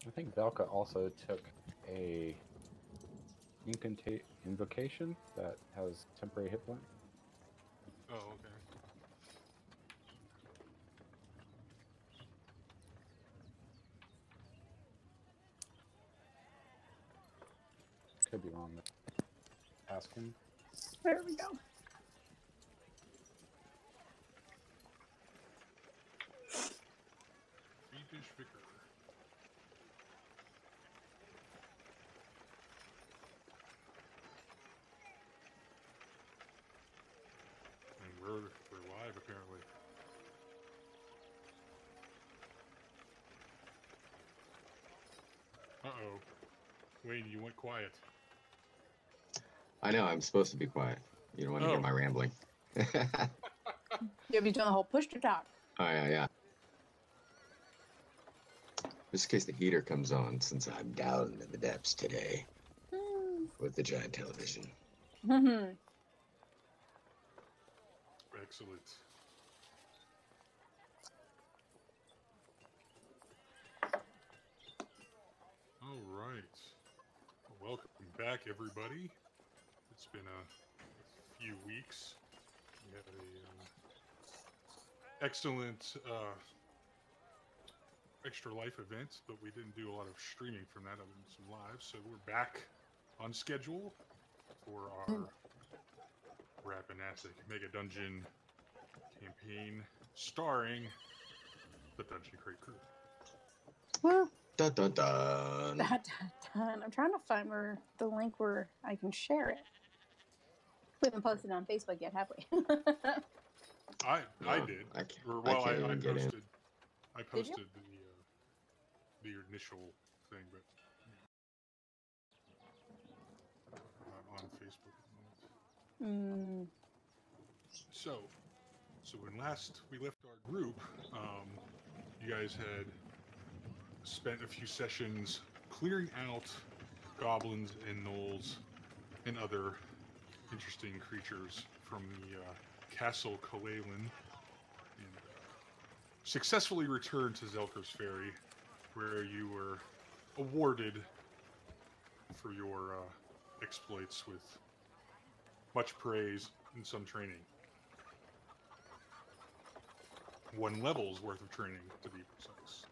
I think Velka also took a invocation that has temporary hit point. Oh, okay. Could be wrong. Ask him. There we go. Swedish Vicar. And we're live apparently. Uh-oh. Wayne, you went quiet. I know, I'm supposed to be quiet. You don't want to hear my rambling. You'll be doing the whole push to talk. Oh, yeah. Just in case the heater comes on, since I'm down in the depths today with the giant television. Excellent. All right. Welcome back, everybody. It's been a few weeks. We had a excellent Extra Life event, but we didn't do a lot of streaming from that other than some lives. So we're back on schedule for our Rapinastic Mega Dungeon campaign starring the Dungeon Crate crew. Well, Dun, dun, dun. I'm trying to find the link where I can share it. We haven't posted it on Facebook yet, have we? I did. I can't posted. I Did you? posted the initial thing, but on Facebook at the moment. So when last we left our group, you guys had spent a few sessions clearing out goblins and gnolls and other interesting creatures from the Castle Kalalin, and successfully returned to Zelker's Ferry, where you were awarded for your exploits with much praise and some training. 1 level's worth of training, to be precise.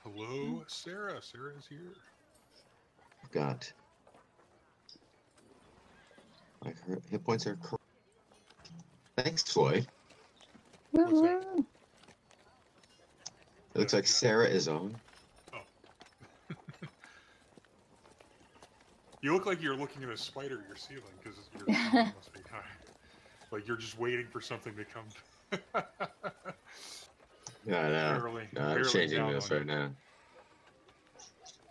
Hello, Sarah. Sarah is here. I've got... My hit points are correct. Thanks, Floyd. What's that? It looks like Sarah is on. Oh. You look like you're looking at a spider at your ceiling, because your ceiling must be high. Like you're just waiting for something to come. Yeah, no, I'm changing this right now.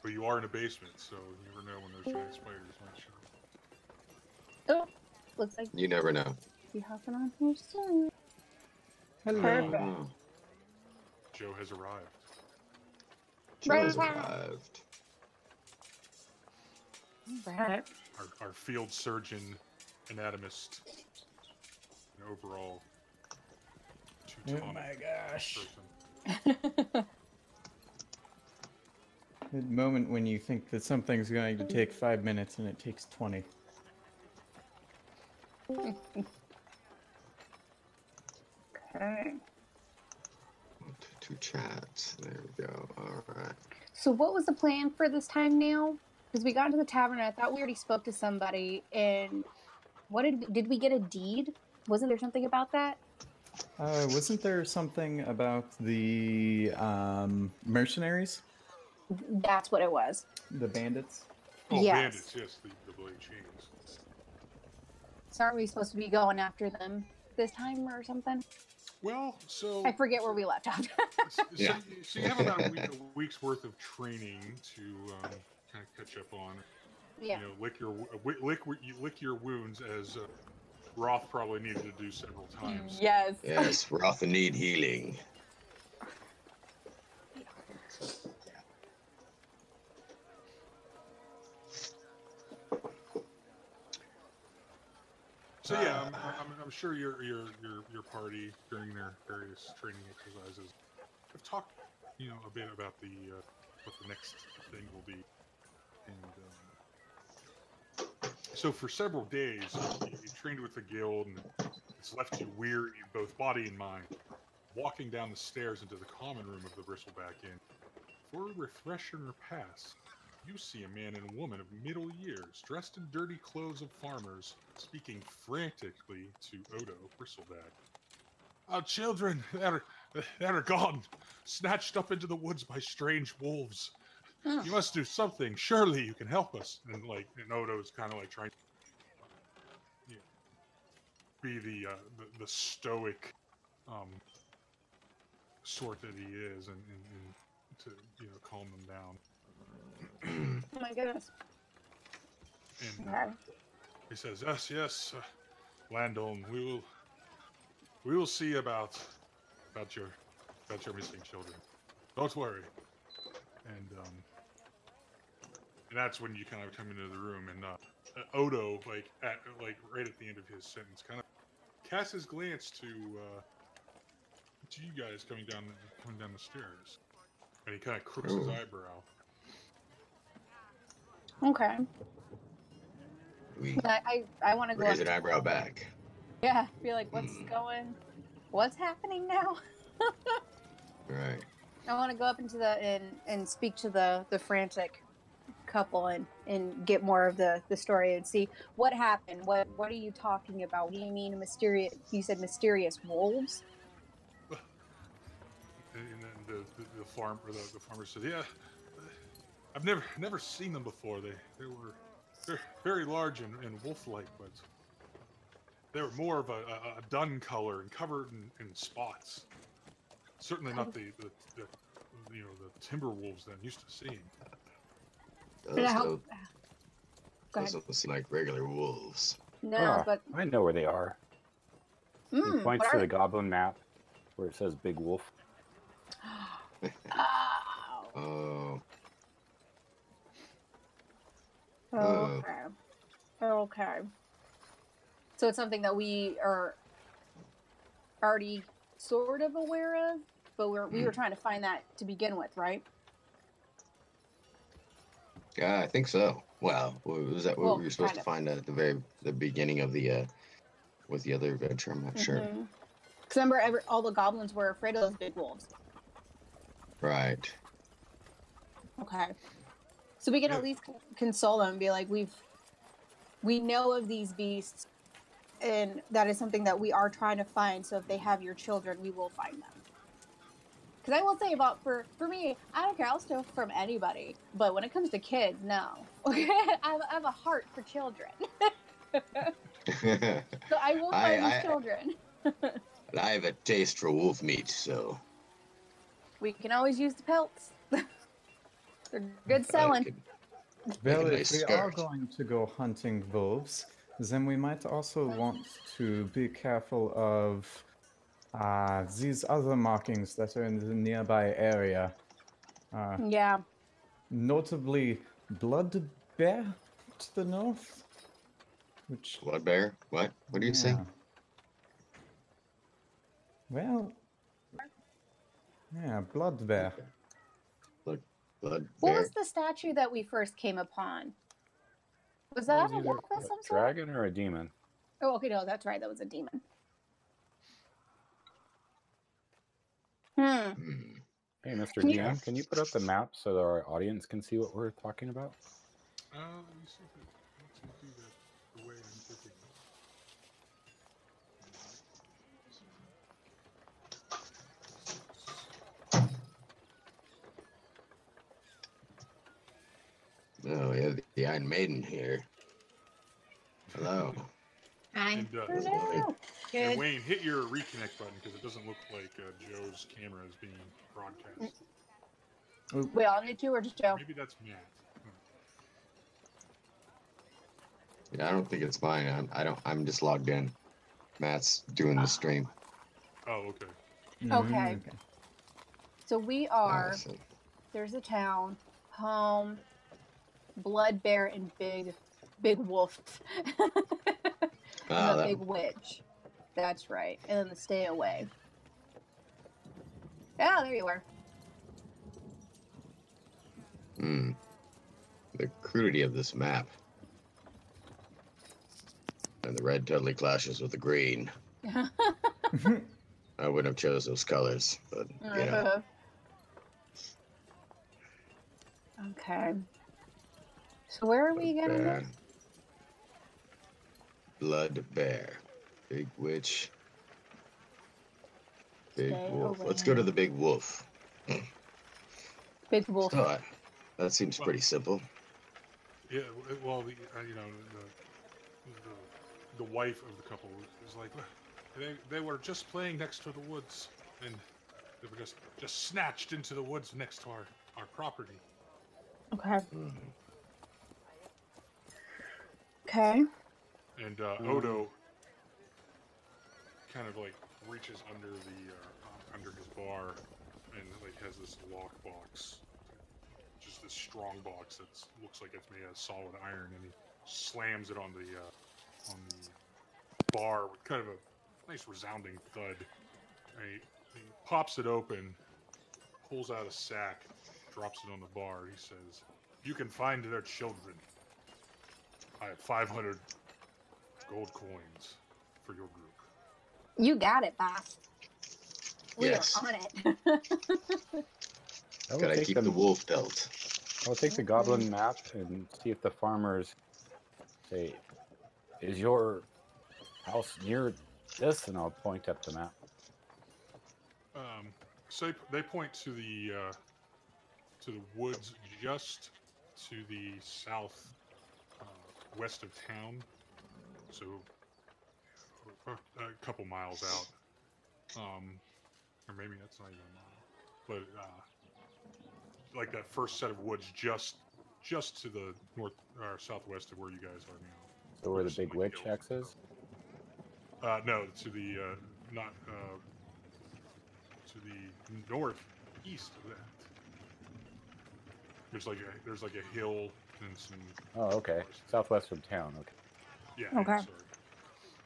But you are in a basement, so you never know when those giant spiders might show up. Oh, looks like you never know. You hopping on here soon. Hello. Joe has arrived. Joe has arrived. Right. Our field surgeon, anatomist, and overall Teutonic oh my gosh. person. The moment when you think that something's going to take 5 minutes and it takes 20. Okay. Two chats. There we go. All right. So what was the plan for this time now? Because we got into the tavern and I thought we already spoke to somebody. And what did we get a deed? Wasn't there something about that? Wasn't there something about the mercenaries? That's what it was. The bandits? Oh, yes. Bandits, yes, the blade chains. So aren't we supposed to be going after them this time or something? Well, so... I forget where we left off. so you have about a week's worth of training to kind of catch up on. Yeah. You know, lick your wounds, as Roth probably needed to do several times. Yes. Yes, Roth need healing. So yeah, I'm sure your party during their various training exercises have talked, a bit about the what the next thing will be, and so for several days you trained with the guild, and it's left you weary in both body and mind. Walking down the stairs into the common room of the Bristleback Inn, for a refresher pass, you see a man and woman of middle years, dressed in dirty clothes of farmers, speaking frantically to Odo Bristleback. Our children, they are gone, snatched up into the woods by strange wolves. Oh. You must do something. Surely you can help us. And Odo's kind of like trying to be the stoic sort that he is, and to calm them down. Oh my goodness. And Okay. he says, "Yes, Landon. We will see about your missing children. Don't worry." And that's when you kind of come into the room, and Odo, right at the end of his sentence, kind of casts his glance to you guys coming down the stairs, and he kind of crooks his eyebrow. Okay. We I want to go raise up. an eyebrow back. Yeah, be like, what's happening now? Right. I want to go up into and speak to the frantic couple and get more of the story and see what happened. What are you talking about? What do you mean mysterious? You said mysterious wolves? And then the farmer said, "Yeah, I've never seen them before. They're very large and wolf-like, but they were more of a dun color and covered in spots. Certainly not the timber wolves that I'm used to seeing." Go Those ahead. don't seem like regular wolves. No, but I know where they are. He points what to are the goblin map where it says Big Wolf. Oh. Oh. Okay. So it's something that we are already sort of aware of, but we were trying to find that to begin with, right? Yeah, I think so. Well, was that what Well, we were supposed kind to of. find at the beginning of the with the other adventure? I'm not sure. Because remember, all the goblins were afraid of those big wolves. Right. Okay. So we can at least console them and be like, we know of these beasts, and that is something that we are trying to find. So if they have your children, we will find them. Because I will say for me, I don't care. I'll steal from anybody. But when it comes to kids, no. I have a heart for children. So I will find these children. But I have a taste for wolf meat, so We can always use the pelts. They're good selling. Well, a if nice we are skirt. going to go hunting wolves, then we might also want to be careful of these other markings that are in the nearby area. Yeah. Notably, Blood Bear to the north. Which, Blood bear? What? What do you say? yeah. Well, yeah, Blood Bear. Blood What bear. was the statue that we first came upon? Was It that was a either wolf of a some sort? dragon or a demon. Oh, okay, no, that's right. That was a demon. Hmm. Hmm. Hey, Mr. Can you- DM, can you put up the map so that our audience can see what we're talking about? Let me see if it lets me do that the way I'm thinking. Oh, yeah, the Iron Maiden here. Hello. And, Hello. and Good. Wayne, hit your reconnect button because it doesn't look like Joe's camera is being broadcast. We all need to, or just Joe? Maybe that's Matt. Yeah, I don't think it's mine. I'm just logged in. Matt's doing the stream. Oh, okay. Okay. So we are. Awesome. There's a town, home, blood bear, and big wolf. And Ah, a that- big witch. That's right. And then the stay away. Yeah, there you are. The crudity of this map. And the red totally clashes with the green. I wouldn't have chose those colors, but you know. Okay. So where are we gonna go? Blood bear. Big witch. Big Stay wolf. away. Let's go to the big wolf. Big wolf. So, that seems pretty simple. Yeah, well, you know, the wife of the couple was like, they were just playing next to the woods, and they were just snatched into the woods next to our property. Okay. Okay. And Odo kind of like reaches under under his bar and like has this lockbox, just this strong box that looks like it's made of solid iron, and he slams it on the bar with kind of a nice resounding thud. And he pops it open, pulls out a sack, drops it on the bar. He says, "You can find their children. I have 500 gold coins for your group." You got it, boss. We Yes. are on it. I will Gotta take keep them- the wolf belt. I'll take the goblin map and see if the farmers say, "Is your house near this?" And I'll point at the map. So they point to the woods just to the south west of town, so a couple miles out, or maybe that's not even a mile, but like that first set of woods just to the north or southwest of where you guys are now. So where the There's big some witch hills. X is? No, to the not to the northeast of that. There's like a hill and some. Oh, okay. Southwest from town. Okay. Yeah. Okay.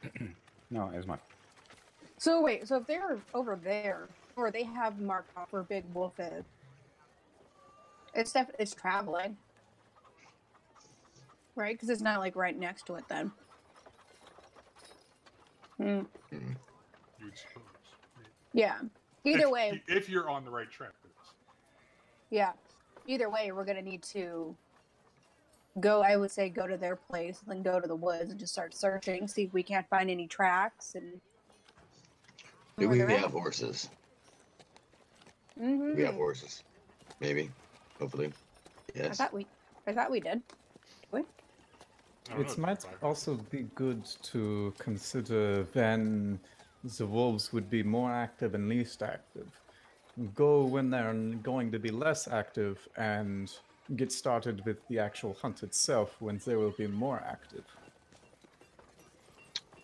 Sorry. No, it was mine. So wait, so if they're over there, or they have marked off where Big Wolf is, it's traveling, right? Because it's not like right next to it then. You would suppose. Yeah. Either If- way, if you're on the right track for this. yeah. Either way, we're gonna need to go. I would say go to their place, and then go to the woods and just start searching, see if we can't find any tracks and. Do we have horses? Mm-hmm. We have horses. Maybe. Hopefully. I Yes. thought we did. I don't It know, might 500. also be good to consider when the wolves would be more active and least active. Go when they're going to be less active and get started with the actual hunt itself when they will be more active.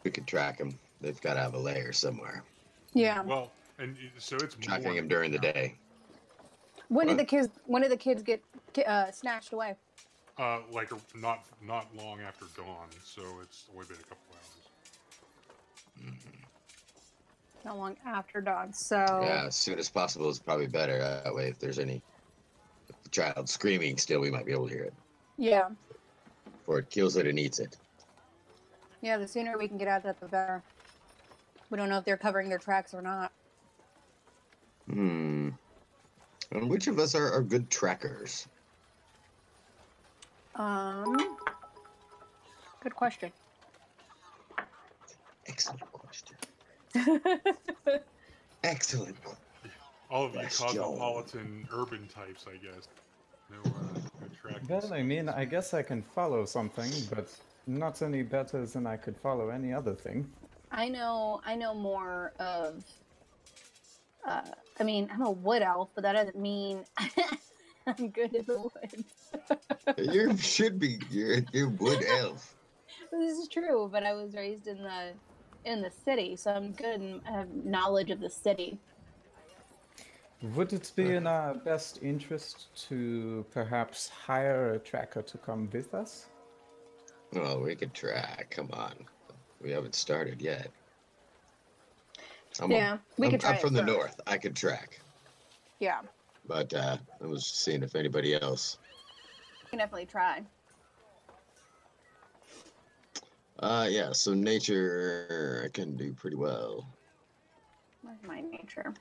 We could track them. They've got to have a lair somewhere. Yeah. Well, and so it's Tracking morning them during the now. day. When did What? the kids get snatched away? Like not long after dawn, so it's only been a couple hours. Not long after dawn. So Yeah, as soon as possible is probably better. That way, if there's any if the child screaming still, we might be able to hear it. yeah, Or it kills it and eats it. yeah. The sooner we can get out, the better. We don't know if they're covering their tracks or not. And which of us are good trackers? Good question. Excellent question. Excellent. All of you Yes, cosmopolitan urban types, I guess. No tracking. Well, I mean, I guess I can follow something, but not any better than I could follow any other thing. I know more of. I mean, I'm a wood elf, but that doesn't mean I'm good in the woods. You should be. You're wood elf. This is true, but I was raised in the city, so I'm good and I have knowledge of the city. Would it be in our best interest to perhaps hire a tracker to come with us? Well, we could try. Come on. We haven't started yet. We could try I'm it from the first. north. I could track. Yeah, But I was seeing if anybody else. we can definitely try. Yeah, so nature I can do pretty well. Where's my nature?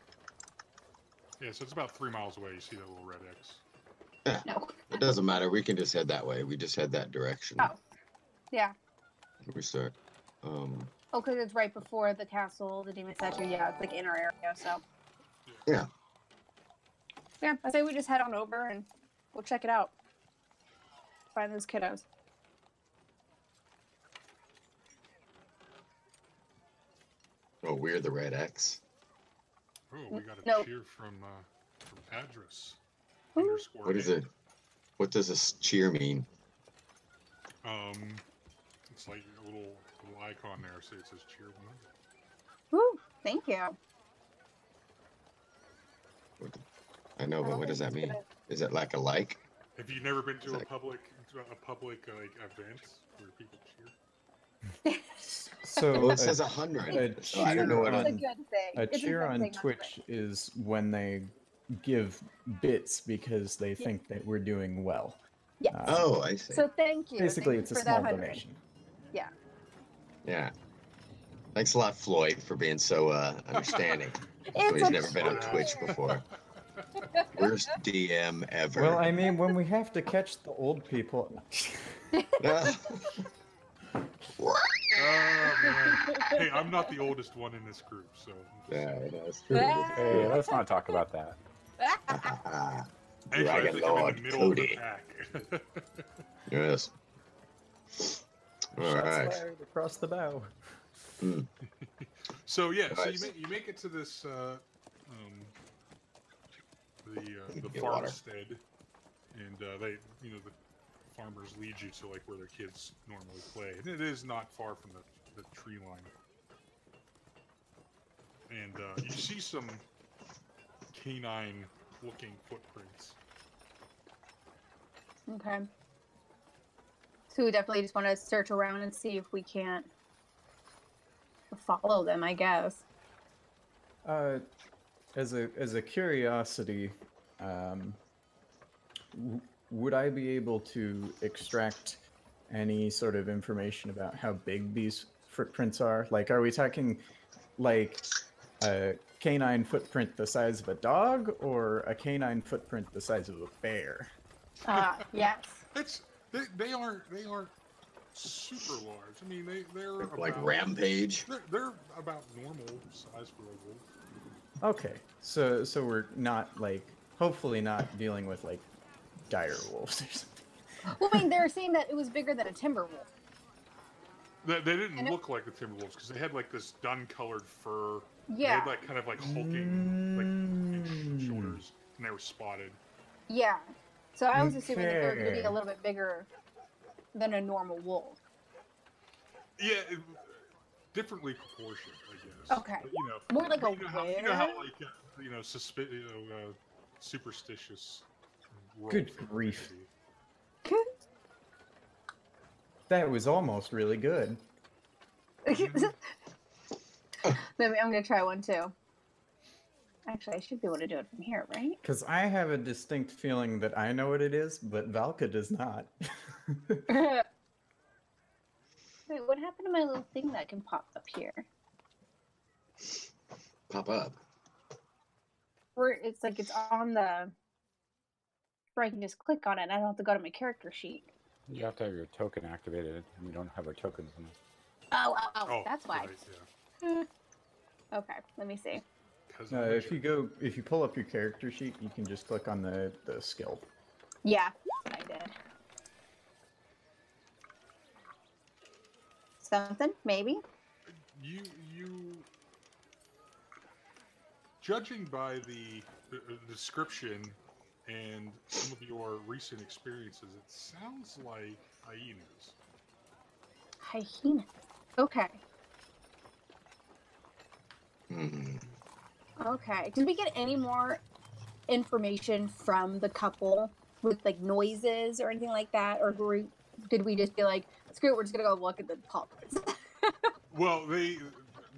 Yeah, so it's about 3 miles away. You see that little red X. No. It doesn't matter. We can just head that way. We just head that direction. Oh. Yeah. We start. Oh, because it's right before the castle, the demon statue. Yeah, it's like in our area, so. Yeah. Yeah, I say we just head on over and we'll check it out. Find those kiddos. Oh, we're the red X. Oh, we got a No. cheer from Address. Ooh. Underscore What is A. it? What does this cheer mean? It's like a little icon there. So it says cheer 100. Woo! Thank you. I know, but what does that mean? Is it like a like? Have you never been to a Exactly. public like event where people cheer? So Oh, it says 100. a Oh, I don't know what cheer It's a on- good thing. a It's cheer good on thing, not Twitch great. is when they give bits because they think that we're doing well. Yes. Oh, I see. So thank you. Basically, Thank it's you a for that small 100. donation. Yeah. Yeah. Thanks a lot, Floyd, for being so understanding. So he's a never been on Twitch before. Worst DM ever. Well, I mean, when we have to catch the old people. Oh, man. Hey, I'm not the oldest one in this group, so. Yeah, that's true. Hey, let's not talk about that. Actually, I Dragon think I'm in Lord the middle Cody. of the pack. Yes. All Shots right. fired across the bow. So yeah, so Nice. you make it to this the Get water. farmstead, and they the farmers lead you to like where their kids normally play, and it is not far from the tree line. And you see some canine-looking footprints. Okay. So we definitely just want to search around and see if we can't follow them, I guess. As a curiosity, would I be able to extract any sort of information about how big these footprints are? Like, are we talking like a canine footprint the size of a dog, or a canine footprint the size of a bear? Yes. They aren't super large. I mean they're Like about, Rampage. They're about normal size for a wolf. Okay, so we're not like, hopefully not dealing with like dire wolves or something. Well, I mean, they were saying that it was bigger than a timber wolf. They didn't And it- look like the Timberwolves because they had like this dun-colored fur. They Yeah. had like kind of like hulking like shoulders, and they were spotted. Yeah. So I was assuming that they were going to be Okay. a little bit bigger than a normal wolf. Yeah, differently proportioned, I guess. Okay. But, More like a you know how were? like superstitious. Good wolves grief. can be. That was almost really good. Maybe I'm going to try one too. Actually, I should be able to do it from here, right? Because I have a distinct feeling that I know what it is, but Valka does not. Wait, what happened to my little thing that can pop up here? Pop up. Where it's like it's on the... Where I can just click on it and I don't have to go to my character sheet. You have to have your token activated, and we don't have our tokens in it. Oh, Oh, that's why. right, yeah. Okay, let me see. 'Cause I'm if you pull up your character sheet, you can just click on the skill. Yeah, I did. Something, maybe? you judging by the description and some of your recent experiences, it sounds like hyenas. Hyena. Okay. Hmm. Okay. Did we get any more information from the couple with like noises or anything like that? Or did we just be like, screw it, we're just gonna go look at the pups? Well,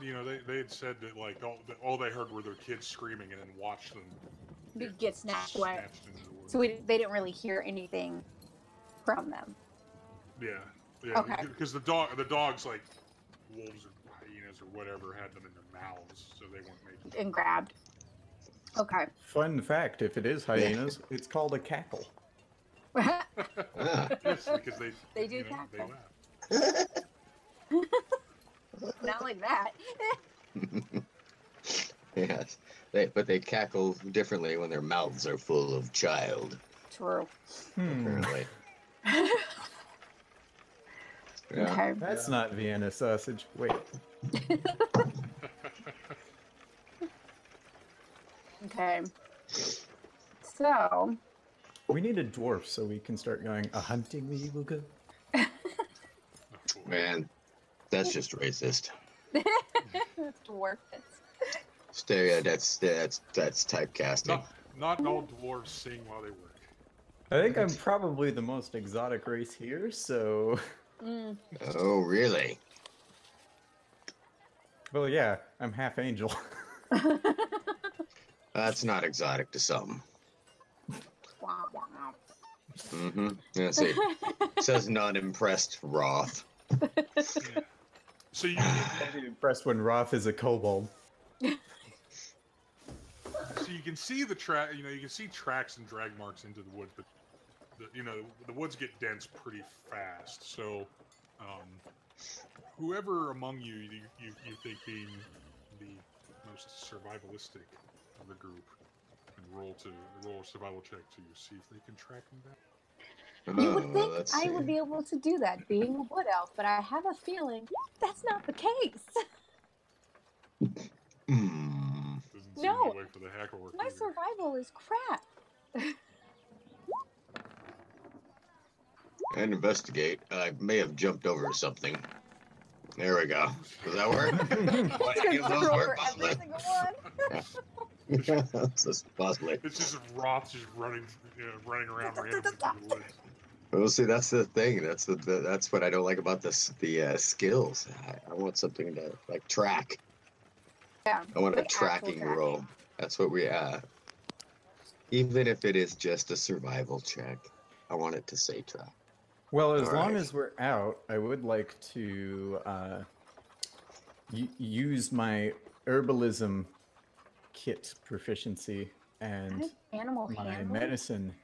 they had said that like all they heard were their kids screaming and then watched them Get snatched away. snatched into the woods. So they didn't really hear anything from them. Yeah, yeah. Okay. Because the dogs like wolves or hyenas or whatever had them in their mouths, so they weren't making. And grabbed. Okay. Fun fact: if it is hyenas, it's called a cackle. Ah, Yes, because They do They cackle. laugh. Not like that. yes. But they cackle differently when their mouths are full of child, True. apparently. Yeah. Okay. That's not Vienna sausage. Wait. Okay. So, We need a dwarf so we can start going a hunting we will go. Man, that's just racist. that's dwarf. That's typecasting. Not all dwarves sing while they work. I think I'm probably the most exotic race here, so. Mm. Oh, really? Well, yeah, I'm half angel. That's not exotic to some. Wah, wah, wah. Mm-hmm. Let's see. Says not impressed, Roth. Yeah. So you I'll be impressed when Roth is a kobold. can see the track. You can see tracks and drag marks into the woods, but the woods get dense pretty fast. So, whoever among you think being the most survivalistic of the group, can roll a survival check to see if they can track them back. You would think let's I see. would be able to do that, being a wood elf, but I have a feeling that's not the case. Hmm. Doesn't seem No. that way for the hacker work. My either. survival is crap. And investigate. I may have jumped over something. There we go. Does that work? What, any of those work, Every possibly? single one. Possibly. It's just Roth just running around randomly through the woods. Well, see, that's the thing. That's what I don't like about the skills. I want something to like track. Yeah. I want a like actual tracking tracking. roll. That's what we even if it is just a survival check, I want it to say track. Well, as long Alright. as we're out, I would like to use my herbalism kit proficiency and Animal my handling. medicine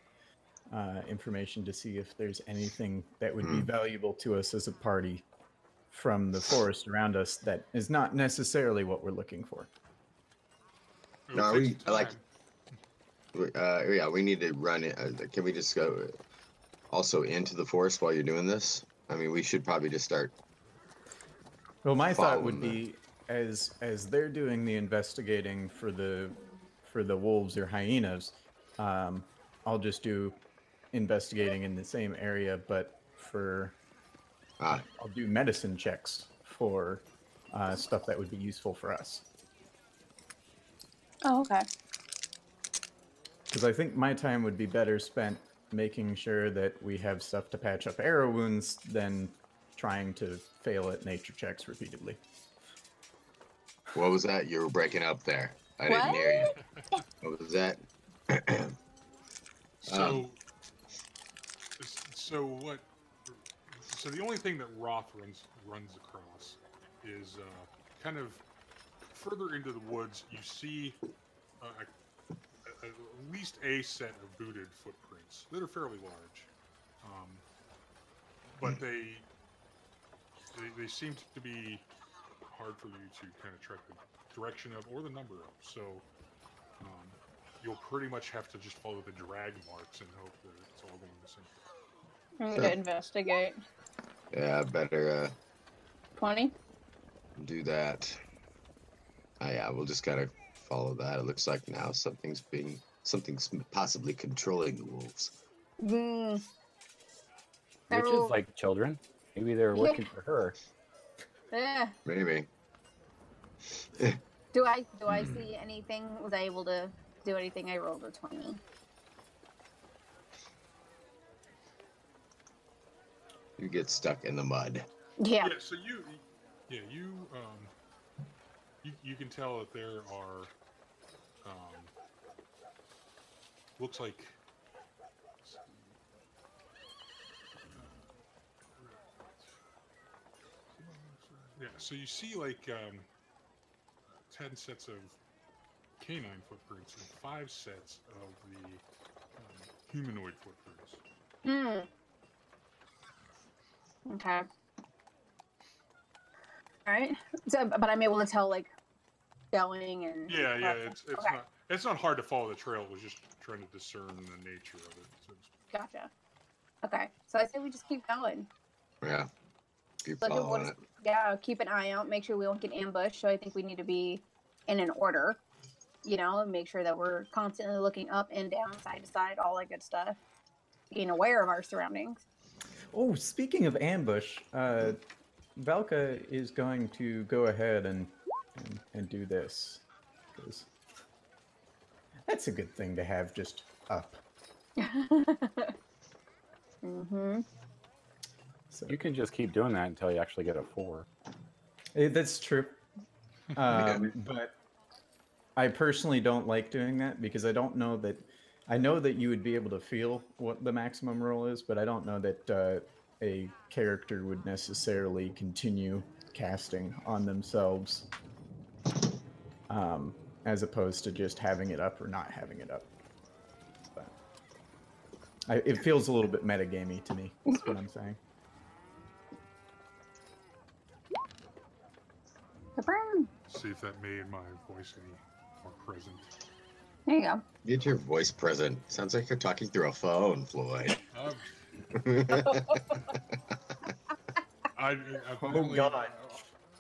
information to see if there's anything that would be valuable to us as a party from the forest around us that is not necessarily what we're looking for. It'll No, take some like- time. Yeah, we need to run it. Can we just go also into the forest while you're doing this? I mean, we should probably just start. Well, my thought would Following be as they're doing the investigating for the wolves or hyenas, I'll just do investigating in the same area, but Ah, I'll do medicine checks for stuff that would be useful for us. Oh, okay. Because I think my time would be better spent making sure that we have stuff to patch up arrow wounds than trying to fail at nature checks repeatedly. what was that? You were breaking up there. I What? didn't hear you. What was that? So, so what? So the only thing that Roth runs across is kind of further into the woods. You see at least a set of booted footprints that are fairly large, but they seem to be hard for you to kind of track the direction of or the number of. So you'll pretty much have to just follow the drag marks and hope that it's all going the same. I'm gonna investigate. Yeah, I better 20. do that. Yeah, we'll just kind of follow that. It looks like now something's possibly controlling the wolves. Mm. I Witches rolled- like children. Maybe they're Yeah. looking for her. Maybe. Do I see anything? Was I able to do anything? I rolled a 20. You get stuck in the mud. Yeah. Yeah. So you You can tell that there are, looks like, yeah, so you see like 10 sets of canine footprints and 5 sets of the humanoid footprints. Hmm. Okay. All right. So, but I'm able to tell like going and. Yeah, Okay. it's not hard to follow the trail. It was just trying to discern the nature of it. So to speak. Gotcha. Okay. So I say we just keep going. Yeah. Keep Look at following it. yeah, keep an eye out. Make sure we won't get ambushed. So I think we need to be in an order, and make sure that we're constantly looking up and down, side to side, all that good stuff. Being aware of our surroundings. Oh, speaking of ambush, Valka is going to go ahead and do this. 'Cause that's a good thing to have just up. Mm-hmm. So You can just keep doing that until you actually get a 4. that's true. But I personally don't like doing that because I don't know that. I know that you would be able to feel what the maximum roll is, but I don't know that a character would necessarily continue casting on themselves, as opposed to just having it up or not having it up. But it feels a little bit metagamey to me. That's what I'm saying. See if that made my voice any more present. There you go. Get your voice present. Sounds like you're talking through a phone, Floyd.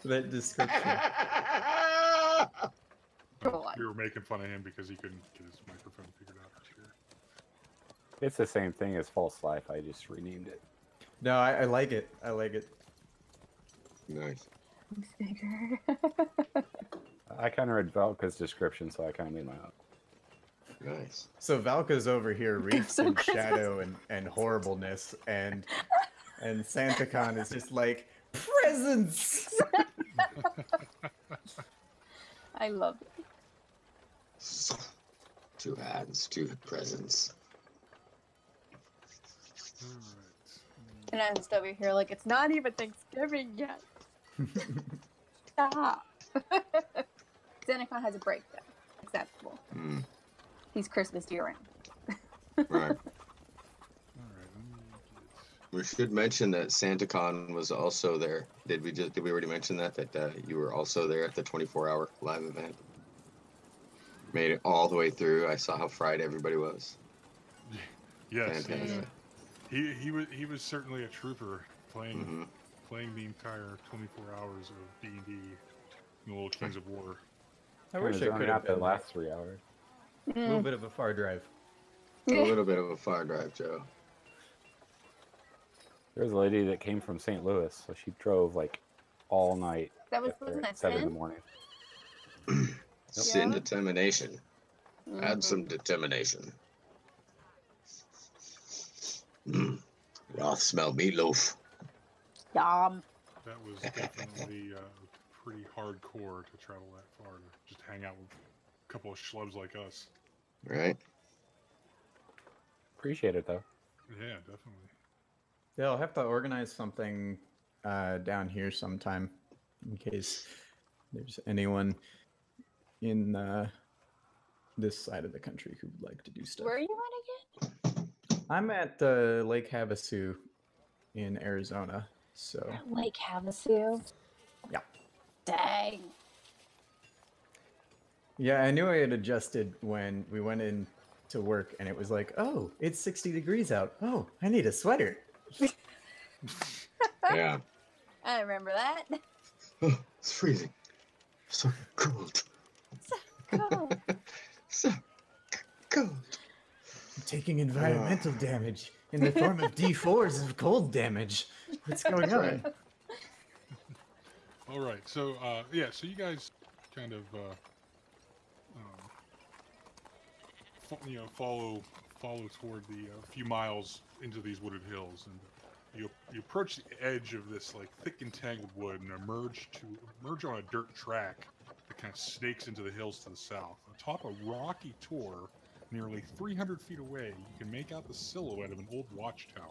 That description. You were making fun of him because he couldn't get his microphone figured out. Sure. It's the same thing as False Life. I just renamed it. No, I like it. I like it. Nice. I kind of read Valka's description, so I kind of made my own. Nice. So Valka's over here wreathed in shadow and horribleness, and SantaCon is just like, presents! I love it. 2 hands, 2 presents. Alright. And I'm just over here like, it's not even Thanksgiving yet. Stop. Xenocon has a break, though. Acceptable. Mm, He's Christmas year round. right. Alright, We should mention that SantaCon was also there. Did we already mention that you were also there at the 24-hour live event? Made it all the way through. I saw how fried everybody was. yes, Fantastic. he was certainly a trooper playing Mhm. playing the entire 24 hours of D&D, the Little Kings of War. I wish I could have the been last 3 hours. a little bit of a far drive. A little bit of a far drive, Joe. There's a lady that came from St. Louis, so she drove like all night. That was Got there wasn't at that 7 in the Sin? morning. Sin Yeah. determination. Add Mhm. some determination. Y'all smell meatloaf. Yum. That was definitely pretty hardcore to travel that far to just hang out with a couple of schlubs like us. Right? Appreciate it though. Yeah, definitely. Yeah, I'll have to organize something down here sometime in case there's anyone in this side of the country who would like to do stuff. Where are you at again? I'm at Lake Havasu in Arizona, so Lake Havasu. Yeah. Dang. yeah, I knew I had adjusted when we went in to work, and it was like, oh, it's 60 degrees out. Oh, I need a sweater. Yeah. I remember that. Oh, it's freezing. So cold. Cool. So cold. I'm taking environmental damage in the form of D4s of cold damage. What's going on? Right. All right, so yeah, so you guys kind of follow toward the few miles into these wooded hills, and you approach the edge of this like thick and tangled wood and emerge on a dirt track that kind of snakes into the hills to the south. Atop a rocky tor, nearly 300 feet away, you can make out the silhouette of an old watchtower.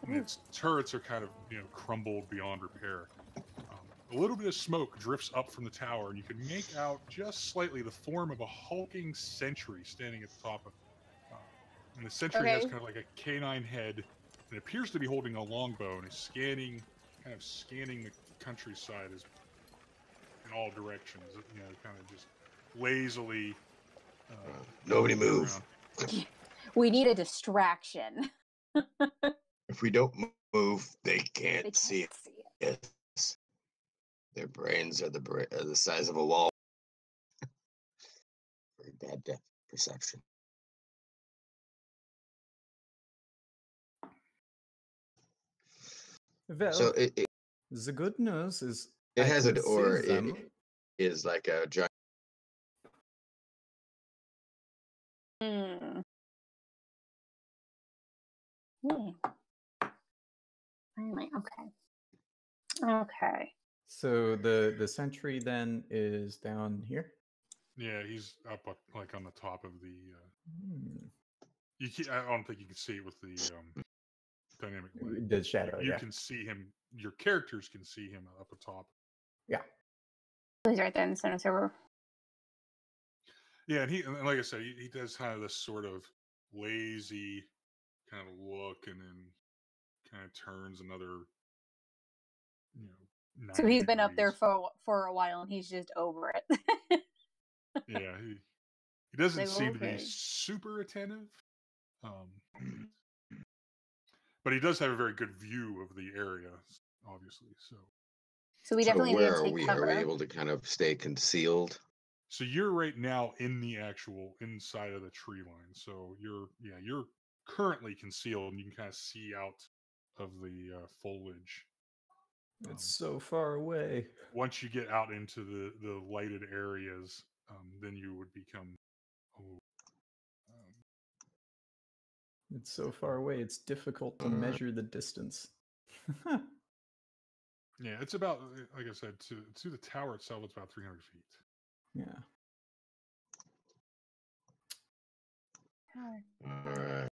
And its turrets are kind of, crumbled beyond repair. A little bit of smoke drifts up from the tower, and you can make out just slightly the form of a hulking sentry standing at the top of. And the sentry has kind of like a canine head, and appears to be holding a longbow, and is scanning the countryside in all directions. Kind of just lazily. Nobody move. We need a distraction. If we don't move, they can't see it. Yes. Their brains are the size of a wall. Very bad depth perception. Well, So the good news is it I has can it, or see them. it is like a giant. Finally, okay. So the sentry then is down here. Yeah, he's up like on the top of the. Hmm. I don't think you can see it with the dynamic light. The shadow. You Yeah. can see him. Your characters can see him up atop. Yeah. He's right there in the center server. Yeah, and like I said, he does have this sort of lazy kind of look, and then kind of turns another. So he's been up there degrees. for a while, and he's just over it. Yeah, he doesn't Like, seem to be okay. super attentive, but he does have a very good view of the area, obviously. So we So definitely need where to are take we? cover. Are we able to kind of stay concealed? So you're right now in the actual inside of the tree line. So you're currently concealed, and you can kind of see out of the foliage. It's so far away. Once you get out into the lighted areas, then you would become. It's so far away. It's difficult to measure the distance. Yeah, it's about, like I said, to the tower itself, it's about 300 feet. Yeah. All right.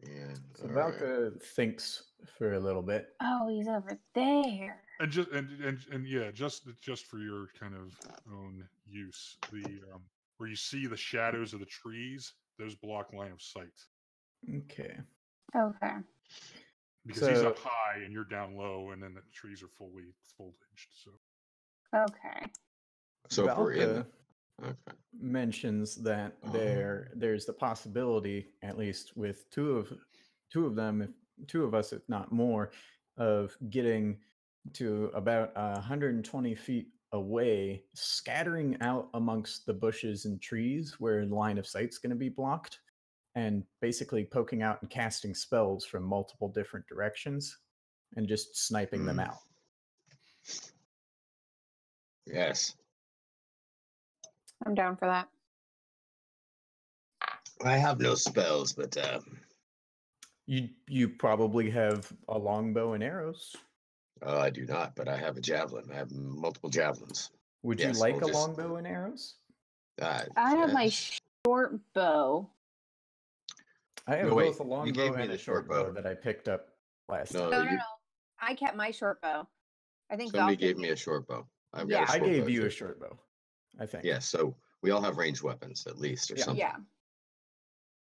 Yeah. So all right. Valka thinks for a little bit. Oh, he's over there. And just for your kind of own use, where you see the shadows of the trees, those block line of sight. Okay. Okay. Because he's up high and you're down low, and then the trees are fully foliaged. So. Okay. So if we're in. Valka Okay. mentions that there's the possibility, at least with two of them, if two of us, if not more, of getting to about 120 feet away, scattering out amongst the bushes and trees where line of sight's going to be blocked, and basically poking out and casting spells from multiple different directions and just sniping them out. Yes. I'm down for that. I have no spells, but You probably have a longbow and arrows. I do not, but I have a javelin. I have multiple javelins. Would Yes, you like we'll a just- longbow and arrows? I have my yes. short bow. I have No, wait, both a you longbow gave me and the a short short bow bow. that I picked up last No, time. No. I kept my short bow. I think Somebody Valka gave me a short bow. I've Yeah. got a I short gave bow, you too. a short bow, I think. Yeah, so we all have ranged weapons at least, or Yeah. something. Yeah.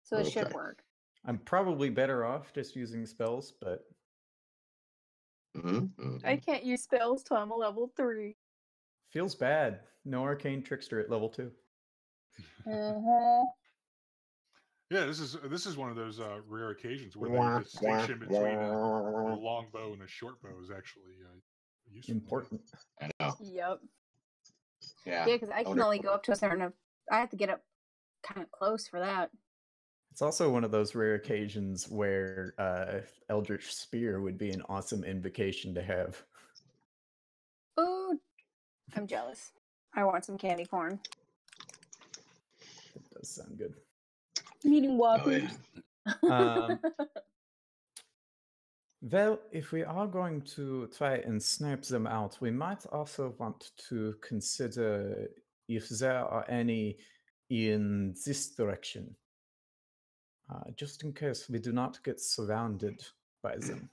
So it should Okay. work. I'm probably better off just using spells, but I can't use spells till I'm a level 3. feels bad. No arcane trickster at level 2. Yeah, this is one of those rare occasions where the distinction between a long bow and a short bow is actually useful. Important. I know. Yep. Yeah. Yeah, because I can only go up to a certain. I have to get up kind of close for that. It's also one of those rare occasions where Eldritch Spear would be an awesome invocation to have. Ooh, I'm jealous. I want some candy corn. It does sound good. I'm eating Oh, Whoppers. yeah. Um, Well, if we are going to try and snipe them out, we might also want to consider if there are any in this direction, just in case we do not get surrounded by them.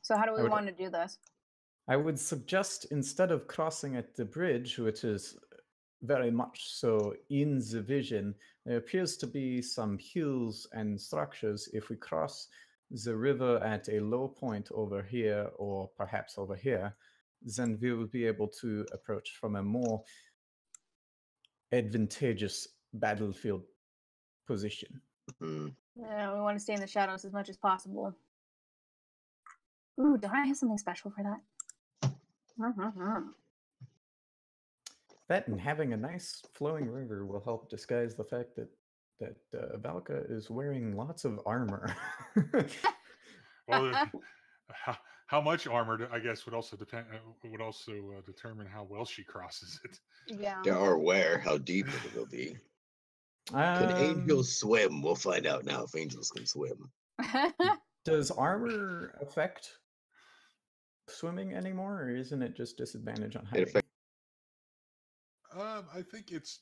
So how do I we would- want to do this? I would suggest instead of crossing at the bridge, which is very much so in the vision, there appears to be some hills and structures. If we cross the river at a low point over here, or perhaps over here, then we will be able to approach from a more advantageous battlefield position. Mm. Yeah, we want to stay in the shadows as much as possible. Ooh, don't I have something special for that? That and having a nice flowing river will help disguise the fact that Valka is wearing lots of armor. Well, how much armor, I guess, would also depend. Would also determine how well she crosses it. Yeah. Or where, how deep it will be. Can angels swim? We'll find out now if angels can swim. Does armor affect swimming anymore, or isn't it just disadvantage on height? I think it's.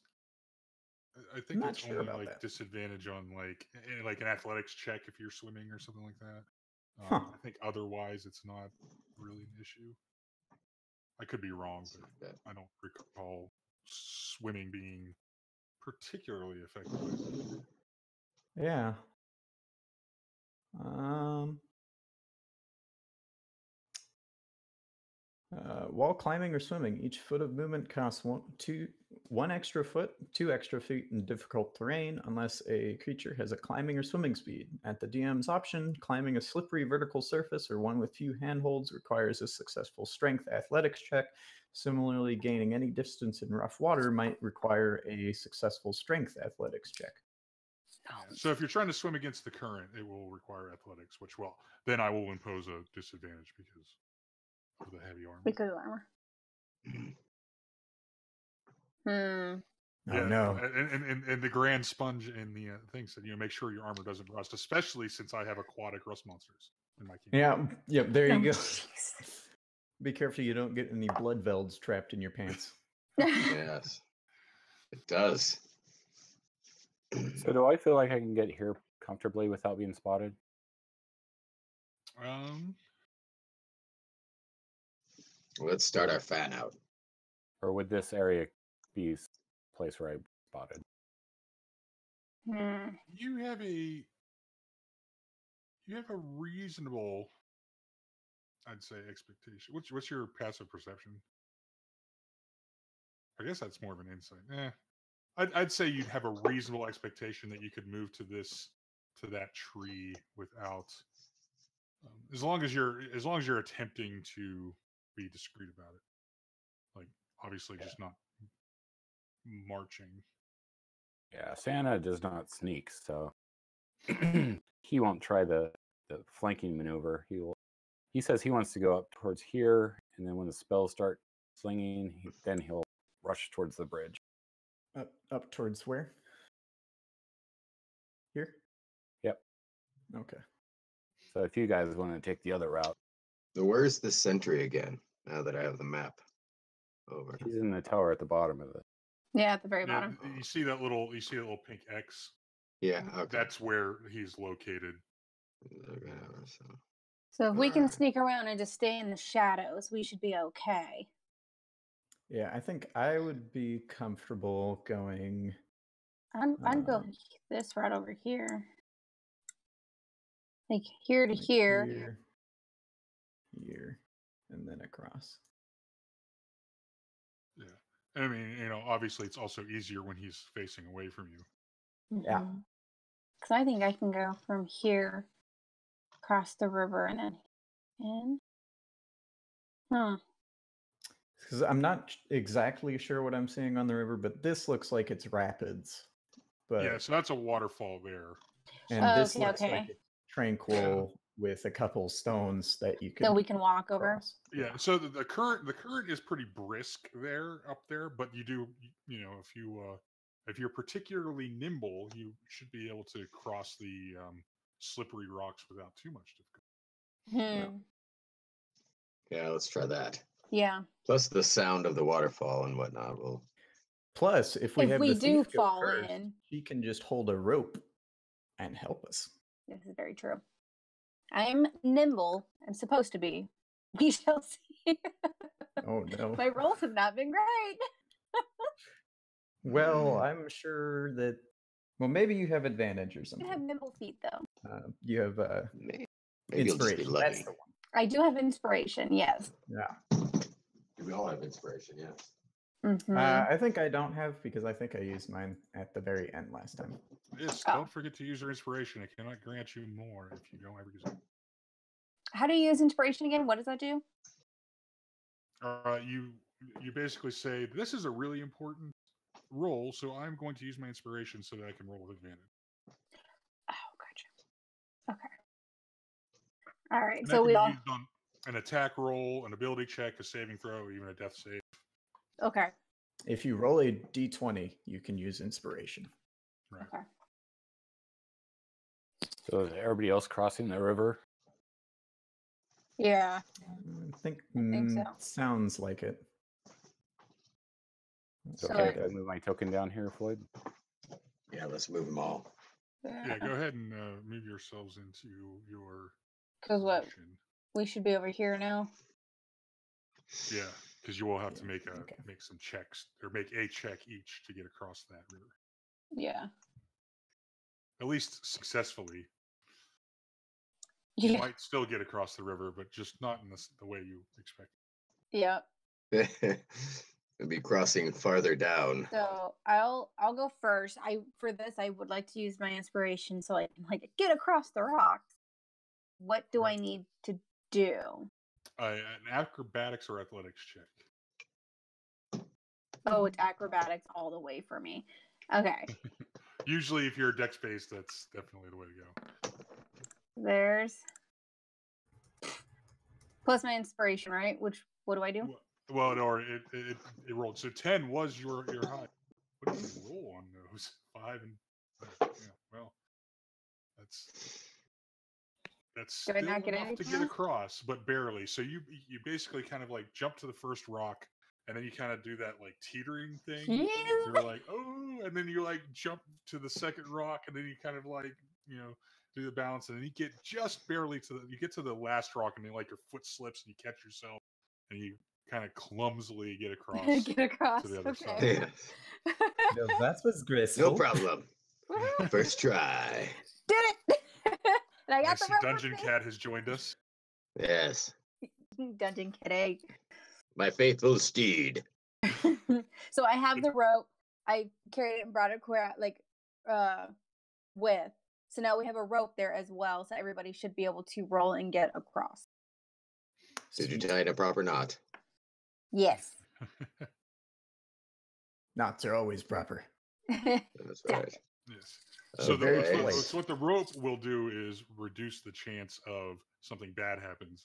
I think Not it's sure only about like that. disadvantage on like an athletics check if you're swimming or something like that. Huh. I think otherwise it's not really an issue. I could be wrong, but I don't recall swimming being particularly effective. Yeah. While climbing or swimming, each foot of movement costs one extra foot, 2 extra feet in difficult terrain, unless a creature has a climbing or swimming speed. At the DM's option, climbing a slippery vertical surface or one with few handholds requires a successful strength athletics check. Similarly, gaining any distance in rough water might require a successful strength athletics check. Yeah. So if you're trying to swim against the current, it will require athletics, which then I will impose a disadvantage because of the heavy armor. Because of armor. Oh, Yeah, no. and the grand sponge in the thing said, make sure your armor doesn't rust, especially since I have aquatic rust monsters in my kingdom. Yeah, there you Oh, go. jeez. Be careful you don't get any blood velds trapped in your pants. Yes, it does. So do I feel like I can get here comfortably without being spotted? Let's start our fan out. Or would this area be a place where I spotted? You have a reasonable, I'd say, expectation. What's your passive perception? I guess that's more of an insight. I'd say you'd have a reasonable expectation that you could move to that tree without, as long as you're attempting to be discreet about it. Like obviously, just not marching. Yeah, Santa does not sneak, so he won't try the flanking maneuver. He says he wants to go up towards here, and then when the spells start slinging, then he'll rush towards the bridge. Up towards where? Here? Yep. Okay. So if you guys want to take the other route, So where's the sentry again? Now that I have the map over. he's in the tower at the bottom of it. Yeah, at the very bottom. You see that little pink X? Yeah, okay. That's where he's located. So if we can sneak around and just stay in the shadows, we should be okay. Yeah, I think I would be comfortable going. I'd go this route over here. Like here to like here. Here, and then across. Yeah. I mean, obviously it's also easier when he's facing away from you. Yeah. Because I think I can go from here, across the river, and then in. Because I'm not exactly sure what I'm seeing on the river, but this looks like it's rapids. But yeah, so that's a waterfall there. And this okay, looks like it's tranquil with a couple stones that you can that we can walk over. Yeah, so the current is pretty brisk up there, but you do if you're particularly nimble, you should be able to cross the slippery rocks without too much difficulty. Yeah, let's try that. Yeah. Plus the sound of the waterfall and whatnot will. Plus, if we If have we the do thief go fall first, in. she can just hold a rope and help us. This is very true. I'm nimble. I'm supposed to be. We shall see. Oh no. My rolls have not been great. Well, I'm sure that. Well, maybe you have advantage or I something. have nimble feet though. You have Maybe you'll just be inspiration. lucky. That's the one. I do have inspiration, yes. Yeah. We all have inspiration, yeah. Mm-hmm. I think I don't have because I think I used mine at the very end last time. Yes, Oh. don't forget to use your inspiration. It cannot grant you more if you don't ever use it. How do you use inspiration again? What does that do? You basically say, this is a really important roll, so I'm going to use my inspiration so that I can roll with advantage. Oh, gotcha. Okay. All right. And So that we can all. be used on an attack roll, an ability check, a saving throw, or even a death save. Okay. If you roll a d20, you can use inspiration. Right. Okay. So is everybody else crossing the river? Yeah. I think, so. Sounds like it. It's So okay it- if I move my token down here, Floyd? Yeah, let's move them all. Yeah, go ahead and move yourselves into your Because what? position. We should be over here now. Yeah, because you will have to Yeah, make make some checks, or make a check each to get across that river. Yeah. At least successfully. You Yeah. might still get across the river, but just not in the way you expect. Yeah. We'll be crossing farther down. So I'll go first. For this I would like to use my inspiration so I can get across the rocks. What do I Right. need to do? An acrobatics or athletics check. Oh, it's acrobatics all the way for me. Okay. Usually, if you're dex based, that's definitely the way to go. There's plus my inspiration, right? What do I do? Well, it rolled. So 10 was your high. What did you roll on those? 5 and yeah. Well, that's Did I still not get enough to anything get else? across, but barely. So you basically kind of jump to the first rock, and then you kind of do that teetering thing. You're like, oh, and then you jump to the second rock, and then you kind of do the balance, and then you get just barely you get to the last rock, and then your foot slips, and you catch yourself, and you kind of clumsily get across. Get across. to the other Okay. side. Yeah, No, that was graceful. no problem. Woohoo! First try. Did it! And I I got the see rope Dungeon with Cat has joined us. Yes, me. Dungeon Cat egg. my faithful steed. So I have the rope. I carried it and brought it with. So now we have a rope there as well. So everybody should be able to roll and get across. Did you tie in a proper knot? Yes. Knots are always proper. That's right. Yes. So very Okay. polite. what the rope will do is reduce the chance of something bad happening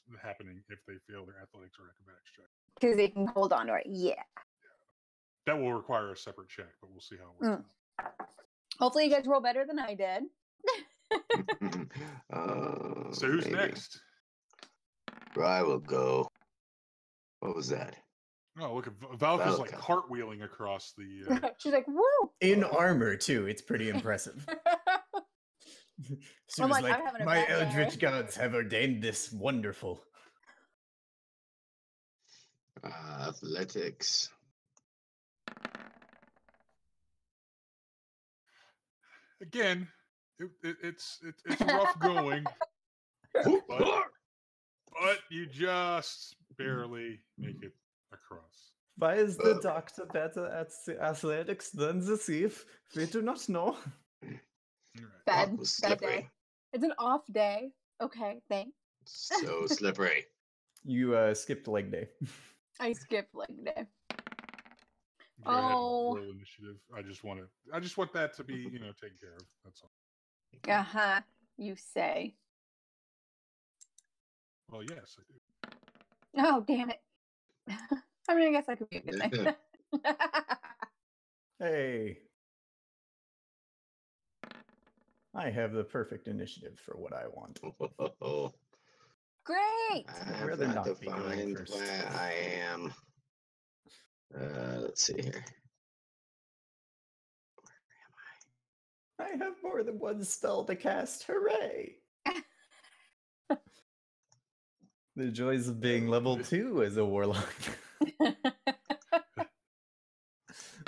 if they fail their athletics or acrobatics check. Because they can hold on to it. Yeah. That will require a separate check, but we'll see how it works out. Hopefully you guys roll better than I did. So who's Maybe. next? I will go. What was that? Oh, look, Valk is Valka. cartwheeling across the. She's like, woo! In armor, too. It's pretty impressive. She I'm was like, I'm having a my bad day." eldritch gods have ordained this wonderful. Athletics. Again, it's rough going, but you just barely make it across. Why is the doctor better at athletics than the thief? We do not know. All right. Bad, Rock was bad slippery. day. It's an off day. Okay, thanks. So slippery. You skipped leg day. I skipped leg day. Go ahead and Oh. roll initiative. I just want that to be taken care of. That's all. Uh-huh. You say. Well, yes, I do. Oh, damn it. I mean, I guess I could be a good thing. Hey. I have the perfect initiative for what I want. Great. I'd rather rather not be going find first. where I am. Let's see here. I have more than one spell to cast. Hooray! The joys of being level 2 as a warlock.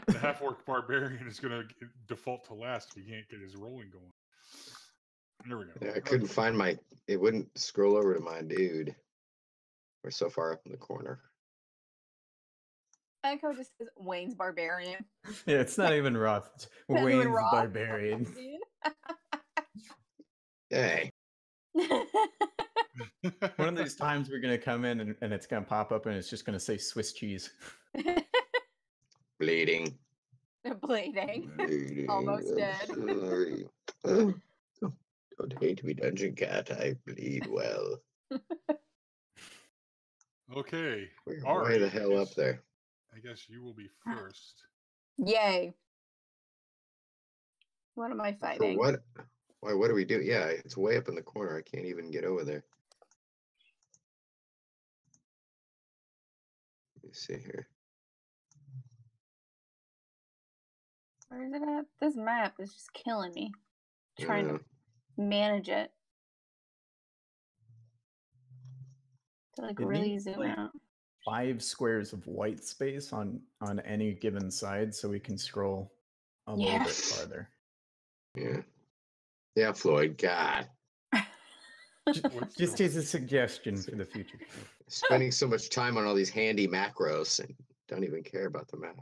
The half-orc barbarian is going to default to last if he can't get his rolling going. There we go. Yeah, I couldn't find my. It wouldn't scroll over to my dude. We're so far up in the corner. I like how it just says Wayne's barbarian. Yeah, it's not even Roth. It's Not even Wayne's Roth. barbarian. Hey, One of these times we're gonna come in and it's gonna pop up and it's just gonna say Swiss cheese. bleeding. Bleeding. Bleeding. Almost I'm dead. sorry. Don't hate me, Dungeon Cat. I bleed well. Okay. We're Ari, way the hell up there. I guess you will be first. Yay. What am I For fighting? what? Why? What do we do? Yeah, it's way up in the corner. I can't even get over there. Let me see here. Where is it at? This map is just killing me. Trying Uh, to manage it. To like It really needs, zoom like, out. 5 squares of white space on any given side so we can scroll a little Yeah. bit farther. yeah. Yeah, Floyd. God. Just as a suggestion for the future. Spending so much time on all these handy macros and don't even care about the map.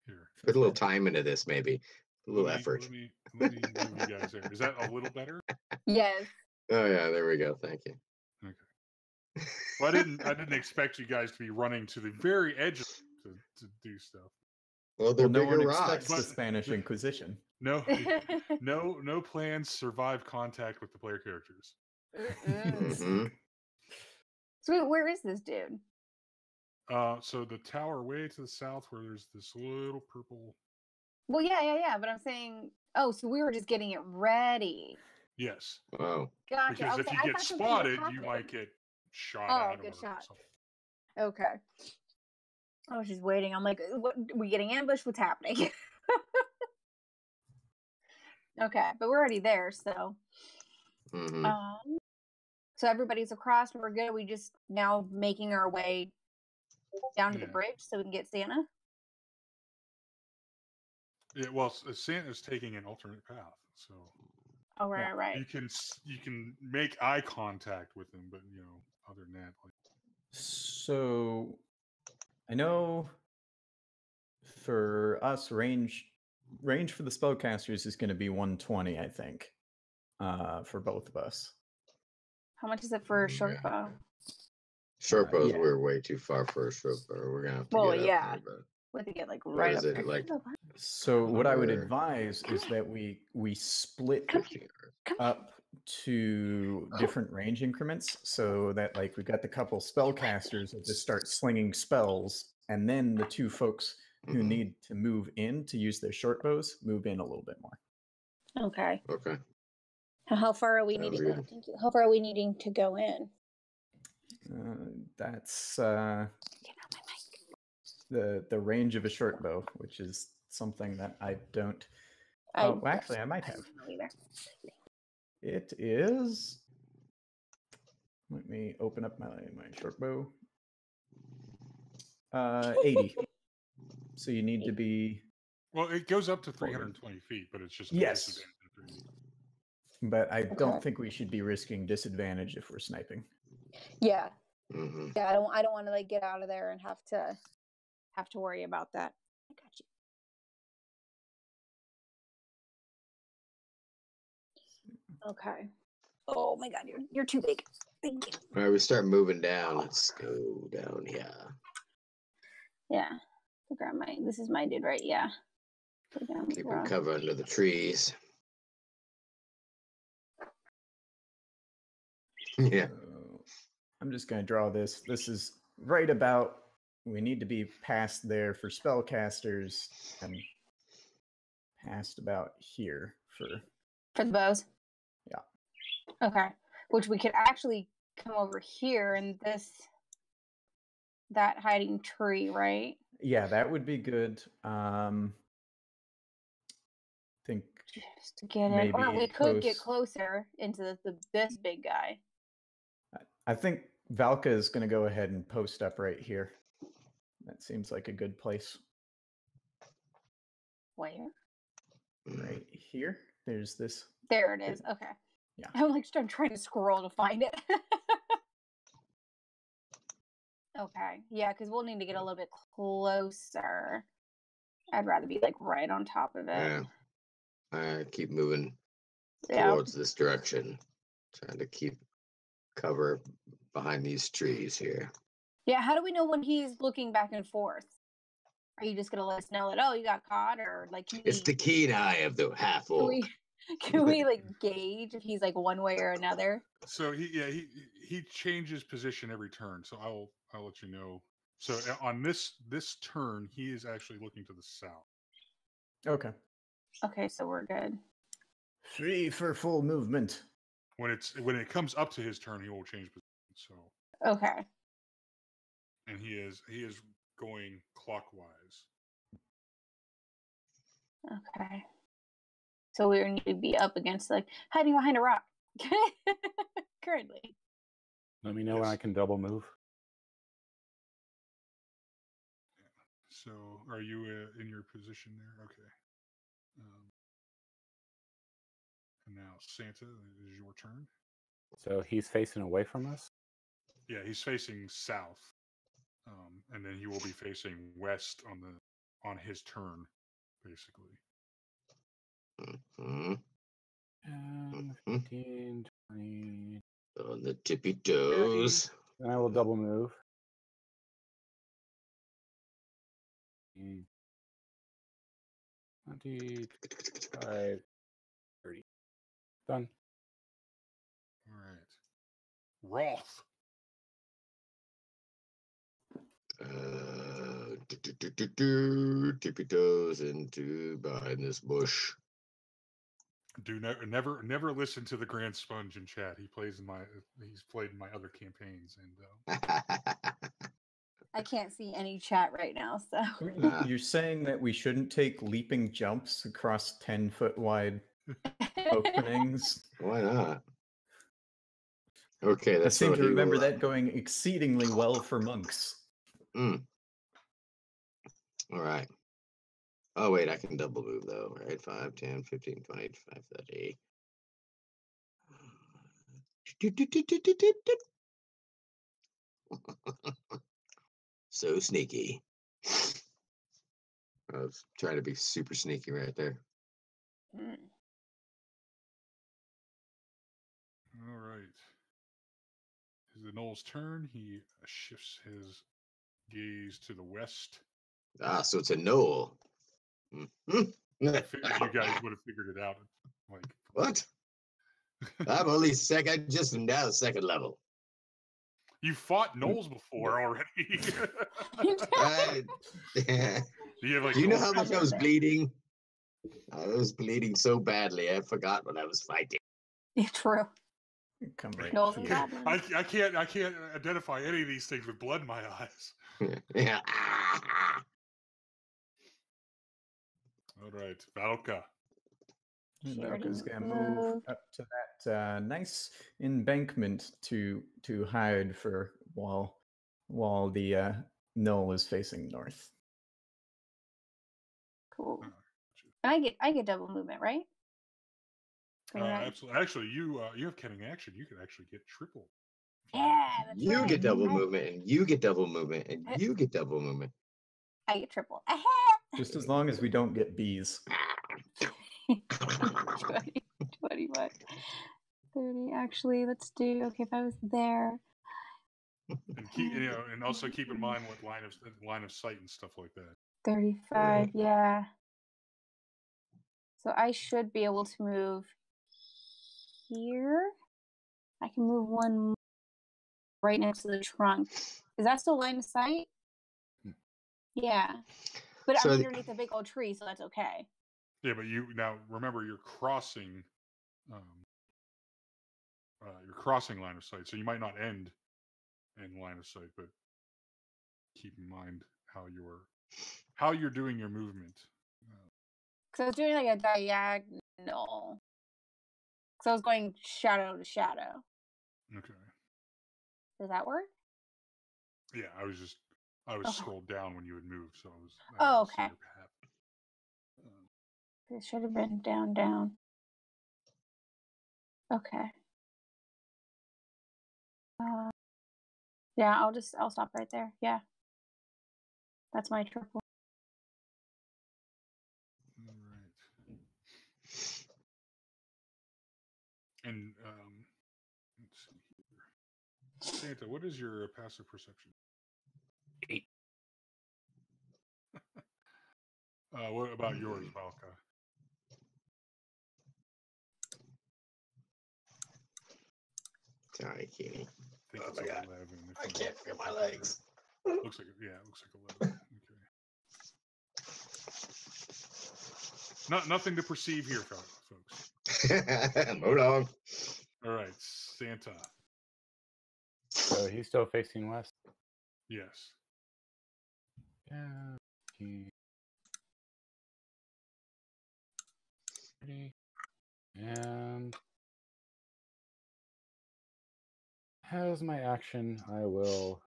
Here. Put a little time into this, maybe. A little effort. Let me move you guys there. Is that a little better? Yes. Oh yeah, there we go. Thank you. Okay. Well, I didn't expect you guys to be running to the very edge to do stuff. Well, they're Well, no bigger one rocks. expects the Spanish Inquisition. No, no plans survive contact with the player characters. Mhm. So wait, where is this dude? So the tower way to the south, where there's this little purple. Well, yeah. But I'm saying, oh, so we were just getting it ready. Yes, Wow. Gotcha. because I was if you like, I get thought something spotted, had you happened. might get shot Oh, at good or shot. something. Okay. I was just waiting. I'm like, what? We getting ambushed? What's happening? Okay, but we're already there, so. Hmm. So everybody's across. We're good. We just now making our way down to the Yeah. bridge so we can get Santa. Yeah, well, Santa's taking an alternate path, so Oh, right. you can make eye contact with him, but other than that, like, So I know for us range for the spellcasters is going to be 120, I think, for both of us. How much is it for a short Yeah. bow? Short bows yeah. were way too far for a short bow. We're gonna have to Well, get yeah. up there, but We have to get like what right is up it there. like? So what I would 100? advise is that we split 50 yards. up to different range increments so that like we've got the couple spellcasters that just start slinging spells, and then the 2 folks who Mhm. need to move in to use their short bows move in a little bit more. Okay. Okay. How far are we Sounds needing? good. Thank you. How far are we needing to go in? That's Get out my mic. the range of a short bow, which is something that I don't. I Oh, well, actually, I might have. don't know either. It is. Let me open up my short bow. 80. So you need to be. well, it goes up to 320 feet, but it's just a Yes. disadvantage at 3 feet. But I don't Okay. think we should be risking disadvantage if we're sniping. Yeah. Hmm. Yeah. I don't want to like get out of there and have to worry about that. I got you. Okay. Oh my God, you're too big. Thank you. All right, we start moving down. Let's go down here. Yeah. So grab my. This is my dude, right? Yeah. Put it down the Keeping rock. cover under the trees. Yeah. So I'm just going to draw this. This is right about. We need to be past there for spellcasters and past about here for For the bows? Yeah. Okay. Which we could actually come over here in that hiding tree, right? Yeah, that would be good. Think Just to get in. maybe Or we could get post- closer into this big guy. I think Valka is going to go ahead and post up right here. That seems like a good place. Where? Right here. There's this. There it is. Okay. Yeah. I'm trying to scroll to find it. Okay. Yeah, because we'll need to get a little bit closer. I'd rather be like right on top of it. Yeah. I keep moving Yeah. towards this direction, trying to keep cover behind these trees here. Yeah, how do we know when he's looking back and forth? Are you just gonna let us know that, oh, you got caught, or like It's the keen eye of the half orc. can we like gauge if he's like one way or another? So he changes position every turn. So I'll let you know. So on this turn, he is actually looking to the south. Okay. Okay, so we're good. 3 for full movement. When it comes up to his turn, he will change position. So Okay. and he is going clockwise. Okay. So we need to be up against like hiding behind a rock. Currently. Let me know when I can double move. So are you in your position there? Okay. And now Santa, it is your turn. So he's facing away from us. Yeah, he's facing south, and then he will be facing west on his turn, basically. Mhm. 15, 20. On the tippy toes. Then I will double move. 25, 30. Done. All right, Roth. Tippy toes into behind this bush. Never listen to the Grand Sponge in chat. He's played in my other campaigns, and I can't see any chat right now, so You're saying that we shouldn't take leaping jumps across 10-foot wide openings? Why not? Okay, I that's seem what to he remember will, that going exceedingly well for monks. All right. Oh, wait, I can double move, though, right? 5, 10, 15, 20, 25, 30. So sneaky. I was trying to be super sneaky right there. all right. Is the Knoll's turn? He shifts his gaze to the west. Ah, so it's a knoll. I figured you guys would have figured it out. Like What? I'm only just now second level. You fought Knolls before already. Do you know how much I was bleeding? I was bleeding so badly, I forgot what I was fighting. True. Come right Knolls here. and goblins. I can't identify any of these things with blood in my eyes. Yeah. All right, Valka. Valka's gonna move up to that nice embankment to hide for while the knoll is facing north. Cool. I get double movement, right? Absolutely. Actually, you have cutting action. You can actually get triple. Yeah, that's You right. get double movement, and you get double movement, and you get double movement. I get triple. Just as long as we don't get bees. 20, 21, 30. Actually, let's do. Okay, if I was there. And and also keep in mind what line of sight and stuff like that. 35. Yeah. So I should be able to move here. I can move one right next to the trunk. Is that still line of sight? Yeah. But So I'm underneath a big old tree, so that's okay. Yeah, but you now remember you're crossing you're crossing line of sight, so you might not end in line of sight, but keep in mind how you're doing your movement. Because I was doing like a diagonal. Because I was going shadow to shadow. Okay. Does that work? Yeah, I was Okay. scrolled down when you had moved, so I was. Oh, didn't see okay. your path. It should have been down, down. Okay. Yeah, I'll stop right there. Yeah. That's my triple. All right. And let's see here. Santa, what is your passive perception? 8. What about yours, Valka? Sorry, Keeney. I think Oh it's my God. 11. I can't feel my legs. Looks like 11. Okay. Nothing to perceive here, folks. Hold on. All right, Santa. So he's still facing west. Yes. Yeah. And as my action, I will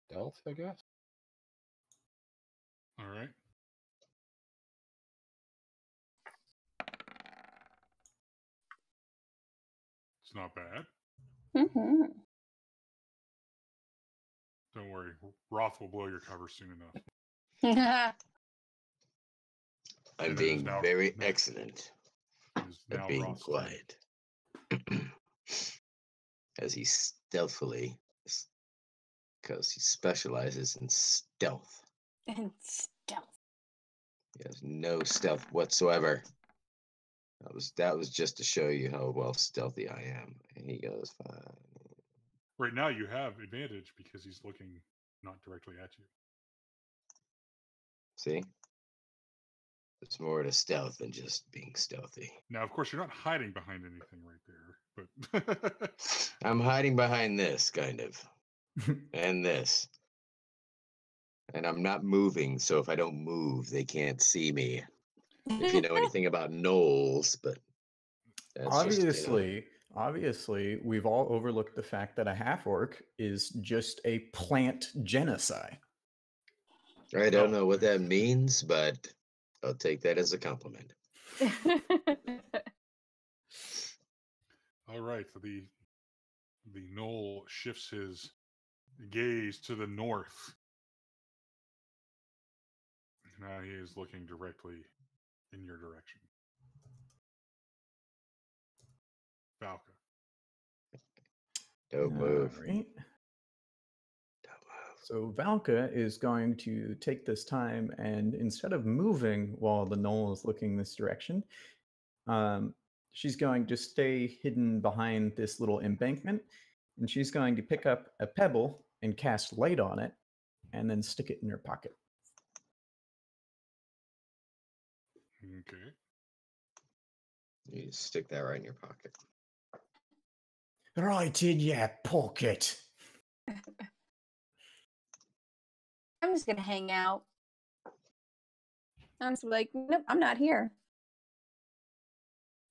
stealth, I guess. All right. It's not bad. Mm-hmm. Don't worry. Roth will blow your cover soon enough. I'm And being now- very excellent It is at now being Roth's turn. quiet. As he stealthily, because he specializes in stealth. And stealth. He has no stealth whatsoever. That was just to show you how well stealthy I am. And he goes, fine. Right now, you have advantage because he's looking not directly at you. See? It's more to stealth than just being stealthy. Now, of course, you're not hiding behind anything right there, but I'm hiding behind this, kind of. And this. And I'm not moving, so if I don't move, they can't see me. If you know anything about gnolls, but that's just, Obviously, we've all overlooked the fact that a half-orc is just a plant genocide. I don't know what that means, but I'll take that as a compliment. all right. So the gnoll shifts his gaze to the north. Now he is looking directly in your direction. Valka. Don't move. All right. So Valka is going to take this time and instead of moving while the gnoll is looking this direction, she's going to stay hidden behind this little embankment, and she's going to pick up a pebble and cast light on it, and then stick it in her pocket. Okay. You just stick that right in your pocket. Right in your pocket. I'm just gonna hang out. I'm just like, nope, I'm not here.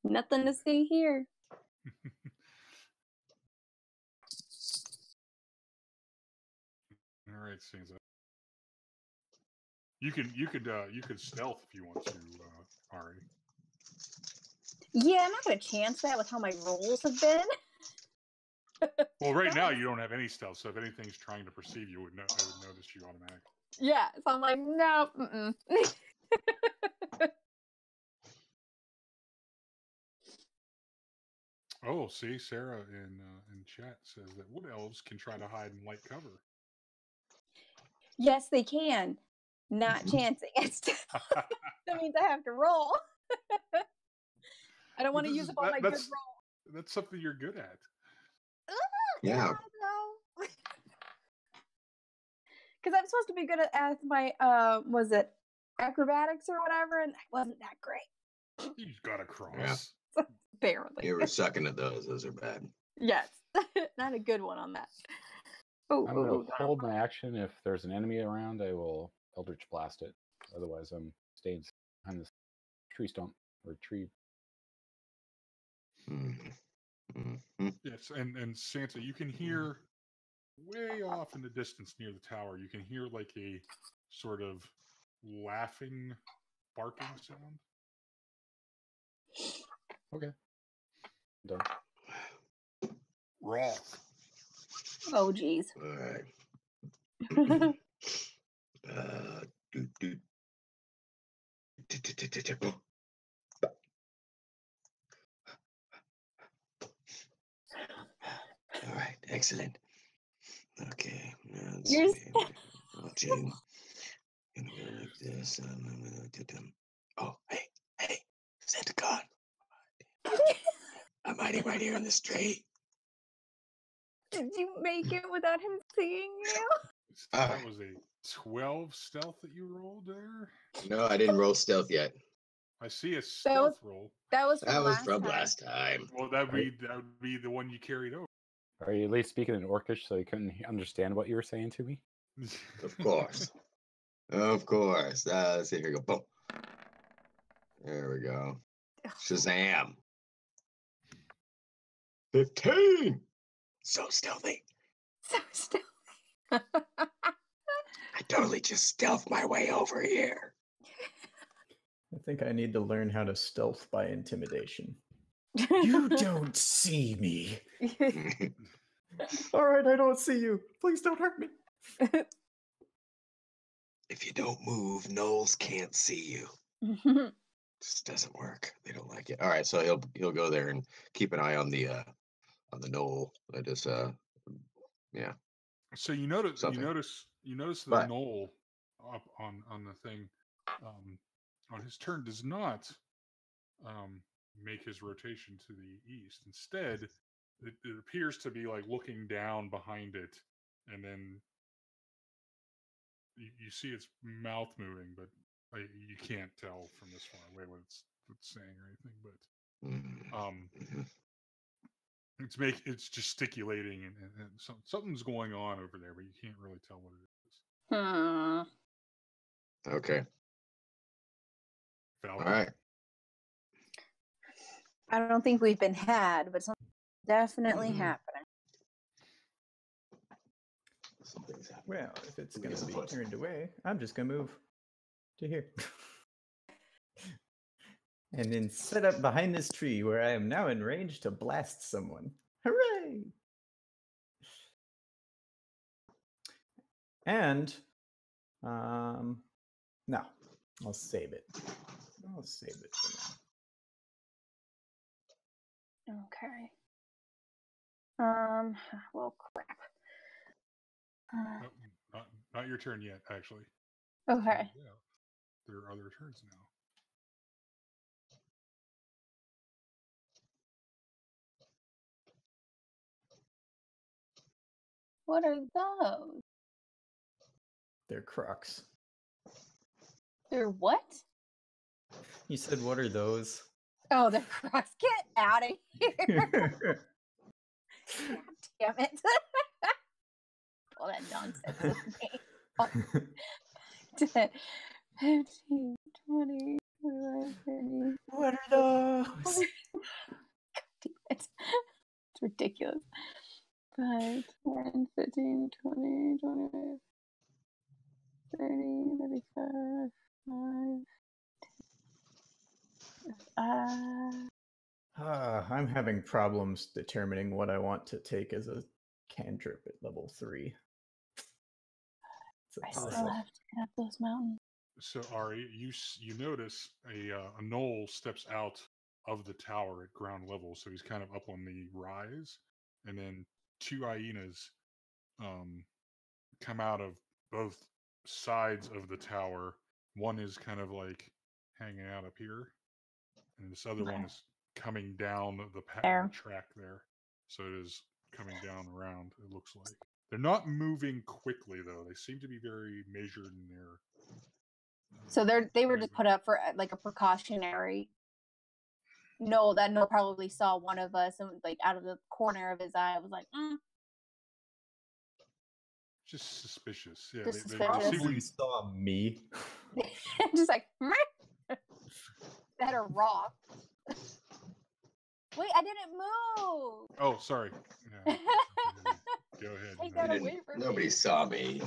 Nothing to see here. All right, Sansa. You could stealth if you want to, Ari. Yeah, I'm not gonna chance that with how my rolls have been. Well, right now you don't have any stealth, so if anything's trying to perceive you, it would notice you automatically. Yeah, so I'm like, no, mm-mm. Oh, see, Sarah in chat says that wood elves can try to hide in light cover. Yes, they can. Not chancing it. That means I have to roll. I don't want to use up all my good rolls. That's something you're good at. Yeah. Because I'm supposed to be good at my was it acrobatics or whatever, and that wasn't that great. You gotta cross. Barely. You were sucking at those. Those are bad. Yes. Not a good one on that. Oh, I'm going to hold my action. If there's an enemy around, I will Eldritch Blast it. Otherwise, I'm staying behind this tree stump or tree. Yes, and Santa, you can hear way off in the distance near the tower. You can hear like a sort of laughing, barking sound. Okay. Done. Raw. Oh, geez. All right. All right, excellent. Okay, let's Yours- see. Watching. Gonna go like this. And I'm gonna do them. Oh, hey, Santa Con. I'm hiding right here in this tree. Did you make it without him seeing you? That was a 12 stealth that you rolled there. No, I didn't roll stealth yet. I see a stealth roll. That was from That was last from time. last time. Well, that would be the one you carried over. Are you at least speaking in Orcish so you couldn't understand what you were saying to me? Of course. Of course. Let's see. Here we go. Boom. There we go. Shazam. 15. So stealthy. So still. I totally just stealthed my way over here. I think I need to learn how to stealth by intimidation. You don't see me. All right, I don't see you. Please don't hurt me. If you don't move, gnolls can't see you. Just doesn't work. They don't like it. All right, so he'll go there and keep an eye on the gnoll. That is yeah. So you notice Something. you notice the But- knoll up on the thing on his turn does not make his rotation to the east. Instead, it appears to be like looking down behind it, and then you see its mouth moving, but you can't tell from this far away what it's saying or anything. But it's gesticulating and something's going on over there, but you can't really tell what it is. Okay. Falcon. All right. I don't think we've been had, but something's definitely happening. Something's happening. Well, if it's Who going gets to the be foot? turned away, I'm just going to move to here. And then set up behind this tree where I am now in range to blast someone. Hooray! And, no, I'll save it. I'll save it for now. Okay. Well, crap. Nope, not your turn yet, actually. Okay. Yeah, there are other turns now. What are those? They're Crocs. They're what? You said, what are those? Oh, they're Crocs. Get out of here. Damn it. All that nonsense with me. 10, 15, 20, 25, 30. What are those? Damn it. It's ridiculous. 5, 10, 15, 20, 25, 30, 35, 5. I'm having problems determining what I want to take as a cantrip at level 3. It's a I still toss-up. have to get up those mountains. So Ari, you notice a gnoll steps out of the tower at ground level, so he's kind of up on the rise, and then 2 hyenas come out of both sides of the tower. One is kind of like hanging out up here, and this other one is coming down the There. track there. So it is coming down around, it looks like. They're not moving quickly, though. They seem to be very measured in their... So they were just put up for like a precautionary know that Noel probably saw one of us and like out of the corner of his eye, I was like, Just suspicious. Yeah, Just they suspicious. see Probably saw me. just like that or rock. Wait, I didn't move. Oh, sorry. Yeah. Go ahead. Take no. that away from Nobody me. saw me.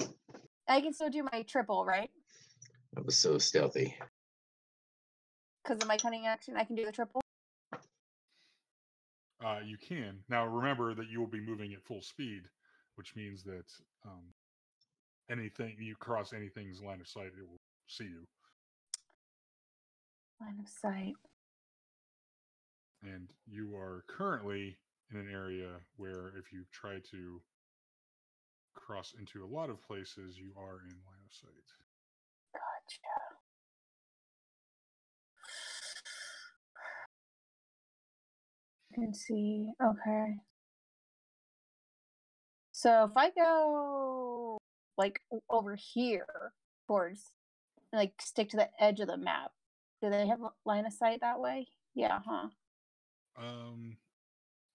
I can still do my triple, right? I was so stealthy. Because of my cunning action, I can do the triple. You can. Now remember that you will be moving at full speed, which means that anything you cross anything's line of sight, it will see you. Line of sight. And you are currently in an area where if you try to cross into a lot of places, you are in line of sight. Gotcha. You can see. Okay. So if I go like over here towards, like stick to the edge of the map, do they have a line of sight that way? Yeah, huh?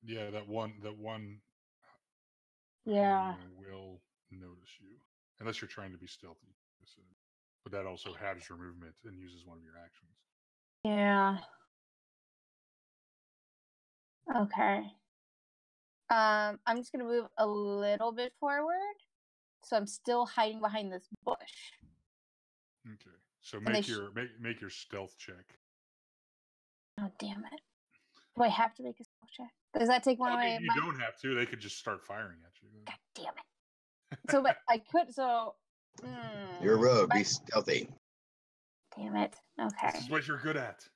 Yeah, that one Yeah. hyena will notice you unless you're trying to be stealthy. But that also halves your movement and uses one of your actions. Yeah. Okay. I'm just gonna move a little bit forward, so I'm still hiding behind this bush. Okay, so they make your stealth check. Oh damn it! Do I have to make a spell check? Does that take one of my? You don't have to. They could just start firing at you. God damn it! So, but I could. So. You're a rogue. Be stealthy. Damn it. Okay. This is what you're good at.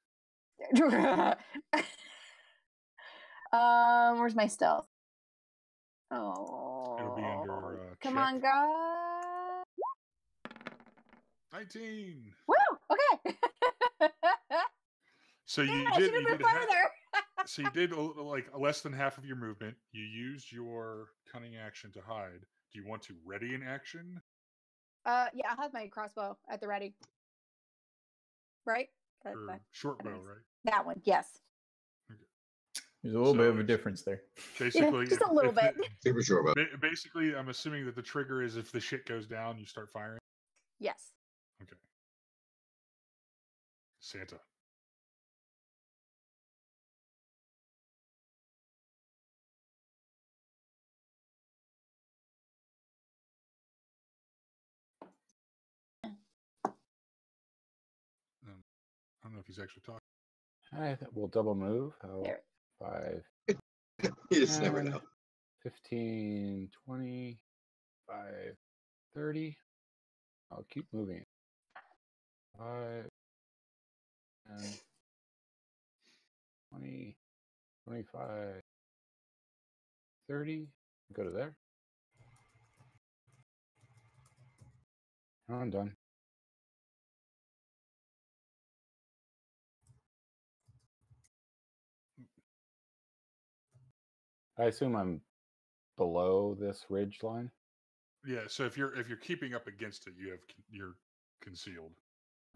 Where's my stealth? Oh. It'll be under come check. on, guys. 19. Woo! Okay. So you I did. should have You been did farther. so you did like less than half of your movement. You used your cunning action to hide. Do you want to ready an action? Yeah, I'll have my crossbow at the ready. Right? Or short bow, right? That one, yes. There's a little bit of a difference there. Basically, just a little bit. Super sure about. Basically, I'm assuming that the trigger is if the shit goes down, you start firing. Yes. Okay. Santa. I don't know if he's actually talking. I will double move. There. 5, You just never know. 15, 20, 5, 30. I'll keep moving. 5, 10, 20, 25, 30. Go to there. I'm done. I assume I'm below this ridge line. Yeah. So if you're keeping up against it, you're concealed.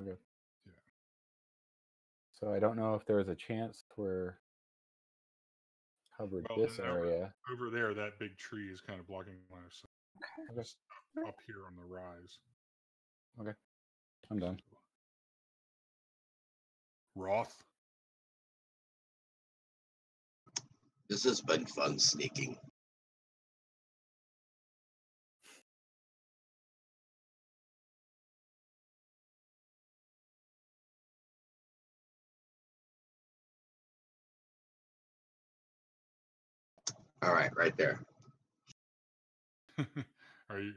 Okay. Yeah. So I don't know if there's a chance we're covered this area. Over there, that big tree is kind of blocking line of sight. Okay. Just up here on the rise. Okay. I'm done. Roth. This has been fun sneaking. All right, right there. Are you?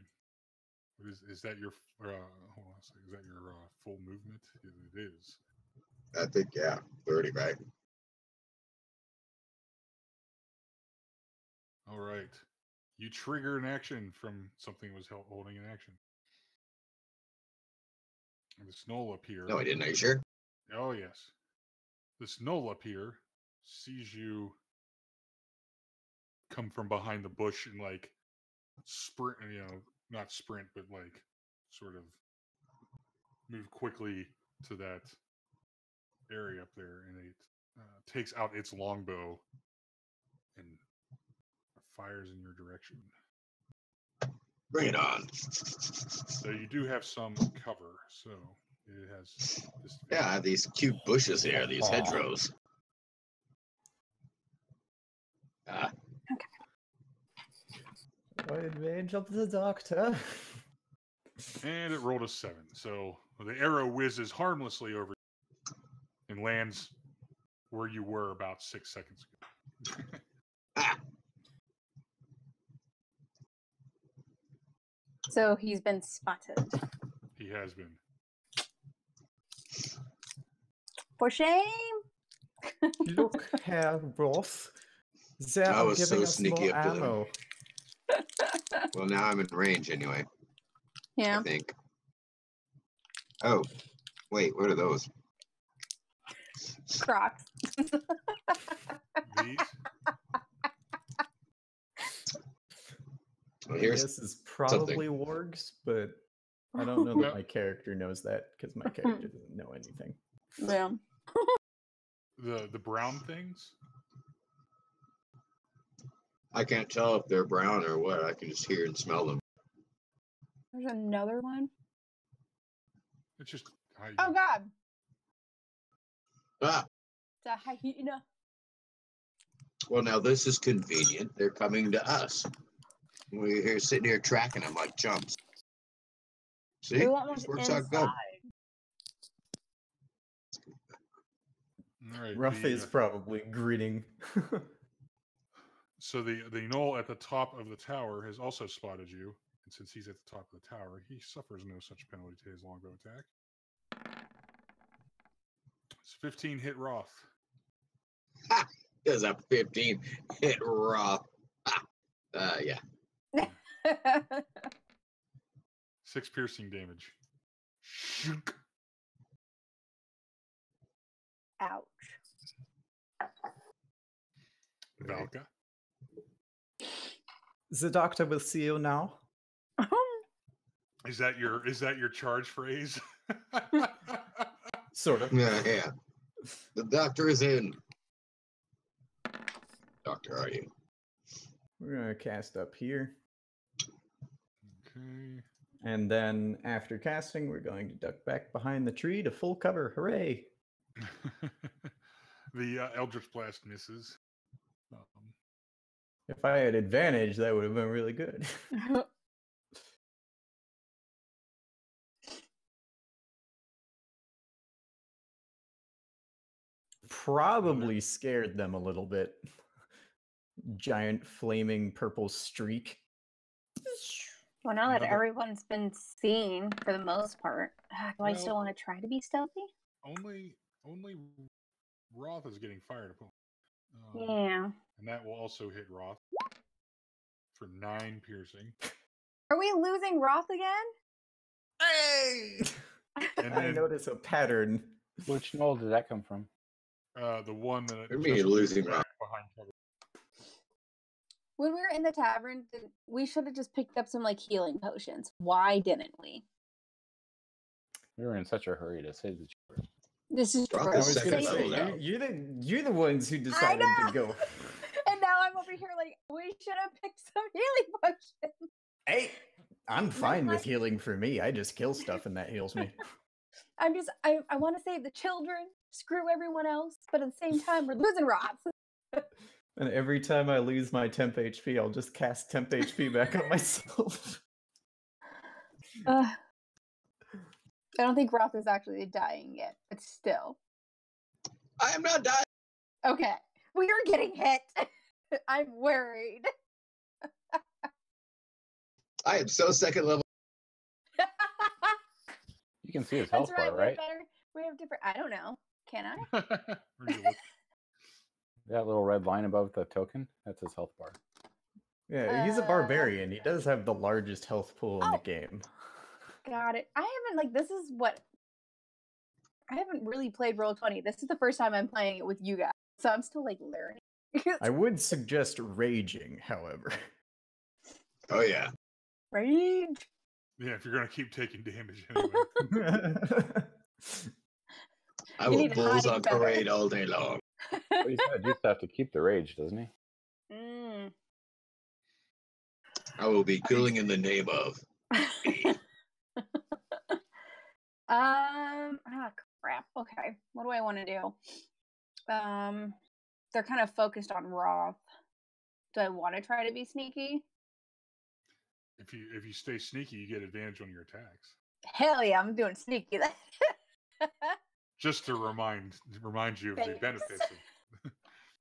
Is that your? Hold on a second. Is that your full movement? It is. I think, yeah, 30, right? All right. You trigger an action from something that was holding an action. And the snow up here. No, I didn't. Are you sure? Oh yes. The snow up here sees you come from behind the bush and like sprint, not sprint, but like sort of move quickly to that area up there, and it takes out its longbow and fires in your direction. Bring it on. So you do have some cover. So it has this. Yeah, I have these cute bushes here, these hedgerows. Advantage of the doctor. And it rolled a 7. So the arrow whizzes harmlessly over and lands where you were about 6 seconds ago. So he's been spotted. He has been. For shame. Look, Herr Roth. They I are was giving so us sneaky more up to them. ammo. Well, now I'm in range anyway, Yeah. I think. Oh, wait, what are those? Crocs. These? Well, I here's guess it's probably wargs, but I don't know that No. my character knows that because my character doesn't know anything. Yeah. The brown things? I can't tell if they're brown or what. I can just hear and smell them. There's another one. It's just Oh God. Ah, It's a hyena. well, now this is convenient. They're coming to us. We're here sitting here tracking them like chumps. See? We want one This works out good. inside. All right. Ruff is probably grinning. So the gnoll at the top of the tower has also spotted you, and since he's at the top of the tower, he suffers no such penalty to his longbow attack. It's 15 hit Roth. Ha! Does a 15 hit raw. Yeah. 6 piercing damage. Shook. Ouch. Valka. The doctor will see you now. Is that your charge phrase? Sort of. Yeah. The doctor is in. Doctor, are you? We're going to cast up here. Okay. And then after casting, we're going to duck back behind the tree to full cover. Hooray! The Eldritch Blast misses. If I had advantage, that would have been really good. Probably scared them a little bit. Giant flaming purple streak. Well, now that Another- everyone's been seen for the most part, do I still Well- want to try to be stealthy? Only Roth is getting fired upon. Yeah. And that will also hit Roth for 9 piercing. Are we losing Roth again? Hey! And I then notice a pattern. Which knoll did that come from? the one that What do you mean losing Roth? behind cover. When we were in the tavern, we should have just picked up some like healing potions. Why didn't we? We were in such a hurry to save the children. This is Roth true. I is was second gonna level say, now. you're the ones who decided know! to go. And now I'm over here like, we should have picked some healing potions. Hey, I'm fine with I- healing for me. I just kill stuff and that heals me. I want to save the children, screw everyone else, but at the same time, we're losing Roth. And every time I lose my temp HP, I'll just cast temp HP back on myself. I don't think Roth is actually dying yet, but still. I am not dying. Okay. We are getting hit. I'm worried. I am so second level. You can see his That's health right. bar, We're right? better. We have different. I don't know. Can I? Where do you look? That little red line above the token, that's his health bar. Yeah, he's a barbarian. He does have the largest health pool in the Oh. game. Got it. I haven't this is what I haven't really played Roll20. This is the first time I'm playing it with you guys, so I'm still like learning. I would suggest raging, however. Oh yeah. Rage. Yeah, if you're gonna keep taking damage anyway. I You will need to bulls hide on better. parade all day long. But he said you have to keep the rage, doesn't he? Mm. I will be killing in the name of. Crap. Okay. What do I want to do? They're kind of focused on Roth. Do I want to try to be sneaky? If you stay sneaky, you get advantage on your attacks. Hell yeah, I'm doing sneaky. Just to remind you of the Thanks. benefits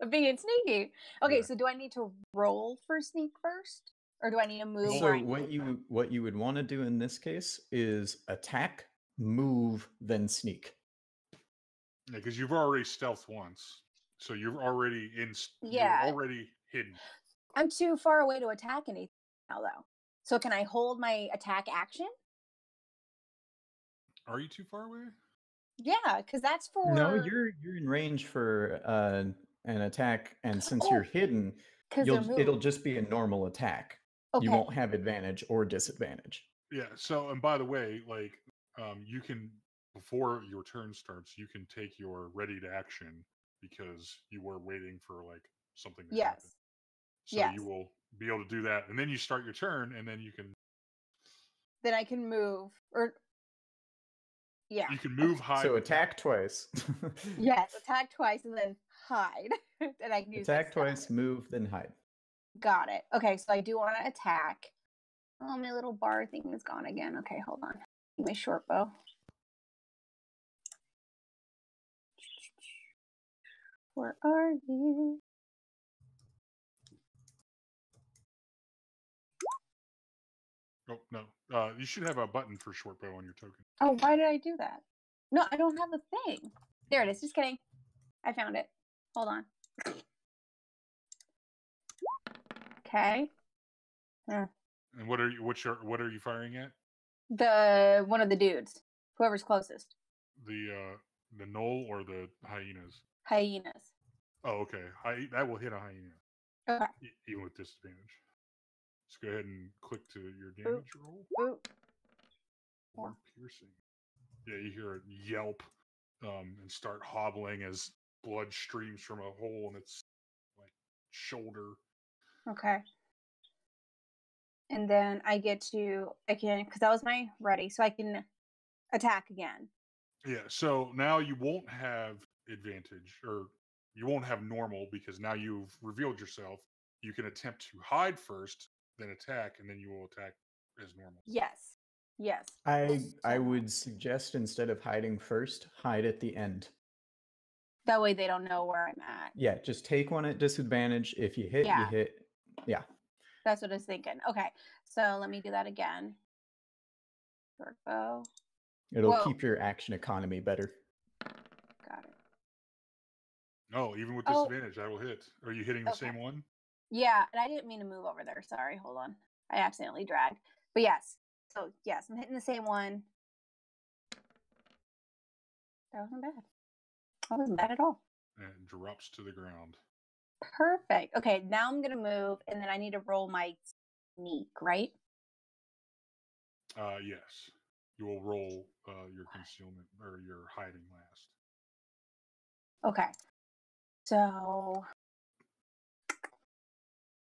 Of being sneaky. Okay, Yeah. so do I need to roll for sneak first, or do I need to move? So where I what you would want to do in this case is attack, move, then sneak. Yeah, because you've already stealthed once, so you're already in. Yeah. You're already hidden. I'm too far away to attack anything now, though. So can I hold my attack action? Are you too far away? Yeah, because that's for. No, you're in range for an attack, and since Oh, you're hidden, 'cause they're it'll moving. just be a normal attack. Okay. You won't have advantage or disadvantage. Yeah. So, and by the way, like, you can, before your turn starts, you can take your ready to action because you were waiting for like something to happen. Yes. So Yes. you will be able to do that, and then you start your turn, and then you can. Then I can move, or yeah. You can move, hide. So attack twice. Yes, attack twice and then hide, and I can use Attack this twice, stuff. move, then hide. Got it. Okay, so I do want to attack. Oh, my little bar thing is gone again. Okay, hold on. My short bow. Where are you? Oh no! You should have a button for short bow on your token. Oh, why did I do that? No, I don't have a thing. There it is. Just kidding. I found it. Hold on. Okay. And what are you firing at? The one of the dudes, whoever's closest. The knoll or the hyenas? Hyenas. Oh, okay. That will hit a hyena. Okay. Even with disadvantage. Let's go ahead and click to your damage roll. Boop. Or piercing. Yeah, you hear it yelp and start hobbling as blood streams from a hole in its like shoulder. Okay. And then I can, because that was my ready, so I can attack again. Yeah, so now you won't have advantage, or you won't have normal, because now you've revealed yourself. You can attempt to hide first, then attack, and then you will attack as normal. Yes. Yes. I would suggest, instead of hiding first, hide at the end. That way they don't know where I'm at. Yeah, just take one at disadvantage. If you hit, you hit. Yeah. That's what I was thinking. Okay, so let me do that again. Short bow. It'll keep your action economy better. Got it. No, even with disadvantage, that will hit. Are you hitting the same one? Yeah, and I didn't mean to move over there. Sorry, hold on. I accidentally dragged. But yes. So, yes, I'm hitting the same one. That wasn't bad. That wasn't bad at all. And it drops to the ground. Perfect. Okay, now I'm going to move, and then I need to roll my sneak, right? Yes. You will roll your concealment or your hiding last. Okay. So,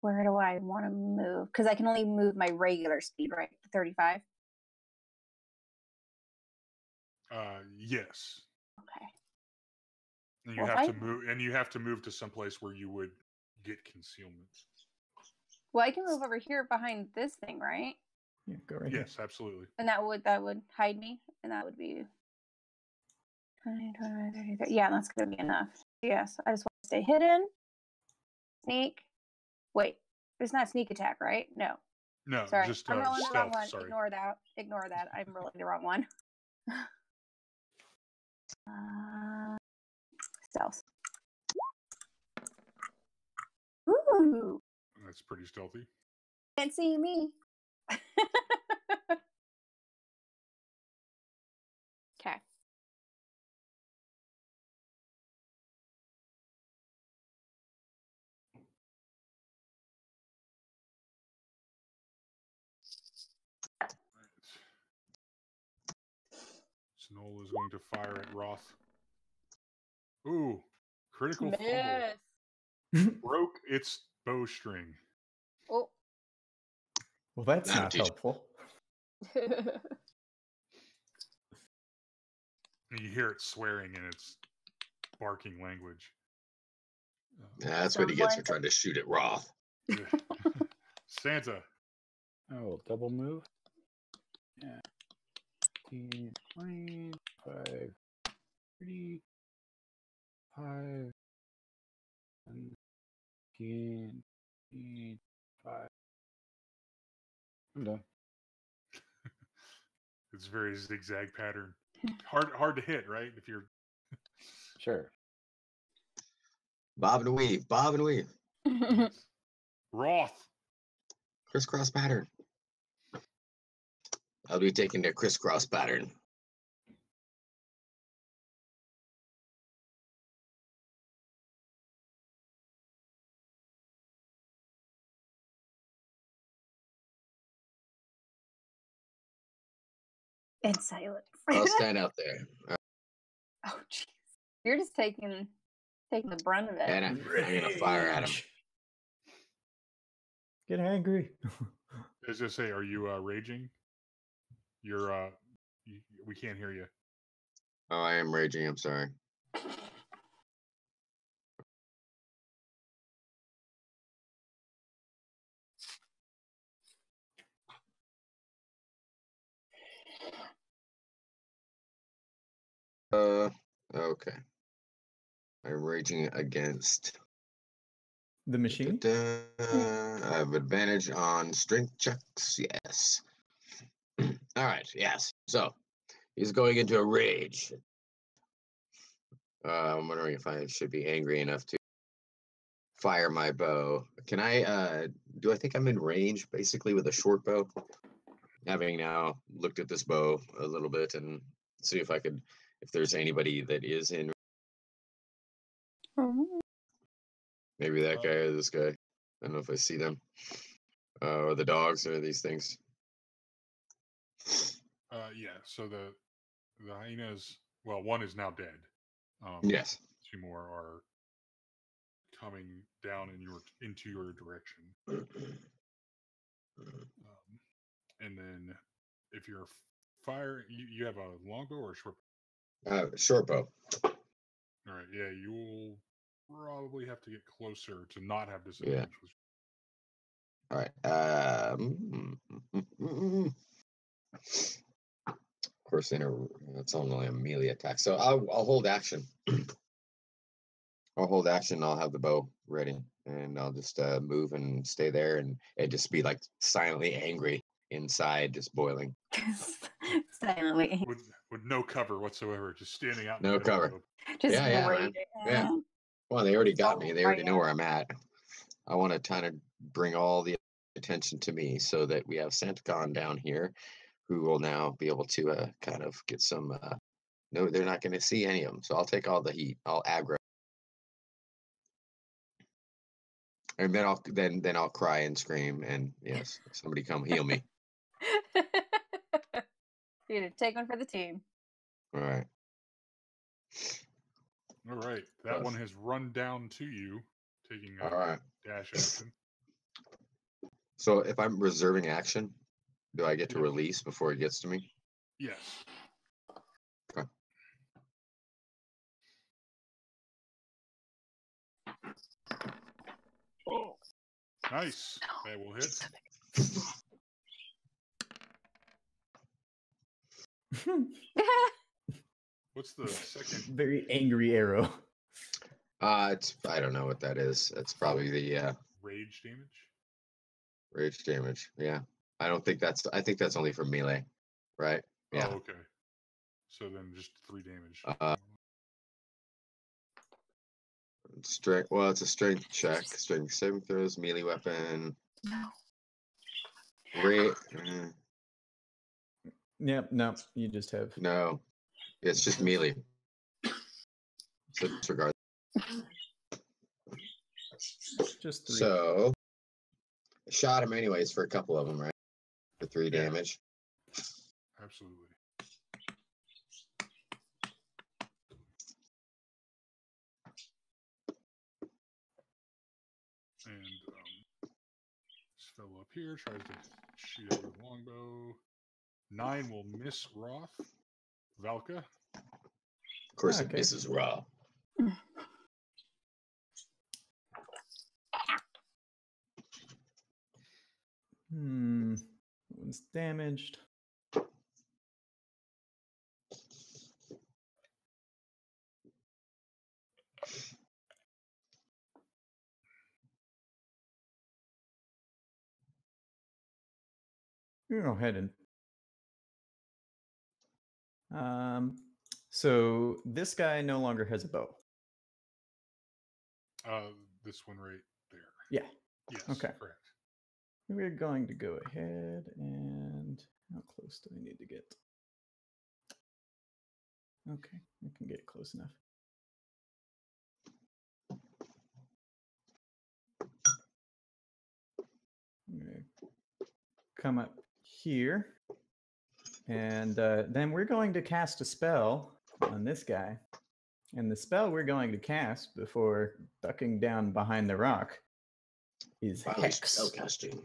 where do I want to move? Because I can only move my regular speed, right? 35? Yes. Okay. And you have to move to someplace where you would get concealment. Well, I can move over here behind this thing, right? Yeah, go right. Yes, absolutely. And that would hide me, and that would be 20, 30, 30. Yeah, that's gonna be enough. Yes, I just want to stay hidden. Sneak. Wait, it's not sneak attack, right? No. No, sorry, just I'm rolling stealth. the wrong one. Sorry. Ignore that. Ignore that. I'm rolling the wrong one. Stealth. Ooh. That's pretty stealthy. Can't see me. Okay. Snow is going to fire at Roth. Ooh, Critical fumble. Miss. Broke its bowstring. Oh. Well, that's That'll not teach you. helpful. And you hear it swearing in its barking language. That's what he gets for trying to shoot at Roth. Santa. Oh, double move. Yeah. 15, 20, 5, 30, 5, 15, 5. I'm done. It's a very zigzag pattern. Hard to hit, right? If you're Sure. Bob and weave. Bob and weave. Roth. Crisscross pattern. I'll be taking the crisscross pattern. In silence. I'll stand out there. Oh, jeez. You're just taking the brunt of it. And I'm gonna fire at him. Get angry. As I say, are you raging? You're we can't hear you. Oh, I am raging. I'm sorry. Okay. I'm raging against The machine? I have advantage on strength checks. Yes. All right. Yes. So he's going into a rage. I'm wondering if I should be angry enough to fire my bow. Can I? Do I think I'm in range basically with a short bow? Having now looked at this bow a little bit and see if I could, if there's anybody that is in. Maybe that guy or this guy. I don't know if I see them. Or the dogs or these things. Yeah. So the hyenas. Well, one is now dead. Yes. 2 more are coming down into your direction. And then, if you're fire, you have a longbow or a short. Short bow. All right. Yeah, you'll probably have to get closer to not have disadvantage. All right. Of course, that's only a melee attack. So I'll hold action. I'll hold action. I'll have the bow ready, and I'll just move and stay there, and just be like silently angry inside, just boiling. Silently. With no cover whatsoever, just standing out. No cover. Just Yeah, raging. man. Yeah. Well, they already got me. They already know where I'm at. I want to kind of bring all the attention to me so that we have SantaCon down here, who will now be able to kind of get some. No, they're not going to see any of them. So I'll take all the heat. I'll aggro. And then I'll cry and scream and yes, somebody come heal me. You're take one for the team. All right. All right. That one has run down to you, taking a All right. dash action. So if I'm reserving action, do I get to Yes. release before it gets to me? Yes. Okay. Oh, nice. That will hit. What's the second? Very angry arrow. I don't know what that is. That's probably the Rage damage. rage damage. Yeah. I think that's only for melee, right? Yeah. Oh, okay. So then just 3 damage. Strength. Well, it's a strength check. Strength saving throws, melee weapon. No. Yep, no, you just have. No, it's just melee. So disregard. Just 3. So, I shot him anyways for a couple of them, right? For 3 Yeah. damage. Absolutely. And this fellow up here tries to shoot at with longbow. 9 will miss Roth. Valka. Of course, Okay. it misses Raw. One's damaged. You go ahead and so this guy no longer has a bow. This one right there. Yeah. Yes. Okay. Correct. We're going to go ahead and how close do I need to get? Okay, I can get close enough. I'm gonna come up here, and then we're going to cast a spell on this guy. And the spell we're going to cast before ducking down behind the rock is Hex. Spellcasting.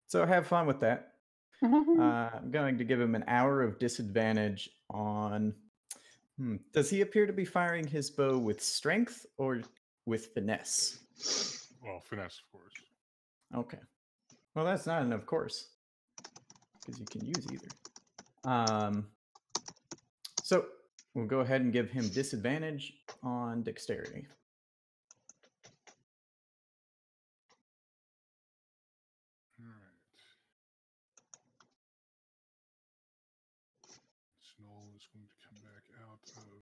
So have fun with that. I'm going to give him an hour of disadvantage on. Does he appear to be firing his bow with strength or with finesse? Well, finesse, of course. Okay. Well, that's not an of course, because you can use either. So we'll go ahead and give him disadvantage on dexterity. All right. Snow is going to come back out of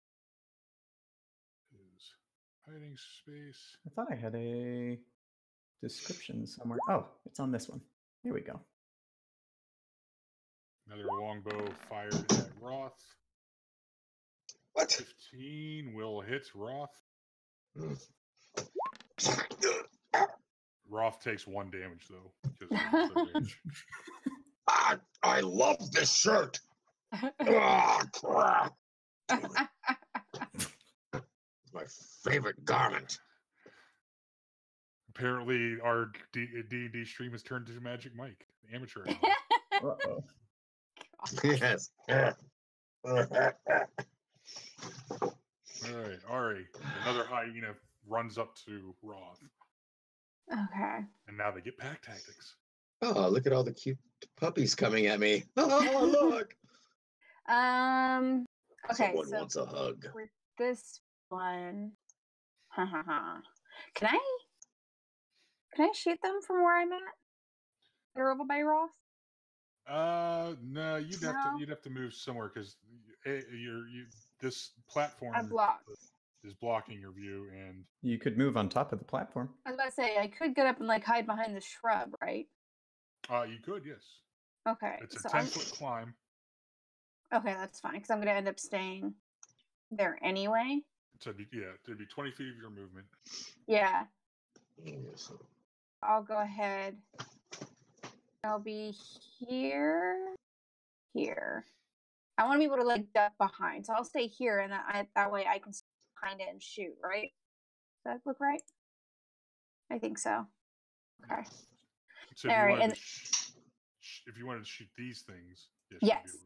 his hiding space. I thought I had a description somewhere. Oh, it's on this one. Here we go. Another longbow fired at Roth. What? 15 will hit Roth. Roth takes 1 damage though because of the range. I love this shirt. Crap. My favorite garment. Apparently, our D&D stream has turned to Magic Mike, the amateur. Uh-oh. Yes. All right, Ari, another hyena runs up to Roth, Okay. and now they get pack tactics. Oh, look at all the cute puppies coming at me. Oh, look. Okay, Someone so wants a hug. with this one, can I shoot them from where I'm at? They're over by Roth. No, you'd have to move somewhere because this platform I'm blocked. is blocking your view, and You could move on top of the platform. I was about to say I could get up and like hide behind the shrub, right? you could, yes. Okay. It's a so 10-foot climb. Okay, that's fine because I'm gonna end up staying there anyway. So there'd be 20 feet of your movement. Yeah. Yes. I'll go ahead. I'll be here. Here. I want to be able to like duck behind, so I'll stay here, and that way I can stay behind it and shoot. Right? Does that look right? I think so. Okay. So All right, if you wanted to shoot these things, yes. Yes.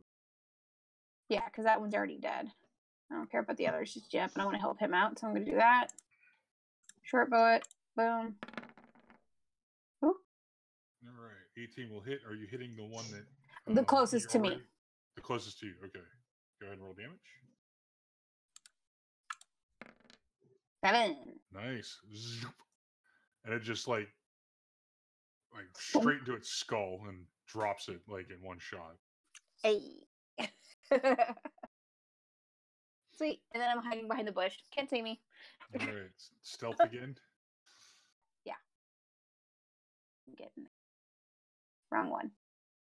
Yeah, because that one's already dead. I don't care about the others just yet, but I want to help him out, so I'm going to do that. Short bow it. Boom. Ooh. All right. 18 will hit. Are you hitting the one that The closest to you're me. already- The closest to you. Okay. Go ahead and roll damage. 7. Nice. Zoop. And it just like straight into its skull and drops it like in one shot. Hey. Sweet. And then I'm hiding behind the bush. Can't see me. All right. Stealth again. I'm getting there. Wrong one.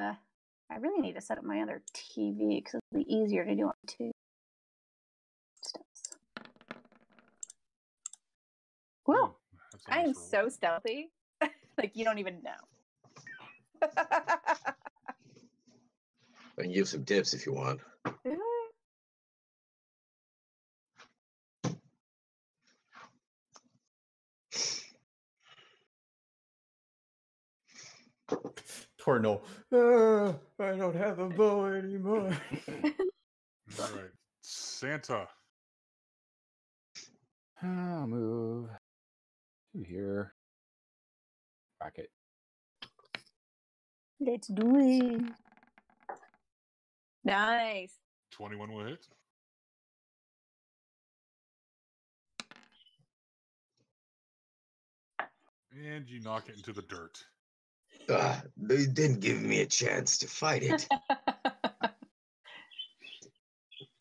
I really need to set up my other TV because it'll be easier to do on 2. Stealth. Woo! Ooh, that's a I am nice roll. so stealthy. Like, you don't even know. I can give some tips if you want. Cardinal. I don't have a bow anymore. All right, Santa. I'll move to here. Rocket. Let's do it. Nice. 21 will hit. And you knock it into the dirt. They didn't give me a chance to fight it.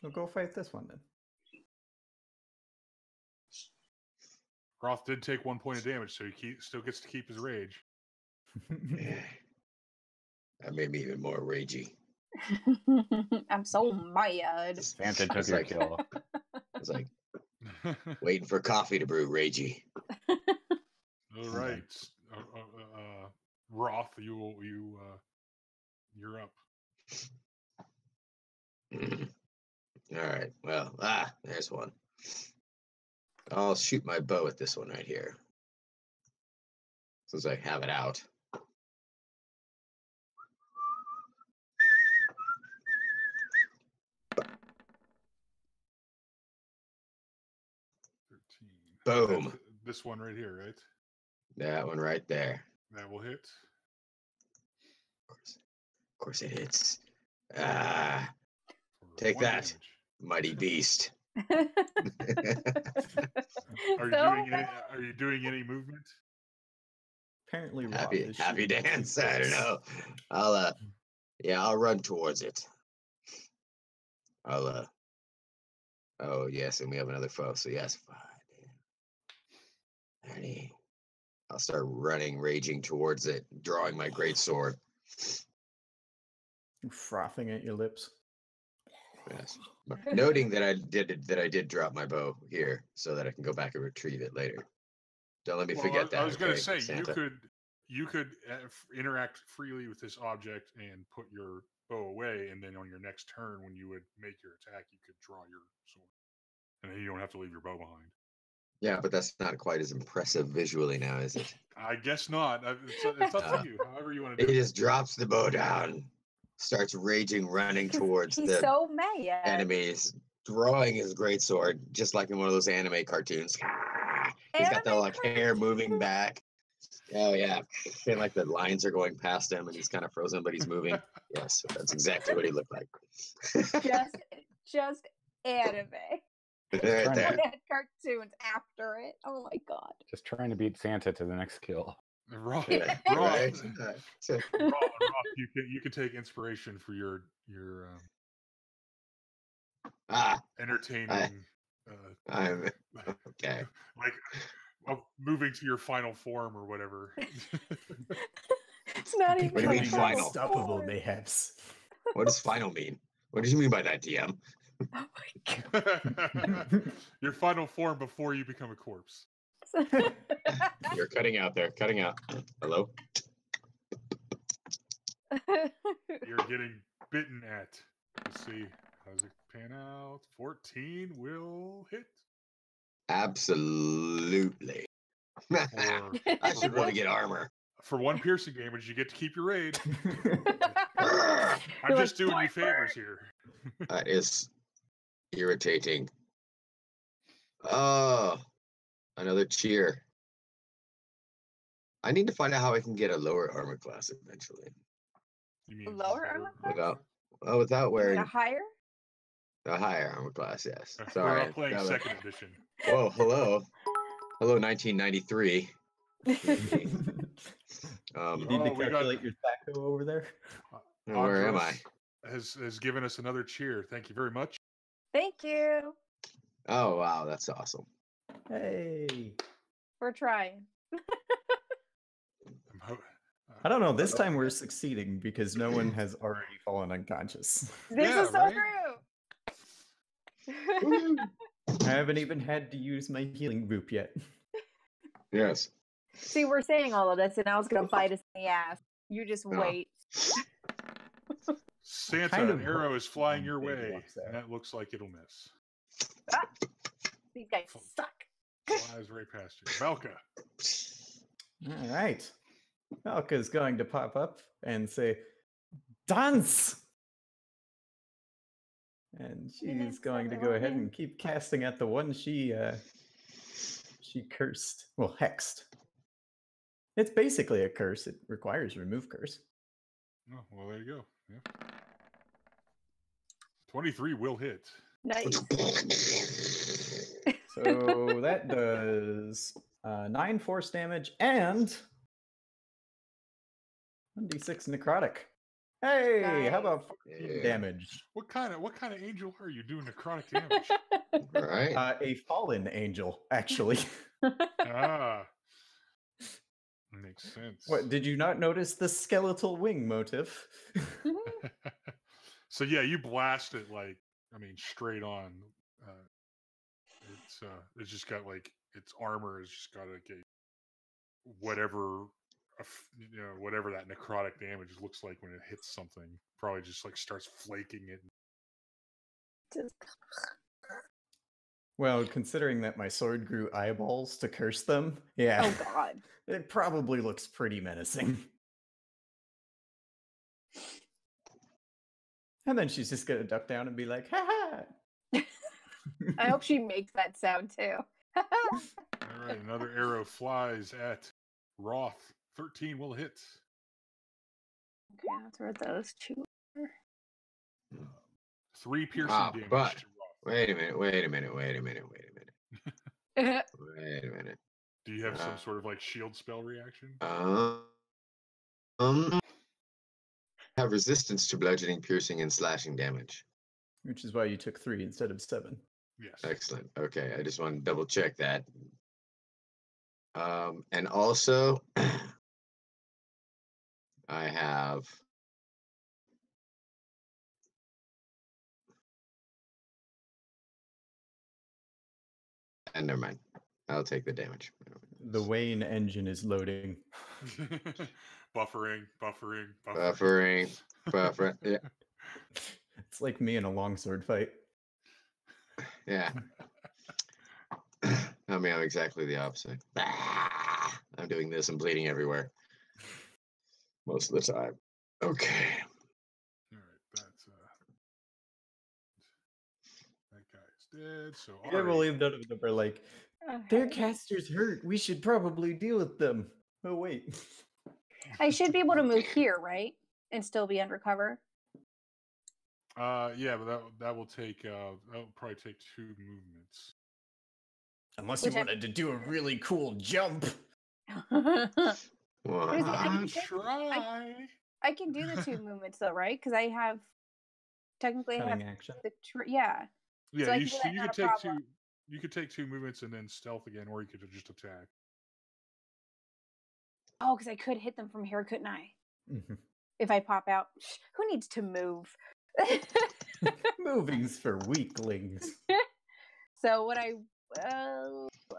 We'll go fight this one then. Roth did take 1 point of damage, so he still gets to keep his rage. That made me even more ragey. I'm so mad. Santa took It's your like- kill. It's like waiting for coffee to brew, ragey. All right, Roth, you're up. All right. Well, there's one. I'll shoot my bow at this one right here. Since I have it out. Boom. That's this one right here, right? That one right there. That will hit. Of course it hits. Ah, For Take 1 that. damage. mighty beast. Are you doing any movement? Apparently, Roth happy is happy shooting dance. two I don't birds. know. I'll run towards it. Oh yes, and we have another foe. So yes, 5, 30. I'll start running, raging towards it, drawing my great sword. Frothing at your lips. Yes. Noting that I did drop my bow here, so that I can go back and retrieve it later. Don't let me forget that. I was going to okay, say Santa? you could interact freely with this object and put your bow away, and then on your next turn, when you would make your attack, you could draw your sword, and then you don't have to leave your bow behind. Yeah, but that's not quite as impressive visually now, is it? I guess not. It's up to you. However you want to He do it. just drops the bow down, starts raging, running towards He's the so mad. enemies, drawing his greatsword, just like in one of those anime cartoons. He's got the Anime hair moving back. Oh yeah, and like the lines are going past him, and he's kind of frozen, but he's moving. Yes, that's exactly what he looked like. just anime. Right trying to- there. Had cartoons after it. Oh my god. Just trying to beat Santa to the next kill. Roth, Yeah, Roth, right. Roth, you can take inspiration for your entertaining. I'm okay. Like moving to your final form or whatever. It's not even What do you mean like final? Unstoppable mayhaps. What does final mean? What did you mean by that, DM? Oh my god. Your final form before you become a corpse. You're cutting out there. Cutting out. Hello? You're getting bitten at. Let's see. How does it pan out? 14 will hit. Absolutely. I should really get armor. For 1 piercing damage, you get to keep your raid. Arrgh. I'm You're just like, doing you "Boyfriend." favors here. That is irritating. Oh, another cheer. I need to find out how I can get a lower armor class eventually. You mean Lower better? armor class? Without wearing A higher? a higher armor class, yes. We're Sorry. not playing that was- 2nd edition. Whoa, hello. Hello, 1993. You Um, need Oh, to we got- calculate your thaco over there. where am I? Andros Has given us another cheer. Thank you very much. Thank you. Oh, wow, that's awesome. Hey. We're trying. I'm ho- I don't know. This time we're succeeding because no one has already fallen unconscious. This Yeah, is so right? true. I haven't even had to use my healing boop yet. Yes. See, we're saying all of this, and now it's gonna bite us in the ass. You just No. wait. Santa, kind an of arrow is flying hope your Baby way, walks out. and that looks like it'll miss. These guys suck. Flies right past you. Malka. All right. Elka's going to pop up and say, "Dance!" And she's going to go ahead and keep casting at the one she cursed. Well, hexed. It's basically a curse. It requires remove curse. Oh, well, there you go. Yeah. 23 will hit. Nice. So that does 9 force damage and 1d6 necrotic. Hey, how about 14 Yeah. damage? What kind of angel are you doing necrotic damage? Right. A fallen angel, actually. Ah, makes sense. What, did you not notice the skeletal wing motif? So yeah, you blast it straight on. It's just got like its armor has just got like a whatever whatever that necrotic damage looks like when it hits something. Probably just like starts flaking it. Well, considering that my sword grew eyeballs to curse them, yeah. Oh God. It probably looks pretty menacing. And then she's just gonna duck down and be like, "Ha ha!" I hope she makes that sound too. All right, another arrow flies at Roth. 13 will hit. Okay, that's where those two are. 3 piercing damage but- to Roth. Wait a minute. Wait a minute. Do you have some sort of like shield spell reaction? Have resistance to bludgeoning, piercing, and slashing damage. Which is why you took 3 instead of 7. Yes. Excellent. Okay, I just want to double check that. And also, I have. And never mind. I'll take the damage. The Wayne engine is loading. Buffering. Buffering. Yeah. It's like me in a longsword fight. Yeah. I mean, I'm exactly the opposite. I'm doing this and bleeding everywhere. Most of the time. Okay. All right, that's that guy's dead. So I can't believe none of them are like, their caster's hurt. We should probably deal with them. Oh, wait. I should be able to move here, right? And still be under cover. Yeah, but that will take that'll probably take 2 movements. Unless you Which I- wanted to do a really cool jump. There's- Well, Try. I can do the 2 movements though, right? Because I have technically I have Cunning action. the yeah. Yeah, So I you can do that, you not could a take problem. 2. You could take 2 movements and then stealth again, or you could just attack. Oh, because I could hit them from here, couldn't I? Mhm. If I pop out, who needs to move? Moving's for weaklings. So what I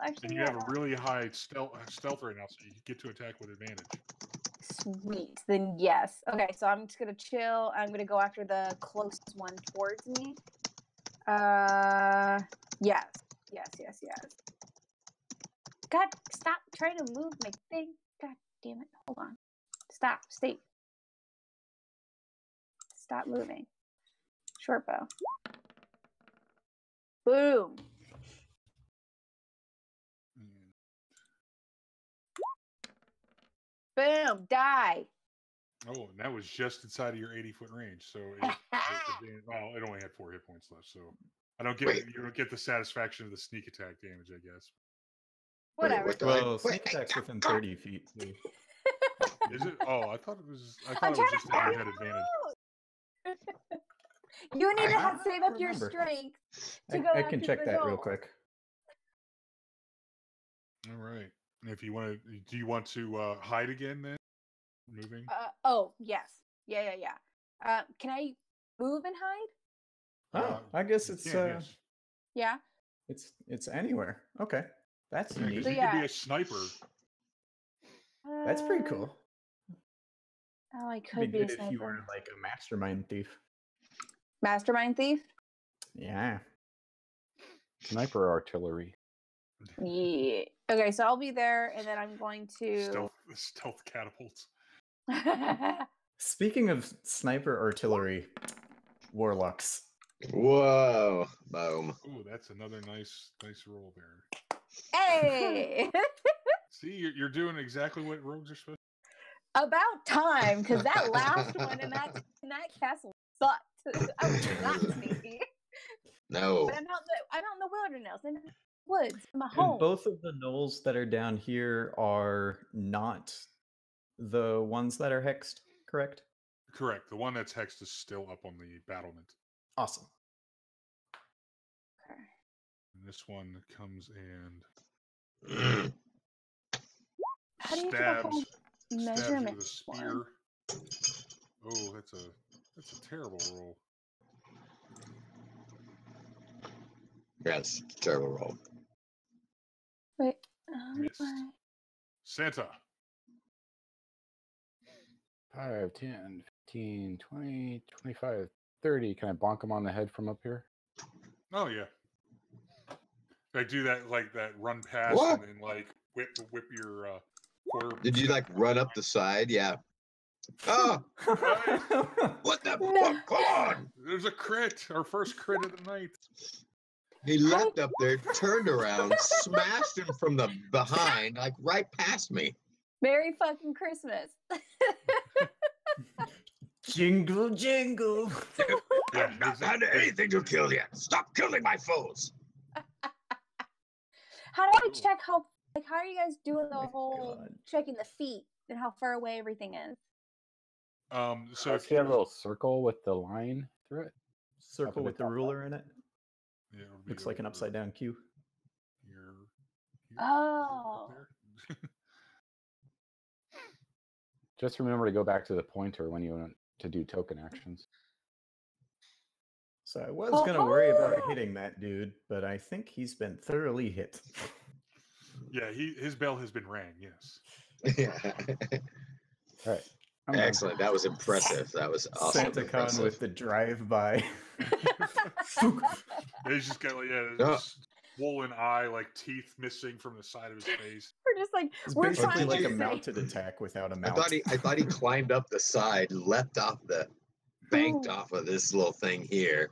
actually And you have a really high stealth right now, so you get to attack with advantage. sweet. Then yes. Okay, so I'm just gonna chill. I'm gonna go after the closest one towards me. Yes. God, stop trying to move my thing. God damn it. Hold on. Stop. Stay. Stop moving. Short bow. Boom. Boom. Die. Oh, and that was just inside of your 80-foot range. So it only had 4 hit points left. So you don't get the satisfaction of the sneak attack damage, I guess. Whatever. what the Well, heck? sneak attack's within 30 feet. Too. Is it? Oh, I thought it was just if you had advantage. You need to I have save up your remember. strength to go I can after check the that real goal. quick. All right. And if you want to, do you want to hide again then? Moving? Oh, yes. Yeah. Can I move and hide? Oh, I guess You it's can, yes. Yeah. it's anywhere. Okay, that's Yeah, 'cause neat. So you yeah. could be a sniper. That's pretty cool. Oh, I It'd be could be a good if you were sniper. like a mastermind thief. Mastermind thief? Yeah. Sniper artillery. Yeah. Okay, so I'll be there, and then I'm going to. Stealth catapults. Speaking of sniper artillery, warlocks. Whoa! Boom. Ooh, that's another nice roll there. Hey! See, you're doing exactly what rogues are supposed to. About time, because that last one in that castle sucked. I was not sneaky. No. But I'm out in the wilderness, in the woods, in my And home. both of the knolls that are down here are not the ones that are hexed, correct? Correct. The one that's hexed is still up on the battlement. Awesome. Okay. And this one comes and How do you do the stabs whole you measurement with a one? spear. Oh, that's a terrible roll. Yes, terrible roll. Wait. Missed. Santa. 5, 10, 15, 20, 25, 30. Can I bonk him on the head from up here? Oh yeah. I do that like that run past What? and then like whip your quarter. Did you like run up the side? Yeah. Oh! What the fuck? Come on! There's a crit. Our first crit of the night. He leapt up there, turned around, smashed him from the behind, like right past me. Merry fucking Christmas. Jingle, jingle. Yeah, I've not done anything to kill yet. Stop killing my foes. How do I check how are you guys doing the Oh my whole God. checking the feet and how far away everything is? So So if see that little circle with the line through it? Circle in with the the top ruler in it. yeah, it'll be Looks like an over upside down Q. here, Oh. up there. Just remember to go back to the pointer when you want to do token actions. So I was going to worry about hitting that dude, but I think he's been thoroughly hit. Yeah, his bell has been rang. Yes. All right. I'm done. Excellent. That was impressive. That was awesome. Santa Con impressive. with the drive-by. He's just got like Oh. swollen eye, like teeth missing from the side of his face. We're just like It's we're basically trying like to a say- mounted attack without a I mount. thought he climbed up the side, leapt off banked Oh. off of this little thing here,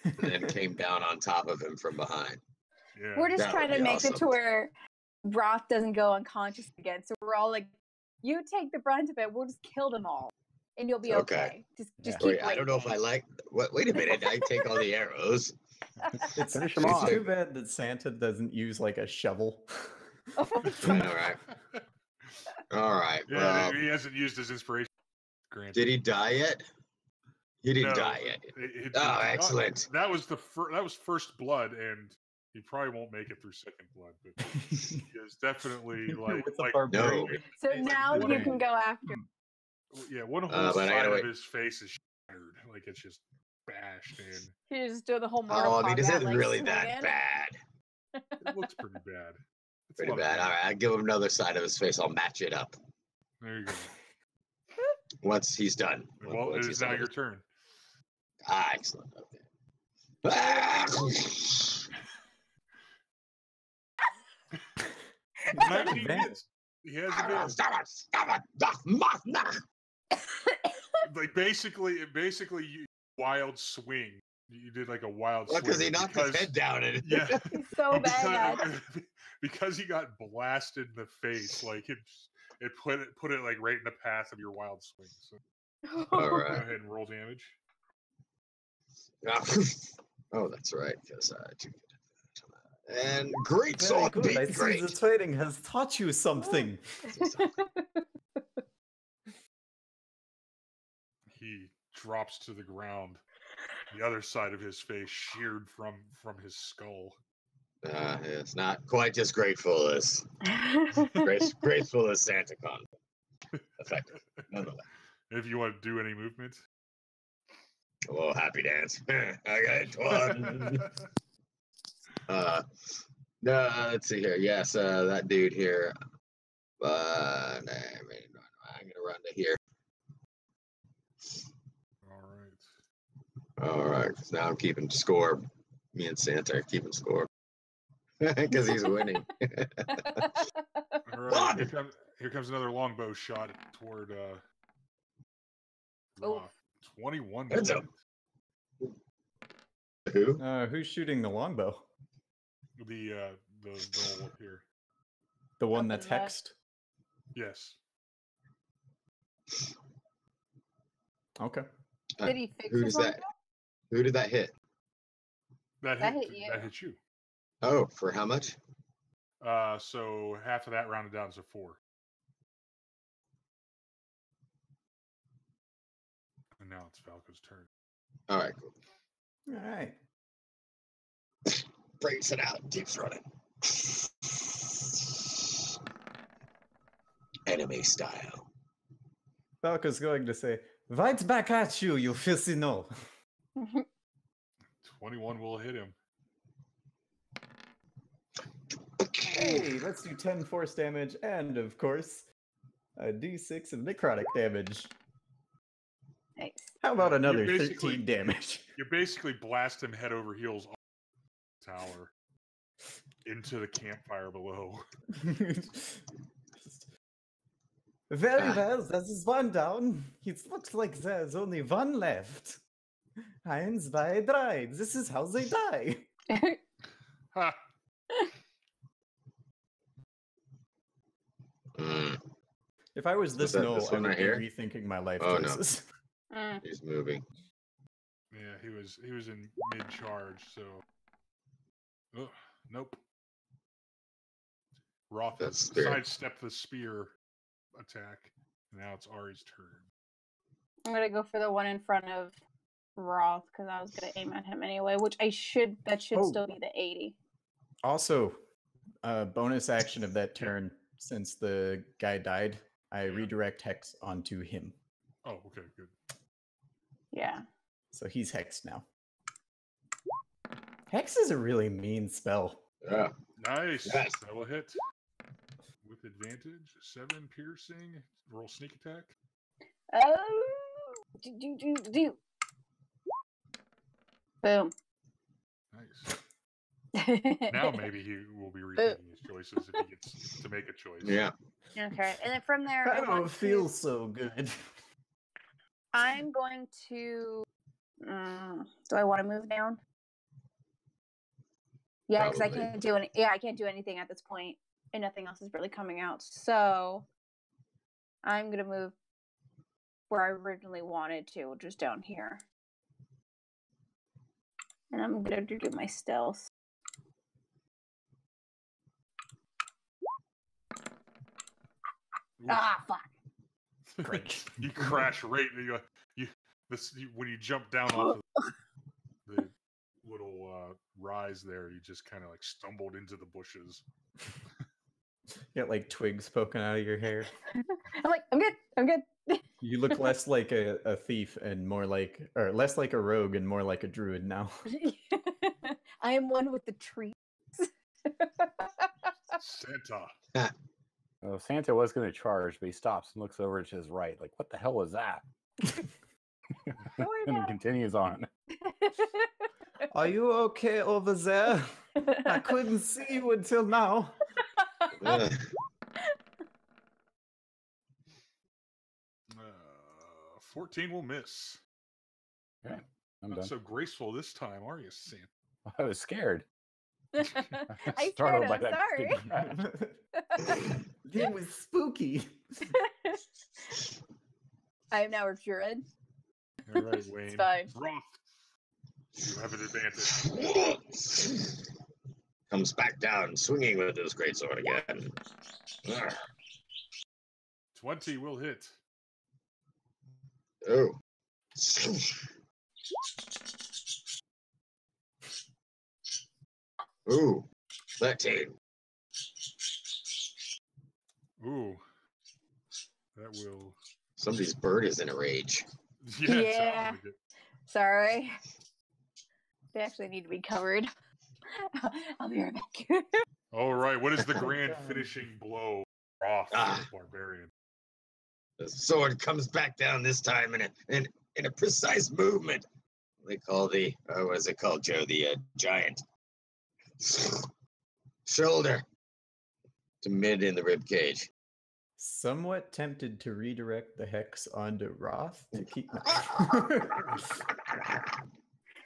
and then came down on top of him from behind. Yeah. We're just That trying would to be make it to awesome. where Roth doesn't go unconscious again. So we're all like, you take the brunt of it. We'll just kill them all, and you'll be Okay. okay. Just Yeah. keep. Wait, I don't know if I like. Wait a minute. I take all the arrows. It's, Finish 'em it's off. too bad that Santa doesn't use like a shovel. Oh my All God. right. All right. Yeah, Well, he hasn't used his inspiration. Granted. did he die yet? He didn't No, die yet. it Oh, did not- excellent. That was that was first blood, and he probably won't make it through second blood, but he is definitely like With the like barbarian. So It's like now one you of- can go after. yeah, one whole But I side gotta of wait. his face is shattered, like it's just bashed in. You just do the whole Mortal Oh, I mean, is Kombat, it like, really swinging. that bad? It looks pretty bad. It's a Pretty lot of bad. All right. I'll give him another side of his face. I'll match it up There you go. once he's done. Well, Once it he's is now done your with turn. his- Ah, excellent. Okay. Ah! 19 advantage. hits. He has advantage. Stop it! Like basically you wild swing. You did like a wild Well, swing. because he knocked his because- head down and Yeah. He's so bad. because he got blasted in the face, like it put it like right in the path of your wild swing. So All go right. ahead and roll damage. Oh, that's right. Because and great Very sword good. beat I see great. the training has taught you something. He drops to the ground. The other side of his face sheared from his skull. It's not quite as grateful as graceful as SantaCon. Effective, nonetheless. If you want to do any movement. Oh, happy dance. I got one. No, let's see here. Yes, that dude here. I'm gonna run to here. All right. All right, 'cause now I'm keeping score. Me and Santa are keeping score. because he's winning. All right, here comes another longbow shot toward Oh. Roth. 21. Heads will up. Who? Who's shooting the longbow? hit. The roll up here. The one Up that's in the- hexed? Yes. Okay. Did he fix Who his does that? Who did that hit? That That hit hit you. That hit you. Oh, for how much? So half of that rounded down to 4. And now it's Falco's turn. All right, cool. All right. Breaks it out, keeps running. Enemy style. Falco's going to say, right back at you, you filthy no. 21 will hit him. Hey, let's do 10 force damage and, of course, a d6 of necrotic damage. Nice. How about You another basically- 13 damage? You basically blast him head over heels off the tower into the campfire below. Very well, that is one down. It looks like there's only one left. Heinz by died. This is how they die. Ha! Mm, If I was this that null, this I one would right be here? rethinking my life Oh, no. choices. Mm. he's moving. Yeah, he was in mid charge, so nope. Roth has That's spirit. sidestepped the spear attack. Now it's Ari's turn. I'm gonna go for the one in front of Roth because I was gonna aim at him anyway, which that should Oh. still be the 80. Also, bonus action of that turn, since the guy died, I redirect Hex onto him. Oh, okay, good. Yeah. So he's Hexed now. Hex is a really mean spell. Yeah. Nice. Yes. That will hit with advantage. 7 piercing. Roll sneak attack. Oh, do. Boom. Nice. Now maybe he will be rethinking his choices if he gets to make a choice. Yeah. Okay, and then from there, I want don't to- feel so good. I'm going to. Do I want to move down? Yeah, because I Probably. can't do any. Yeah, I can't do anything at this point, and nothing else is really coming out. So I'm gonna move where I originally wanted to, which is down here, and I'm gonna do my stealth. Oof. Ah, fuck! Great. You crash right. When you jump down off of the little rise there, you just kind of like stumbled into the bushes. Got like twigs poking out of your hair. I'm like, I'm good. I'm good. You look less like a thief and more like, or less like a rogue and more like a druid now. I am one with the trees. Santa. Oh, Santa was going to charge, but he stops and looks over to his right, like, "What the hell was that?" Don't worry And he about continues on. Are you okay over there? I it. couldn't see you until now. Yeah. 14 will miss. I'm Not done. so graceful this time, are you, Santa? I was scared. I Startled scared by him, that sorry. big crash. It was spooky. I am now a druid. All right, Wayne. fine. Roth, you have an advantage. Comes back down, swinging with his greatsword again. Ugh. 20 will hit. Oh. Ooh, 13. Ooh. That will. Somebody's bird is in a rage. Yeah. it sounds Yeah. like it. Sorry. They actually need to be covered. I'll be right back. All right. What is the grand finishing blow? Roth, Ah. the barbarian. The sword comes back down this time in a precise movement. They call the what is it called, Joe? The giant. shoulder to mid in the rib cage. Somewhat tempted to redirect the hex onto Roth to keep.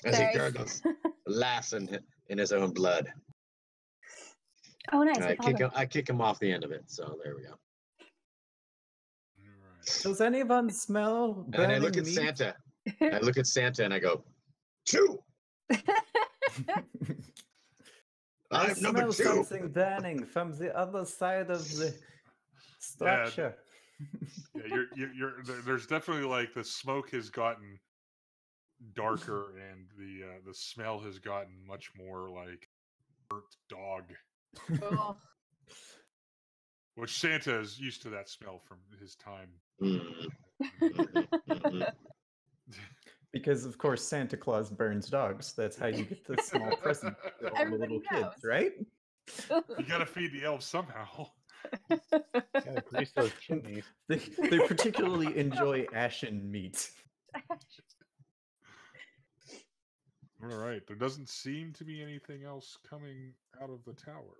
As Sorry. he gurgles, laughs in his own blood. Oh, nice. And I kick him off the end of it. So there we go. All right. Does anyone smell And I burning look at meat? Santa. I look at Santa and I go, 2. I I'm number smell 2. something burning from the other side of the structure. Yeah, there's definitely like the smoke has gotten darker and the smell has gotten much more like burnt dog, Oh. which Santa is used to that smell from his time. Mm. Mhm, mhm. Because of course Santa Claus burns dogs. That's how you get the small present for all the Everybody little kids, knows. right? You gotta feed the elves somehow. Gotta grease those chimneys. They particularly enjoy ashen meat. All right, there doesn't seem to be anything else coming out of the tower,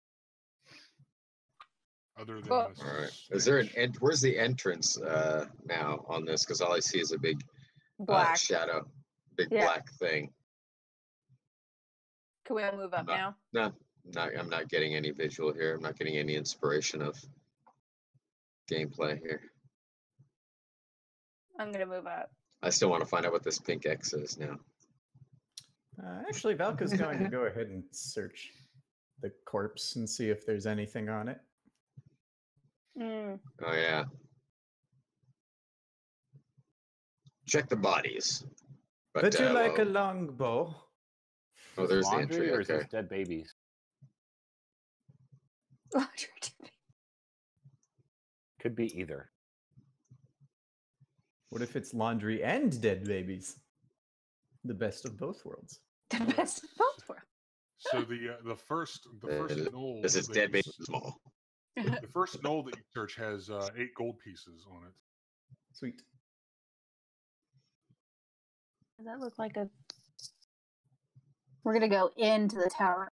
other than Cool. this All right. Is there an stench. where's the entrance now on this? Because all I see is a big Black. shadow, big Yeah. black thing. Can we all move up now? No, I'm not getting any visual here. I'm not getting any inspiration of gameplay here. I'm gonna move up. I still want to find out what this pink X is now. Actually, Valka's going to go ahead and search the corpse and see if there's anything on it. Mm. Oh yeah. Check the bodies. Would you like a well, longbow? oh, there's the Laundry, entry. or is Okay. this dead babies? Could be either. What if it's laundry and dead babies? The best of both worlds. The best of both worlds. So the first knoll. This is that dead you baby s- small. The first knoll that you search has 8 gold pieces on it. Sweet. Does that look like a? We're gonna go into the tower.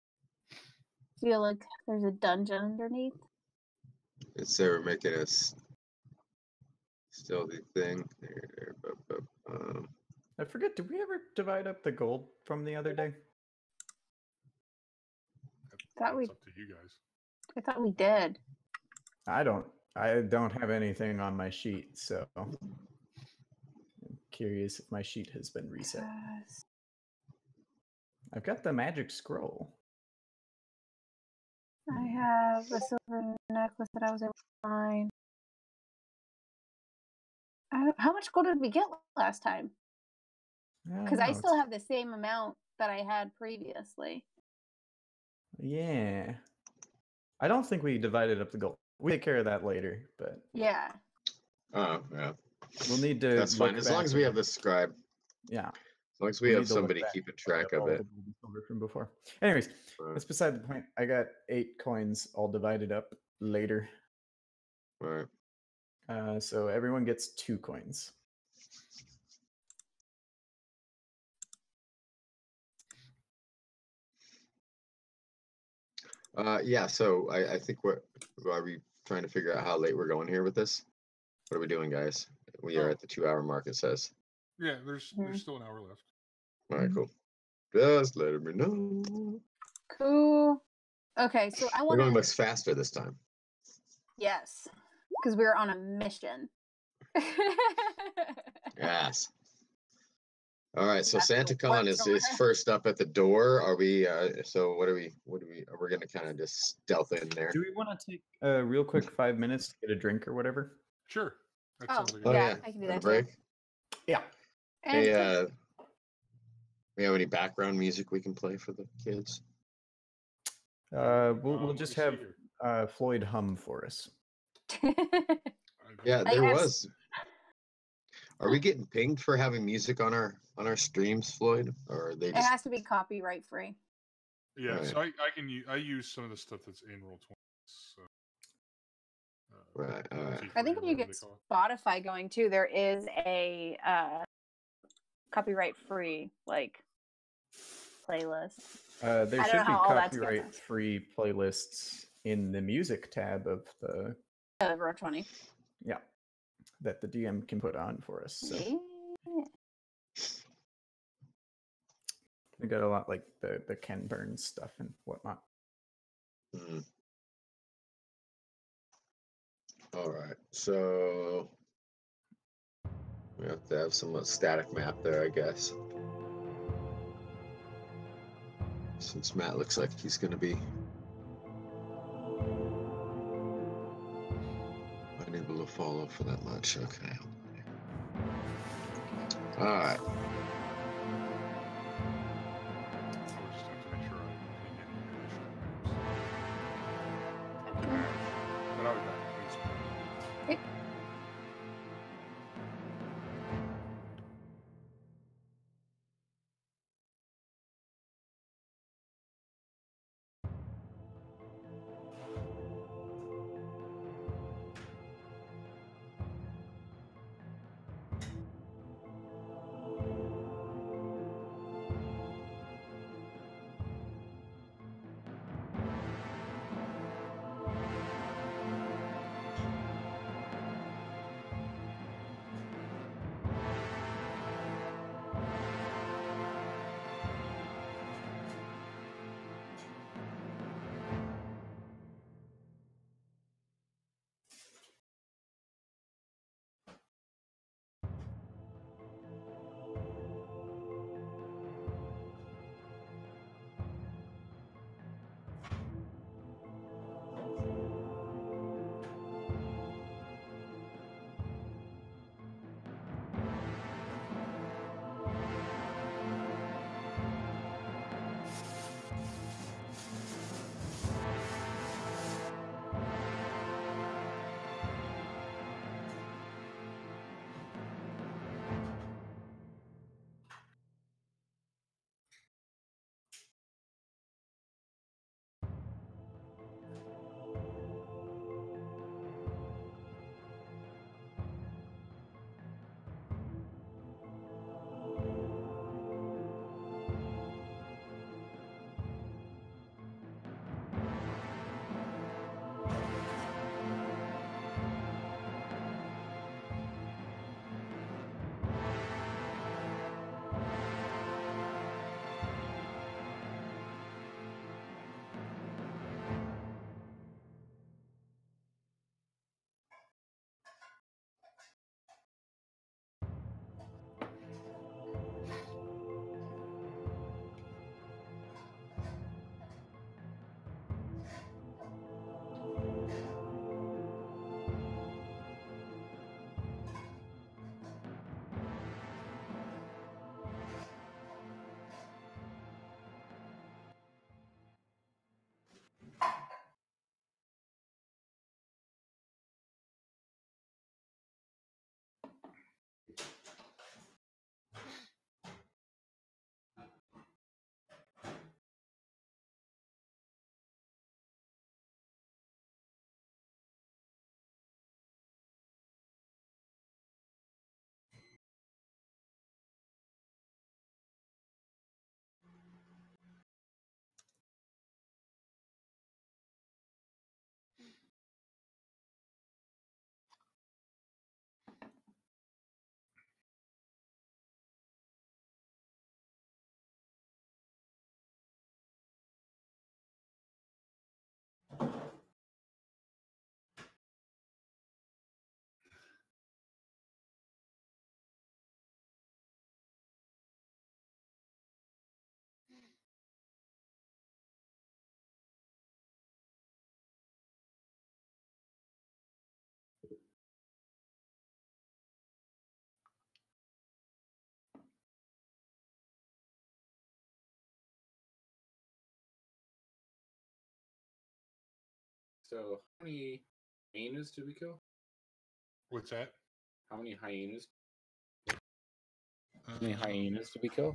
Feel like there's a dungeon underneath. It's they were making us stealthy thing. I forget, did we ever divide up the gold from the other day? Thought we- It's up to you guys. I thought we did. I don't have anything on my sheet, so I'm curious if my sheet has been reset. Yes. I've got the magic scroll. I have a silver necklace that I was able to find. How much gold did we get last time? Because I still have the same amount that I had previously. Yeah. I don't think we divided up the gold. We take care of that later, but Yeah. Oh yeah, we'll need to. that's fine. look As long back as we at- have the scribe. Yeah. As long as we we have need to look somebody back keeping at track of all it. the gold and silver from before. Anyways, Right. that's beside the point. I got 8 coins all divided up later. Right. So everyone gets 2 coins. Yeah. So I think are we trying to figure out how late we're going here with this? What are we doing, guys? We are Oh. at the 2-hour mark. It says. Yeah, there's still an hour left. All right, Mhm. cool. Just letting me know. Cool. Okay, so I We're want going to. much faster this time. Yes, because we're on a mission. Yes. All right. So That's the SantaCon worst is order. first up at the door. Are we? So what are we? Are we gonna kind of just stealth in there? Do we want to take a real quick 5 minutes to get a drink or whatever? Sure. That Oh, sounds like a Oh yeah, yeah. I can do On that the too. break. Yeah. And Hey, we have any background music we can play for the kids? We'll let just me see have here. Floyd hum for us. Yeah, I there have- was. Are we getting pinged for having music on our streams, Floyd? Or are they it just has to be copyright free. Yeah, Right. so I use some of the stuff that's in Roll20. So, right? All right. I think when you whatever get they call it. Spotify going too, there is a copyright free like playlist. There don't should know be how all that's gonna- copyright-free playlists in the music tab of the Roll20. that the DM can put on for us. So Yeah. we got a lot like the Ken Burns stuff and whatnot. Mm. All right, so we have to have some static map there, I guess. Since Matt looks like he's going to be unable to follow for that much. Okay. All right. I would just have to make sure I didn't get any additional moves. But I'll be back. Please. So, how many hyenas did we kill? What's that? How many hyenas? How many hyenas did we kill?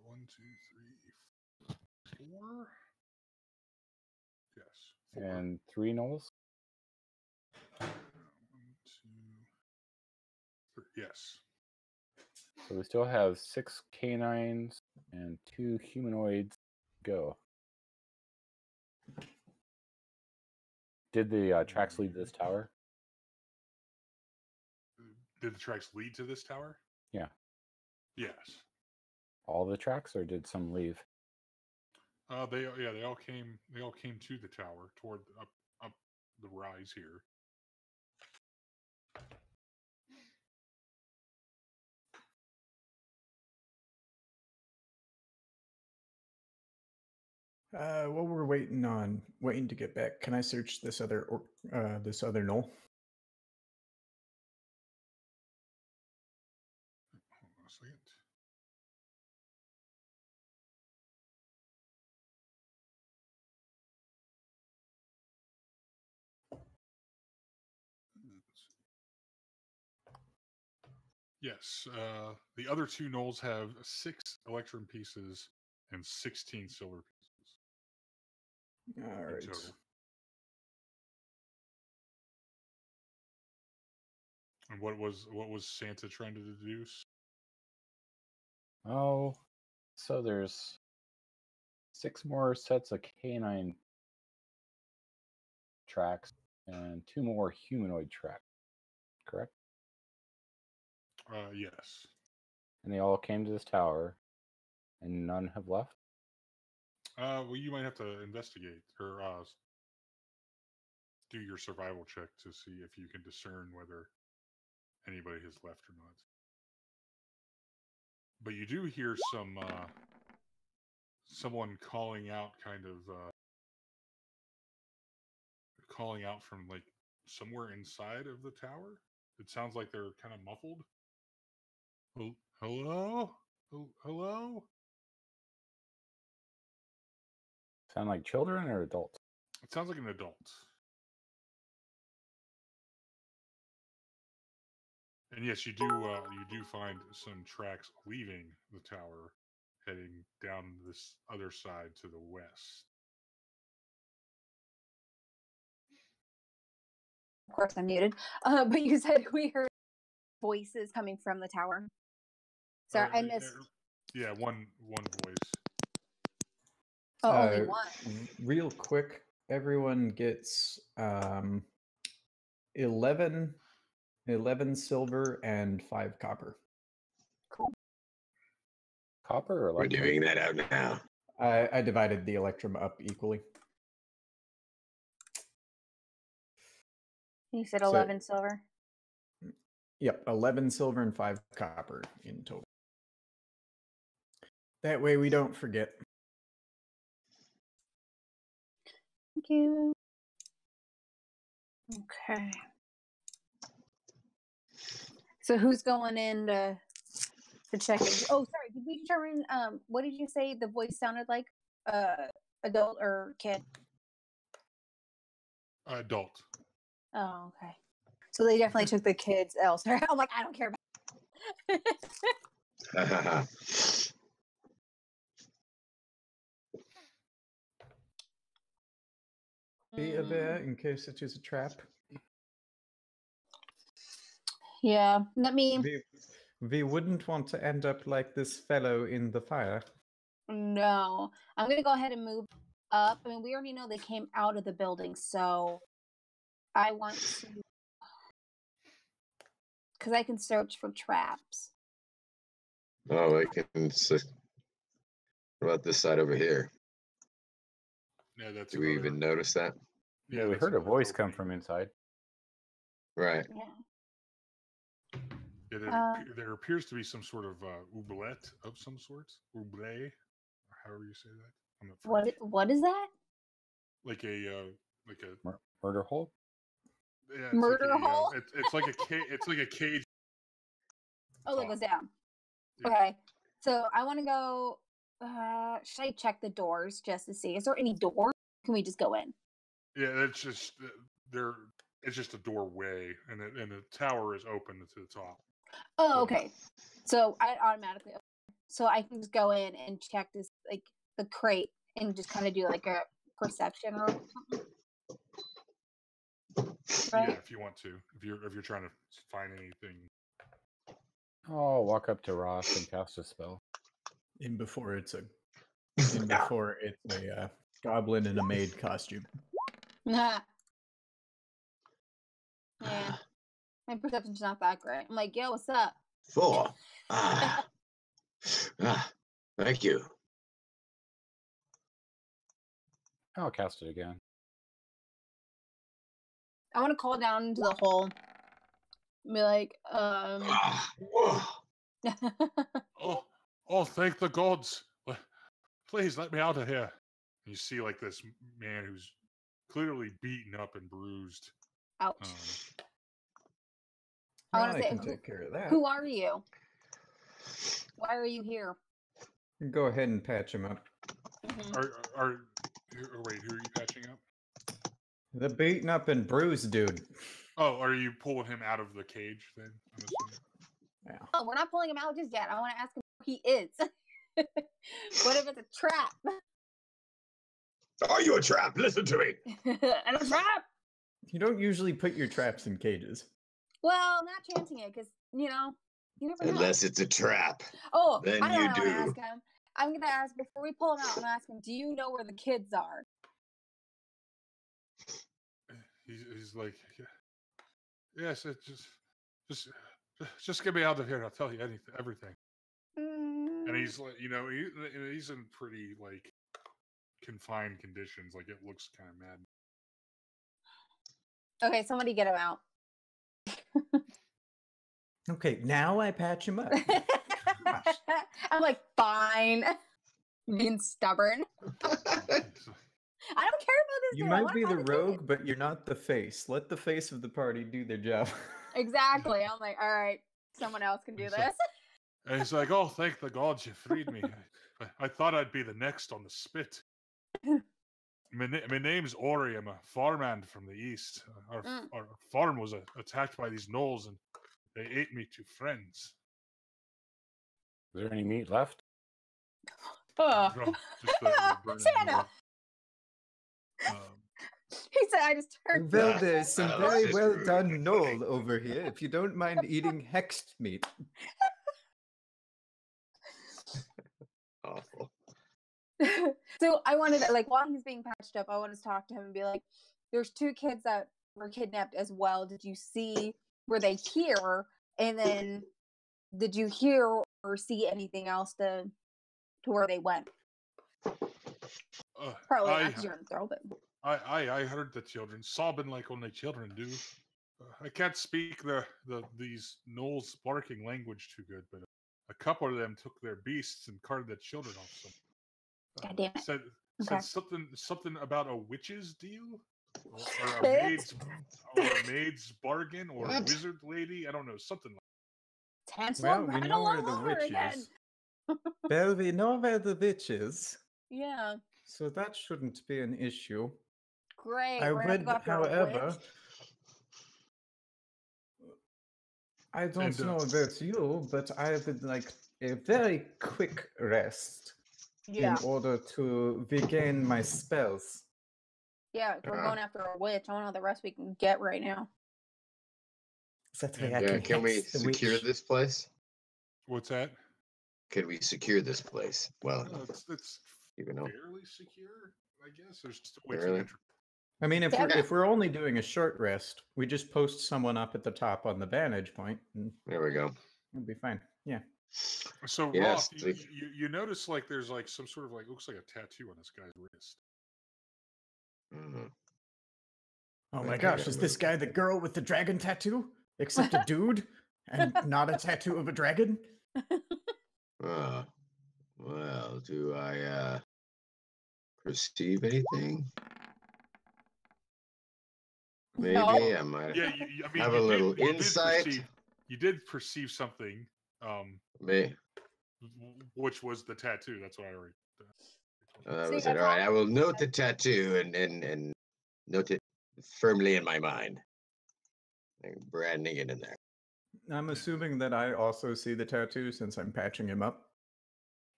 1, 2, 3, 4. Yes. 4. And 3 gnolls? 1, 2, 3. Yes. So we still have 6 canines and 2 humanoids go. Did the tracks lead to this tower? Did the tracks lead to this tower? Yeah. Yes. All the tracks, or did some leave? They all came to the tower toward up the rise here. While we're waiting to get back, can I search this other knoll? Hold on a second. Yes, the other two knolls have 6 electrum pieces and 16 silver pieces All in right. total. And what was Santa trying to deduce? Oh, so there's 6 more sets of canine tracks and 2 more humanoid tracks, correct? Yes. And they all came to this tower, and none have left? Well, you might have to investigate or do your survival check to see if you can discern whether anybody has left or not. But you do hear someone calling out, calling out from like somewhere inside of the tower. It sounds like they're kind of muffled. Hello? Hello? Sound like children or adults? It sounds like an adult. And yes, you do find some tracks leaving the tower, heading down this other side to the west. Of course, I'm muted. But you said we heard voices coming from the tower. Sorry, I missed. Yeah, one voice. Oh, only one. Real quick, everyone gets 11 silver and 5 copper. Cool. Copper or We're electrum? doing that out now. I divided the electrum up equally. You said So- 11 silver. Yep, 11 silver and 5 copper in total. That way we don't forget. Thank you. Okay. So who's going in to check it? Oh, sorry. Did we determine? What did you say the voice sounded like? Adult or kid? Adult. Oh, okay. So they definitely took the kids elsewhere. I'm like, I don't care about. Be aware in case it is a trap. Yeah, let me. We wouldn't want to end up like this fellow in the fire. No, I'm gonna go ahead and move up. I mean, we already know they came out of the building, so I want to, because I can search for traps. Oh, I can see. What about this side over here? Yeah, that's. Do we even notice that? Yeah, we that's heard a another voice come opening. from inside. Right. Yeah. Yeah, there appears to be some sort of oubliette of some sort. Oubliette, or however you say that. I'm not French. What is that? Like a Murder hole? yeah, Murder like hole? it's like a it's like a cage. Oh, that goes down. Yeah. Okay, so I want to go. Should I check the doors just to see? Is there any door? Can we just go in? Yeah, it's just there. It's just a doorway, and the tower is open to the top. Oh, okay. So I automatically. So I can just go in and check this, like the crate, and just kind of do like a perception or something. Right? Yeah, if you want to, if you're trying to find anything. Oh, I'll walk up to Ross and cast a spell. In before it's a And before it's a goblin in a maid costume. Yeah, my perception's not that great. I'm like, yo, what's up? 4. Thank you. I'll cast it again. I want to call down into the hole. And be like, Oh, thank the gods! Please let me out of here. And you see like this man who's clearly beaten up and bruised. ouch. I Well, want I to say, can take care of that. who are you? Why are you here? Go ahead and patch him up. Wait, who are you patching up? The beaten up and bruised dude. Oh, are you pulling him out of the cage then? I'm assuming. Yeah. Oh, we're not pulling him out just yet. I want to ask him who he is. What if it's a trap? Are you a trap? Listen to me. And a trap? You don't usually put your traps in cages. Well, not chancing it, because, you know, you never know. Unless it's a trap. Oh, then I know you what I want to do. ask him. I'm going to ask, before we pull him out, I'm going to ask him, do you know where the kids are? He's like, yes, it just get me out of here. I'll tell you everything. And he's like, he's in pretty like confined conditions. Like it looks kind of mad. Okay, somebody get him out. Okay, now I patch him up. I'm like, fine. Being stubborn. I don't care about this You dude. I might wanna be the find kid. rogue, but you're not the face. Let the face of the party do their job. Exactly. I'm like, all right, someone else can do He's this. like- And he's like, oh, thank the gods you freed me. I thought I'd be the next on the spit. My name's Ori. I'm a farmhand from the east. Our farm was attacked by these gnolls, and they ate me to friends. Is there any meat left? Oh. No, just the burning Santa. wood. He said, I just heard. Well, there's some Oh, very this is well rude. done knoll over here. If you don't mind eating hexed meat. Awful. So I wanted to, like, while he's being patched up, I wanted to talk to him and be like, there's 2 kids that were kidnapped as well. Did you see, were they here? And then did you hear or see anything else to where they went? Probably not because you're in the throw, but I heard the children sobbing like only children do. I can't speak these gnolls barking language too good, but a couple of them took their beasts and carted the children off. So, God damn it. Said Okay. something about a witch's deal, or a Bitch. maid's bargain, or a What? wizard lady. I don't know, something like. Hansel Well, and we Gretel know where all the over witch again. is. Well, we know where the witch is, Yeah, so that shouldn't be an issue. great. I We're gonna have to would, go after a however, witch. I don't And, know about you, but I would like a very quick rest Yeah, in order to regain my spells. yeah. If we're Ah. going after a witch, I don't know the rest we can get right now. That way Yeah, I Yeah, can can we hex the secure witch. this place? What's that? Can we secure this place? Well enough. It's Even though. fairly secure, I guess. There's still way Really? too I mean, Yeah. if we're only doing a short rest, we just post someone up at the top on the vantage point, and There we go. it'll be fine. Yeah. So Yes, Roth, please. you notice like there's like some sort of like looks like a tattoo on this guy's wrist. Mhm. Oh Okay, my gosh, gotta is this move. guy the girl with the dragon tattoo? Except a dude and not a tattoo of a dragon? Well, do I perceive anything? Maybe No. I might Yeah, I mean, have a little insight. You did perceive something, May. which was the tattoo. That's what I already. That See, was it. that's All right, all- I will note the tattoo and note it firmly in my mind. Like branding it in there. I'm assuming that I also see the tattoo since I'm patching him up.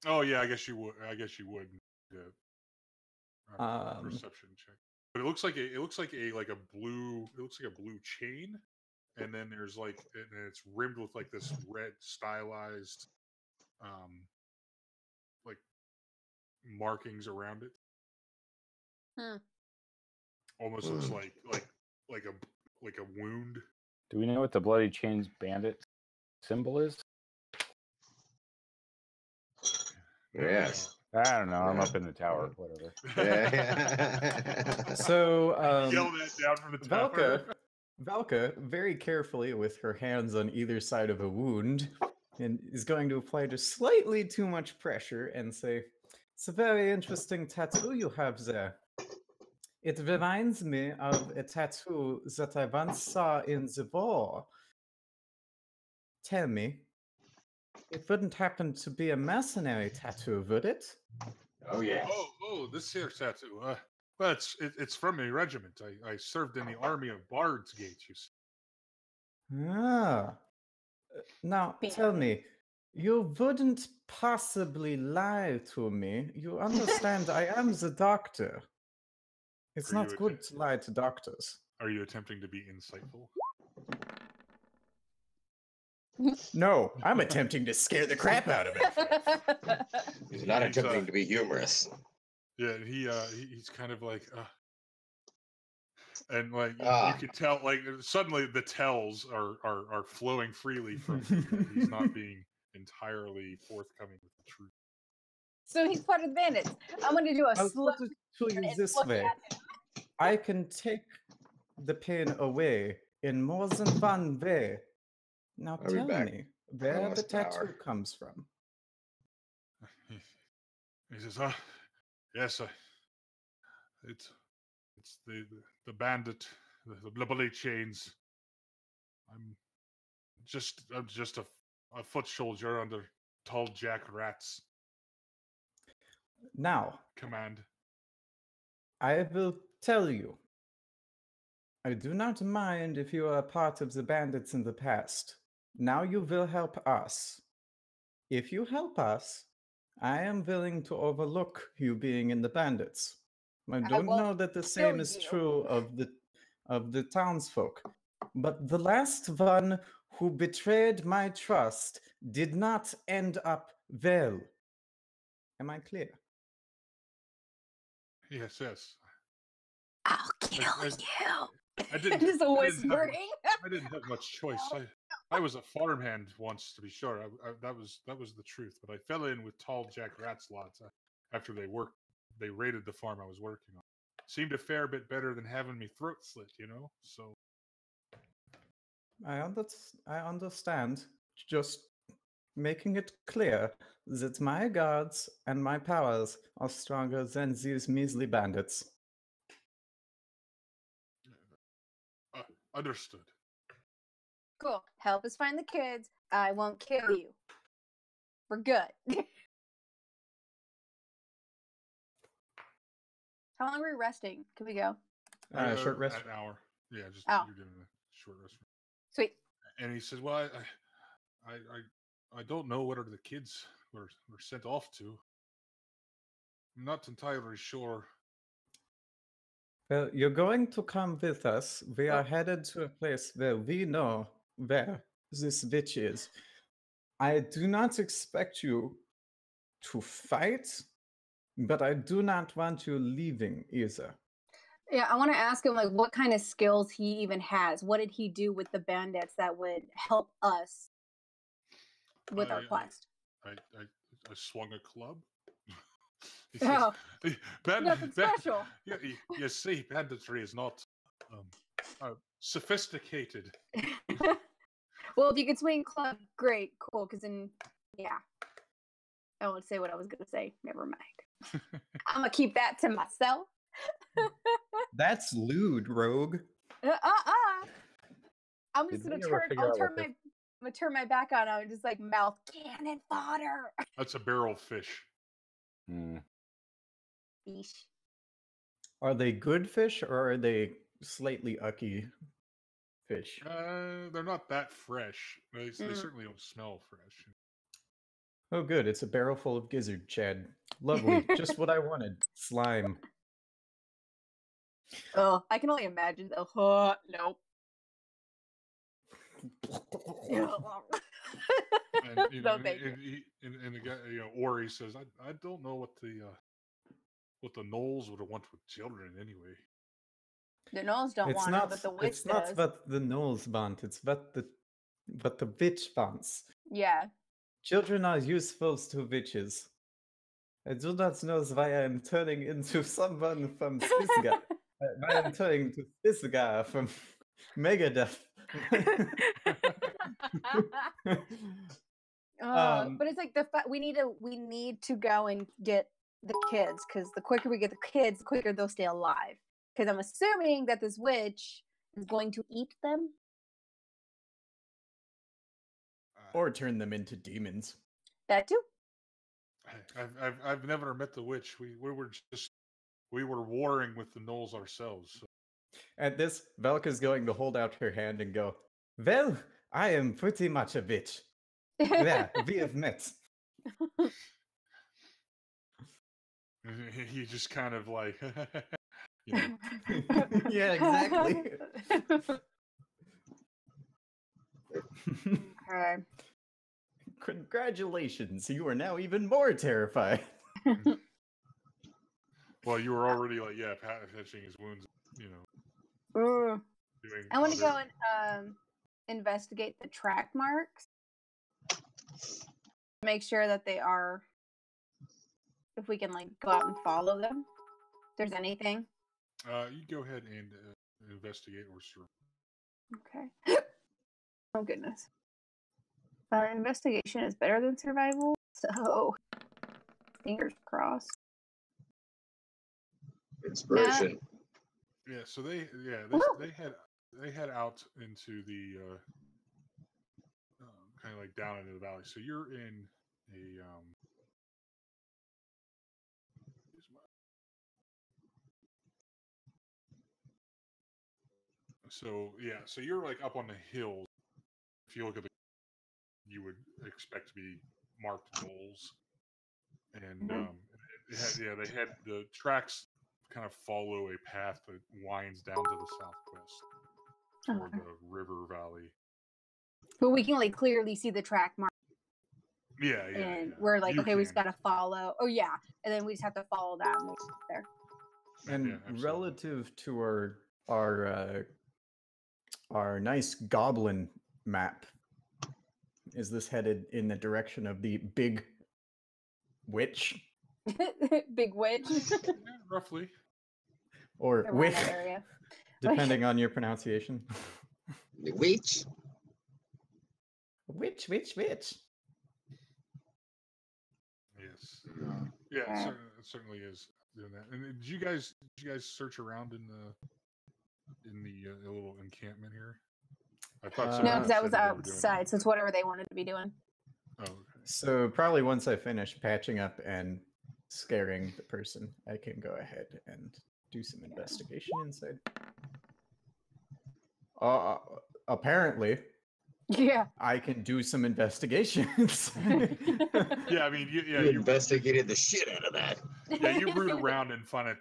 Oh yeah, I guess you would. Yeah. Um, Perception check. But it looks like a blue chain, and then there's like, and it's rimmed with like this red stylized, like markings around it. Hmm. Almost looks like a wound. Do we know what the Bloody Chains Bandit symbol is? Yes. I don't know. I'm Yeah. up in the tower. Whatever. Yeah. So, Yell that down from the tower. Valka, very carefully with her hands on either side of a wound, and is going to apply just slightly too much pressure and say, "It's a very interesting tattoo you have there. It reminds me of a tattoo that I once saw in the war. Tell me, it wouldn't happen to be a mercenary tattoo, would it?" Oh yes. Oh, this here tattoo. Well, it's from a regiment. I served in the army of Bard's Gate. You see. Ah. Now, tell me, you wouldn't possibly lie to me. You understand, I am the doctor. It's Are not you good to lie to doctors. Are you attempting to be insightful? No, I'm attempting to scare the crap out of it. He's not He's, attempting to be humorous. Yeah, he's kind of like, and like Ah. you could tell, like suddenly the tells are flowing freely from him. He's not being entirely forthcoming with the truth. So he's part of the bandits. I'm going to do a I'll slow put it to you and this look way. at him. I can take the pain away in more than one way. Now I'll be tell back. me where the Almost tattoo hour. comes from. He says, yes, it's the bandit, the Bloody Chains. I'm just a foot soldier under Tall Jack Rat's Now, command. I will tell you. I do not mind if you are a part of the bandits in the past. Now you will help us. If you help us, I am willing to overlook you being in the bandits. I don't won't know that the kill same is you. true of the townsfolk. But the last one who betrayed my trust did not end up well. Am I clear? Yes. I'll kill I- you. I didn't. Just a I didn't have whispering. I didn't have much choice. I was a farmhand once, to be sure. That was the truth. But I fell in with Tall Jack Rat's lots after they raided the farm I was working on. Seemed a fair bit better than having me throat slit, you know. So I understand. Just making it clear that my gods and my powers are stronger than these measly bandits. understood. Cool. Help us find the kids. I won't kill you. We're good. How long are we resting? Can we go? Short rest. An hour. Yeah, just Oh. you're getting a short rest. Sweet. And he says, "Well, I don't know where the kids were sent off to. I'm not entirely sure." Well, you're going to come with us. We are headed to a place where we know where this witch is. I do not expect you to fight, but I do not want you leaving either. Yeah, I want to ask him like what kind of skills he even has. What did he do with the bandits that would help us with our quest? I swung a club. He Oh, says, nothing special. Yeah, you see, banditry is not sophisticated. Well, if you could swing club, great, cool. Because then, yeah, I won't say what I was gonna say. Never mind. I'm gonna keep that to myself. That's lewd, rogue. I'm just Did gonna we ever turn. figure I'm out what gonna turn my back on him and just like mouth cannon fodder. That's a barrel fish. Yeesh. Are they good fish or are they slightly ucky fish? They're not that fresh. They certainly don't smell fresh. Oh, good. It's a barrel full of gizzard, Chad. Lovely. Just what I wanted. Slime. Oh, I can only imagine. Oh, nope. And, No, thank you. and the guy, Ori says, I don't know what the what the Knolls would have wanted with children anyway. The gnolls don't want it, but the witch it's not does. what the gnolls want, it's what the witch wants. Yeah. Children are useful to witches. I do not know why I am turning into someone from Sisga. Why I'm turning to Sisga from Megadeth. But it's like we need to go and get the kids, because the quicker we get the kids, the quicker they'll stay alive. Because I'm assuming that this witch is going to eat them. Or turn them into demons. That too. I've never met the witch. We were warring with the Knolls ourselves. So. At this, Velka's going to hold out her hand and go, "Well, I am pretty much a bitch. Yeah, we have met." He just kind of like, you know. Yeah, exactly. Okay. Congratulations, you are now even more terrified. Well, you were already like, yeah, patching his wounds, you know. Ooh. Doing I want to other- go and investigate the track marks. Make sure that they are, if we can like go out and follow them. If there's anything. You go ahead and investigate or survive. Okay. Oh goodness. Investigation is better than survival, so fingers crossed. Inspiration. Yeah, so they head out into the kind of like down into the valley. So you're in a so you're like up on the hills. If you look at you would expect to be marked goals, and they had the tracks kind of follow a path that winds down to the southwest toward the river valley. But we can like clearly see the track mark. Yeah. And we're like, You okay, we just can. gotta follow. Oh yeah, and then we just have to follow that and we'll get there. And Yeah, absolutely. relative to our nice goblin map, is this headed in the direction of the big witch? Big witch. Yeah, roughly. Or Around witch, that area. depending on your pronunciation. The witch. Witch. Yes. Yeah, Okay. it certainly is doing that. And did you guys search around in the little encampment here? I thought No, somebody No, because that said was that they were doing outside, it. so it's whatever they wanted to be doing. Oh, okay. So probably once I finish patching up and scaring the person, I can go ahead and do some investigation inside. Apparently, Yeah. I can do some investigations. Yeah, I mean, You you investigated the shit out of that. you root around and find a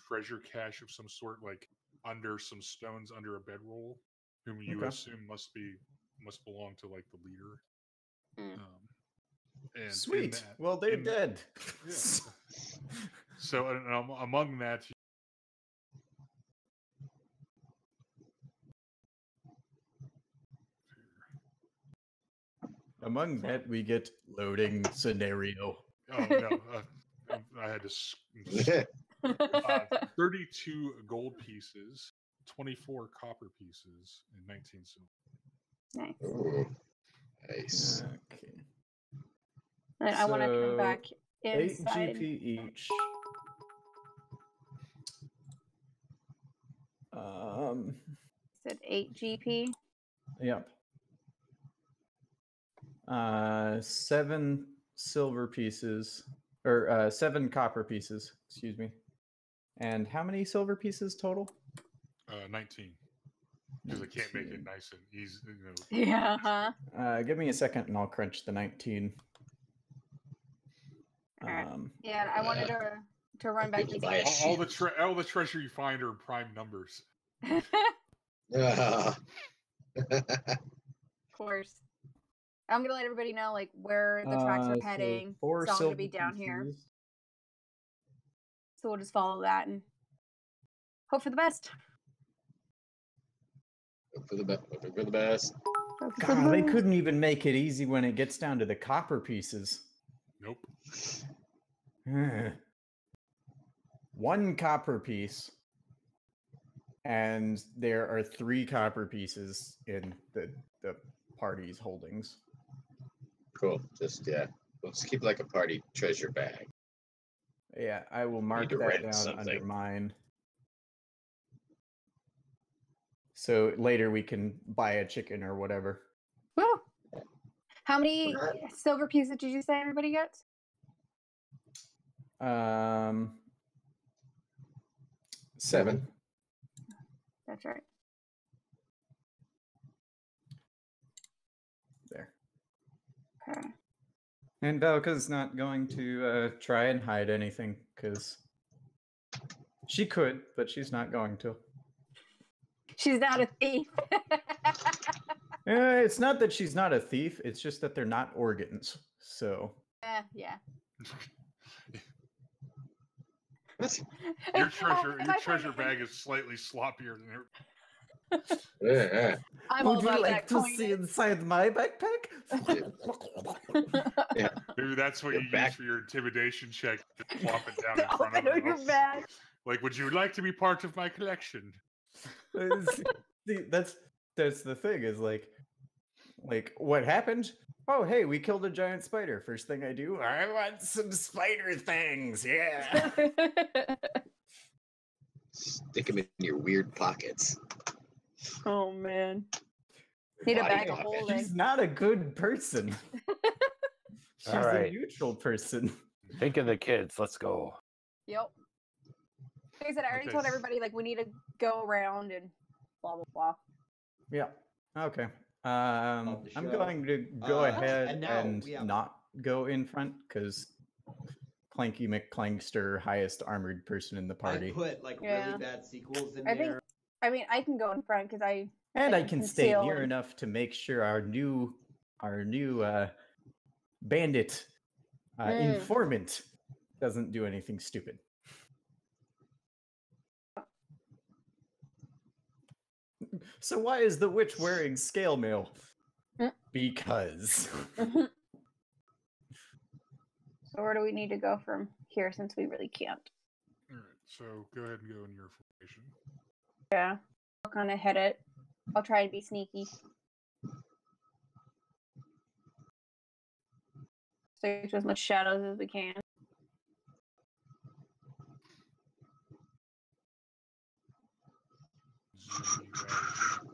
treasure cache of some sort, like under some stones under a bedroll, whom you Okay. assume must belong to like the leader. Mm. And in Sweet. that- Well, they're in- dead. Yeah. So among that, Among that, we get loading scenario. oh no, I had to. 32 gold pieces, 24 copper pieces, and 19 silver. Nice. Ooh, nice. Okay. And I want to come So, back 8 inside. GP each. Said 8 GP. Yep. 7 silver pieces, or 7 copper pieces, excuse me. And how many silver pieces total? 19. Because I can't make it nice and easy. Yeah. Huh? Give me a second and I'll crunch the 19. Alright. Yeah, I wanted to run back People to buy a All the treasure you find are prime numbers. Ah. Of course. I'm gonna let everybody know like where the tracks are So heading. 4 It's all gonna silver be down here. pieces. So we'll just follow that and hope for the best. Hope for the best. Hope for the best. Hope for the God, they best. couldn't even make it easy when it gets down to the copper pieces. Nope. One copper piece, and there are 3 copper pieces in the party's holdings. Cool. Just let's keep like a party treasure bag. Yeah, I will mark to that rent down under something. mine. So later we can buy a chicken or whatever. Woo! How many silver pieces did you say everybody gets? 7. That's right. There. Okay. And Belka's not going to try and hide anything, because she could, but she's not going to. She's not a thief. It's not that she's not a thief, it's just that they're not organs, so... Yeah. Your treasure, Am your I treasure finding- bag is slightly sloppier than her. Yeah. I'm all about that coin. inside my backpack? Maybe that's what Your you back- use for your intimidation check. Just flop it down in Oh, front I of know her. you're bad. Like, would you like to be part of my collection? See, that's the thing, is like what happened? Oh, hey, we killed a giant spider. First thing I do, I want some spider things. Yeah. Stick them in your weird pockets. Oh man. Need a Body bag of pocket. holding. She's not a good person. She's All a right. neutral person. Think of the kids. Let's go. Yep. Like I said, I already Okay. told everybody like we need to go around and blah blah blah. Yeah. Okay. the I'm show. going to go ahead and and, now we have- not go in front, because Clanky McClankster, highest armored person in the party. I put like Yeah. really bad sequels in I think there. I mean I can go in front because I And I can can stay conceal near and- enough to make sure our new bandit informant doesn't do anything stupid. So why is the witch wearing scale mail? Mm. Because. So where do we need to go from here since we really can't? All right, so go ahead and go in your formation. Yeah. I'll kind of hit it. I'll try and be sneaky. Stay to as much shadows as we can. Zoom you guys in.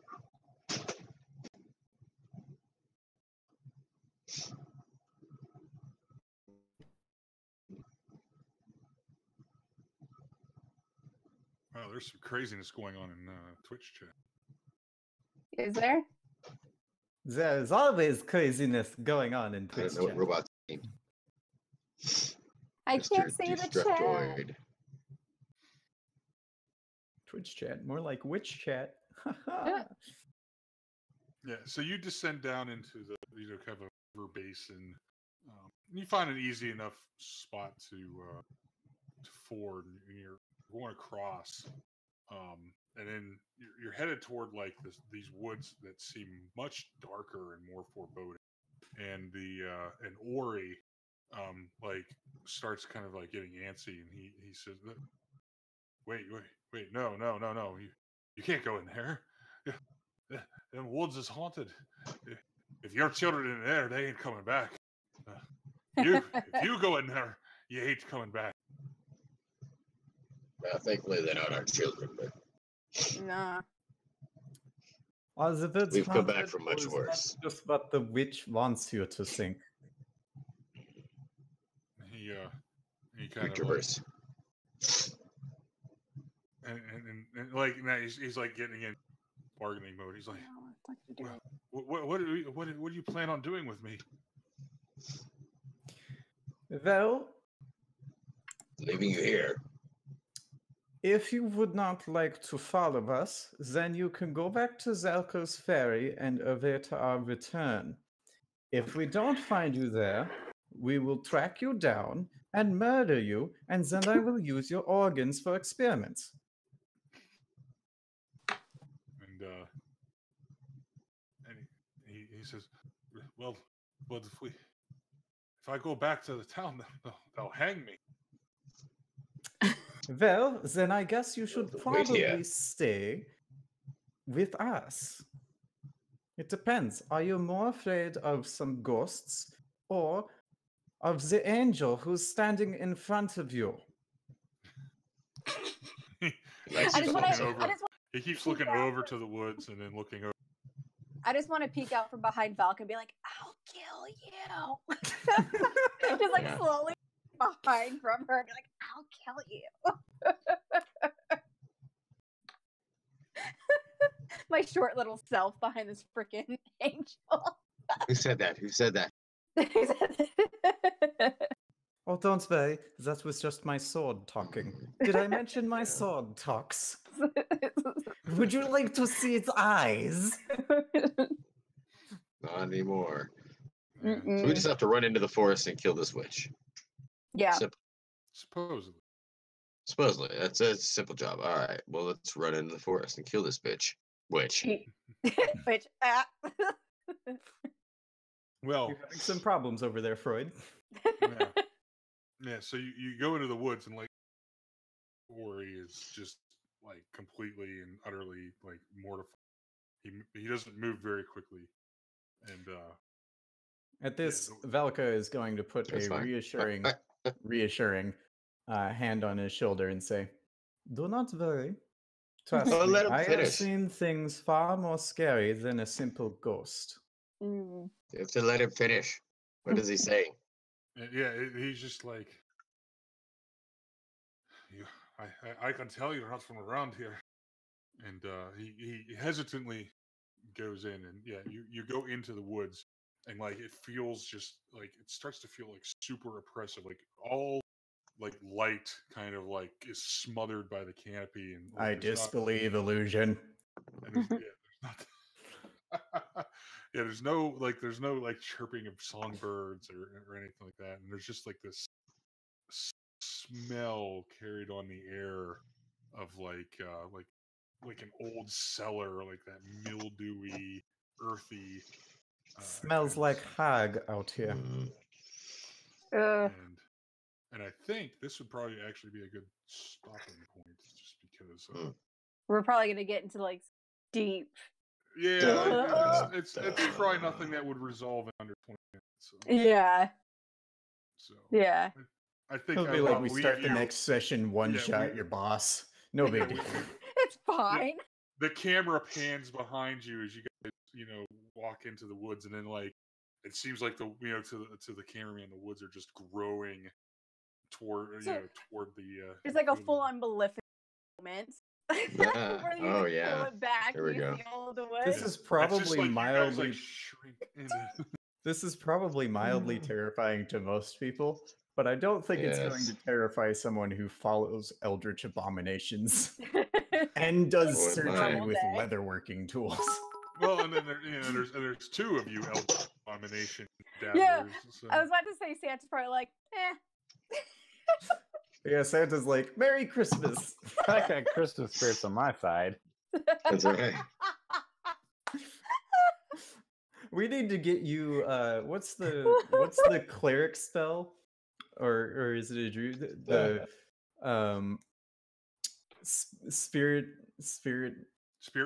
Wow, there's some craziness going on in Twitch chat. Is there? There's always craziness going on in I Twitch don't know what chat. robots mean. I Mr. can't say the chat. Destructoid. Twitch chat, more like witch chat. Yeah, so you descend down into the kind of a river basin. And you find an easy enough spot to ford. And you're going across, and then you're headed toward like these woods that seem much darker and more foreboding. And and Ori like starts kind of like getting antsy, and he says, "Wait, no, you can't go in there. Them woods is haunted. If your children in there, they ain't coming back. If you go in there, you ain't coming back." Well, thankfully, they're not our children, but Nah. Well, if it's We've come back haunted, from much or is that worse. just what the witch wants you to think. He kind of like, Reverse. and like now he's like getting in bargaining mode. He's like, "Well, what do you plan on doing with me?" Well, Leaving you here. if you would not like to follow us, then you can go back to Zelko's ferry and await our return. If we don't find you there, we will track you down and murder you, and then I will use your organs for experiments. And he says, well, but if I go back to the town, they'll hang me. Well, then I guess you should Wait here. probably stay with us. It depends. Are you more afraid of some ghosts or of the angel who's standing in front of you? He keeps looking over to the woods and then looking over. I just want to peek out from behind Valk and be like, I'll kill you. Just like slowly behind from her and be like, I'll kill you. My short little self behind this freaking angel. Who said that? Who said that? Oh, don't worry. That was just my sword talking. Did I mention my sword talks? Would you like to see its eyes? Not anymore. So Mm-mm. we just have to run into the forest and kill this witch. Yeah. Simple. Supposedly. Supposedly, that's a simple job. All right, well, let's run into the forest and kill this bitch. Witch. Which, Well, You're having some problems over there, Freud. yeah. So you go into the woods and like, Ori is just like completely and utterly like mortified. He doesn't move very quickly, and At this, Yeah, Valka is going to put That's a fine. reassuring hand on his shoulder and say, "Do not worry. Trust Oh, me, let him I have finish. seen things far more scary than a simple ghost." Mm. You have to let him finish. What is he saying? yeah, he's just like, I can tell you're not from around here, and he hesitantly goes in, and yeah, you go into the woods, and like it feels just like it starts to feel like super oppressive, like all like light kind of like is smothered by the canopy, and like, I there's not- disbelieve illusion. and there's, there's not. Yeah, there's no like chirping of songbirds or anything like that, and there's just like this smell carried on the air of like an old cellar, like that mildewy, earthy. Smells kind of like smell. hag out here. Ugh. And I think this would probably actually be a good stopping point, just because. We're probably gonna get into like deep. Yeah, it's probably nothing that would resolve in under 20 minutes. So, Yeah. Yeah. I think It'll be like we start the next session, one Yeah, shot your boss. No big deal. It's fine. The camera pans behind you as you guys, walk into the woods, and then like it seems like to the cameraman, the woods are just growing toward toward the. It's like a full-on Maleficent moment. Yeah. Where you Oh, just yeah. pull it back, There we you go. see all the woods. This is It's just probably like you guys, mildly. like, shrink into. This is probably mildly terrifying to most people, but I don't think it's going Yes. to terrify someone who follows Eldritch Abominations and does Or surgery mine. with Day. leatherworking tools. Well, and then there's two of you Eldritch Abomination dabblers. Yeah, So. I was about to say Santa's probably like, eh. Yeah, Santa's like, "Merry Christmas." I got Christmas spirits on my side. That's right. We need to get you. What's the cleric spell, or is it a druid? The spirit. Spirit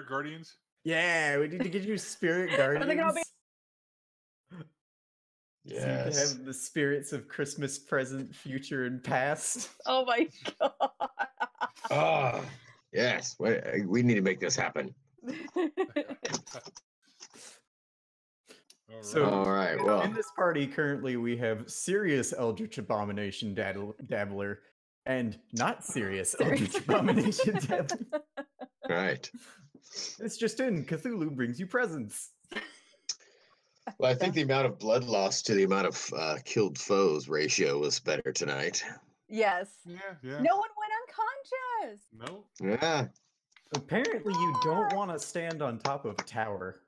Guardians. Yeah, we need to get you spirit I think I'll guardians. So you can Yes. have the spirits of Christmas present, future, and past. Oh my god. Ah, yes. We need to make this happen. All So- All right. Well, In this party, currently, we have serious Eldritch Abomination dabbler and not serious Eldritch Abomination dabbler. right. It's just in Cthulhu brings you presents. Well, I think the amount of blood loss to the amount of killed foes ratio was better tonight. Yes. Yeah. No one went unconscious. No. Yeah. Apparently, you don't want to stand on top of a tower.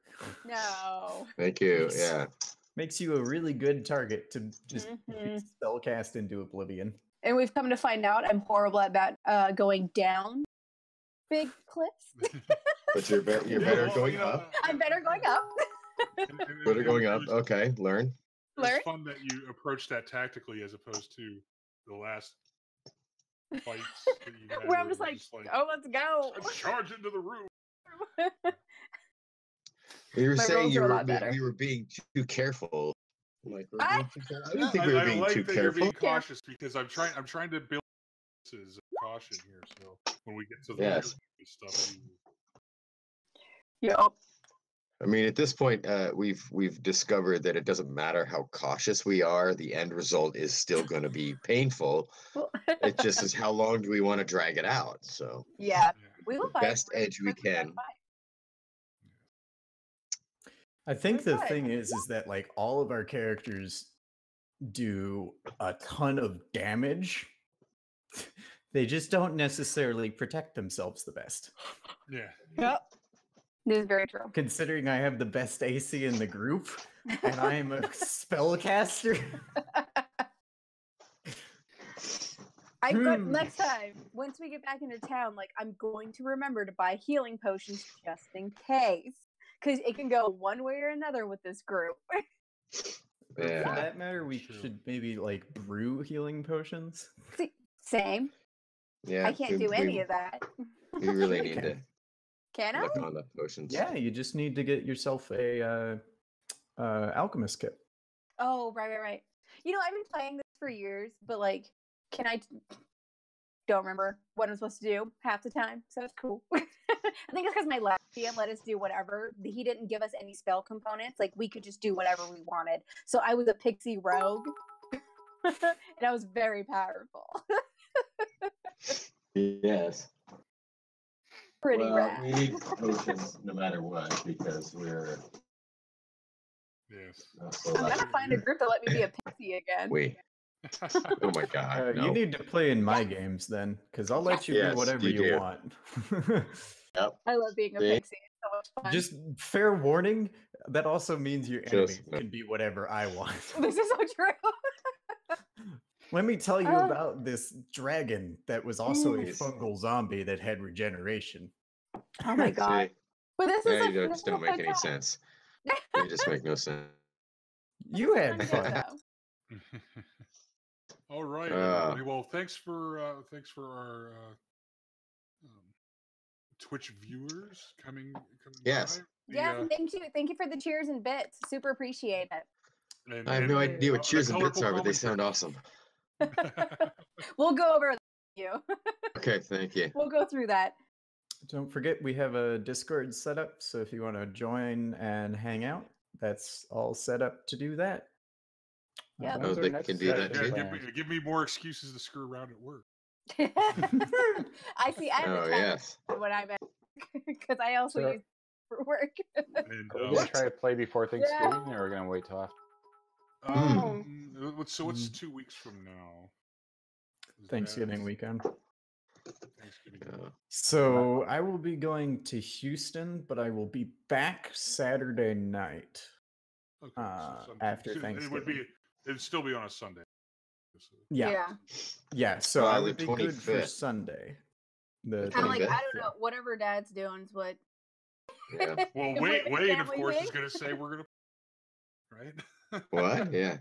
No. Thank you. Yeah. Makes you a really good target to just Mhm. spellcast into oblivion. And we've come to find out I'm horrible at going down big cliffs. But you're better going up. I'm better going up. Better going up. It Okay, learn. Learn. was fun that you approached that tactically as opposed to the last fights that you had. Where I'm just like, oh, let's go. charge into the room. We were My saying rolls you are a were lot better. we were being too careful. Like, we're I- being too careful. I didn't think we were being like too that you're careful. being cautious because I'm trying to build caution here. So when we get to the Yes. really stuff, Yep. I mean, at this point, we've discovered that it doesn't matter how cautious we are. The end result is still going to be painful. It just is how long do we want to drag it out? So Yeah. yeah. We will the fight. best edge we We're gonna can. fight. I think We're the fine. thing is that like all of our characters do a ton of damage. They just don't necessarily protect themselves the best. Yeah. Yep. This is very true. Considering I have the best AC in the group and I am a spellcaster. Next time, once we get back into town, like I'm going to remember to buy healing potions just in case, because it can go one way or another with this group. For Yeah. that matter, we True. should maybe like brew healing potions. Same. Yeah. I can't do any of that. We really need to Can I? look on the potions. Yeah, you just need to get yourself a alchemist kit. Oh, right. You know, I've been playing this for years, but like, can I? Don't remember what I'm supposed to do half the time, so it's cool. I think it's because my last DM let us do whatever. He didn't give us any spell components. Like we could just do whatever we wanted. So I was a pixie rogue, and I was very powerful. Yes. Pretty Well, rad. we need potions no matter what because we're Yes. not so I'm lucky. gonna find a group to let me be a pixie again. Wait. Oh my god. You No. need to play in my games then, because I'll let you Yes, do whatever you you do. want. Yep. I love being a See? pixie. It's so much fun. Just fair warning, that also means your enemies Just- can be whatever I want. This is so true. Let me tell you Oh. about this dragon that was also a Jeez. fungal zombie that had regeneration. Oh my god. See, But this now is you a just don't make any sense. They just make no sense. You had fun. All right, Ah. everybody. Well, thanks for our Twitch viewers coming Yes. by. Yeah, thank you for the cheers and bits. Super appreciate And, I have no idea what the cheers and bits colorful are, but they sound awesome. it. We'll go over you. Okay, thank you. We'll go through that. Don't forget, we have a Discord set up, so if you want to join and hang out, that's all set up to do that. Yep. Those Oh, are they next can do that Yeah, too? plans. give me more excuses to screw around at work. I see. I have Oh, the test yes. when I'm at because I also So- use it for work. And, Are we gonna try to play before Thanksgiving, or are we gonna wait till after? so what's 2 weeks from now? Is Thanksgiving that weekend. Thanksgiving. Yeah. So I will be going to Houston, but I will be back Saturday night. Okay, after it would be. It'd still be on a Sunday. Yeah. Yeah, so I the would be good for 25th. Sunday. The I'm like, 25th? I don't know, whatever Dad's doing is what. Yeah. Well, If Wayne, we're a of family course, is thing. going to say we're going to. Right? What? Yeah.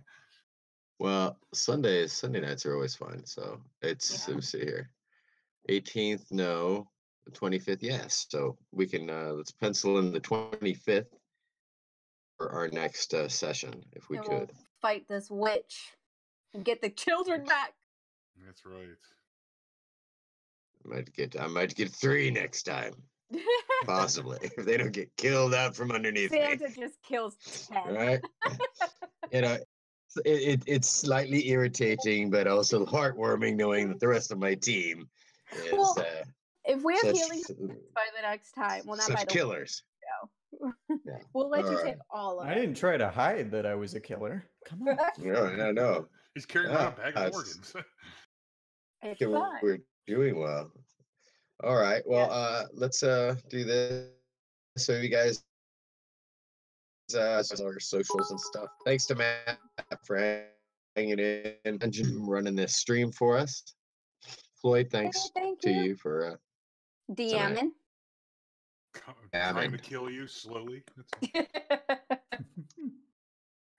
Well, Sunday nights are always fun. So it's Yeah. let me see here. 18th, no. The 25th, yes. So we can let's pencil in the 25th for our next session if we And we'll could. fight this witch and get the children back. That's right. I might get 3 next time, possibly, if they don't get killed out from underneath Santa me. just kills 10. Right? You know, it's slightly irritating, but also heartwarming knowing that the rest of my team is Well, If we have such, healing by the next time, well, not by such the killers. Yeah. we'll let you All take right. all of I it. didn't try to hide that I was a killer. Come on. No. He's carrying around a bag of That's- organs. It's Okay, fun. we're doing well. All right. Well, let's do this. So you guys our socials and stuff. Thanks to Matt for hanging in and running this stream for us. Floyd, thanks Thank to you. you for DMing. Trying to kill you slowly.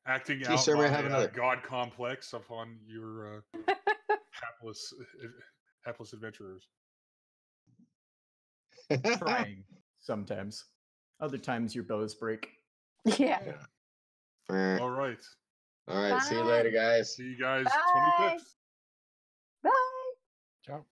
Acting Gee, out sir, may I my have another? god complex upon your hapless adventurers. Trying sometimes. Other times your bows break. Yeah. All right. All right. See you Bye. later, guys. See you guys Bye. 25th. Bye. Ciao.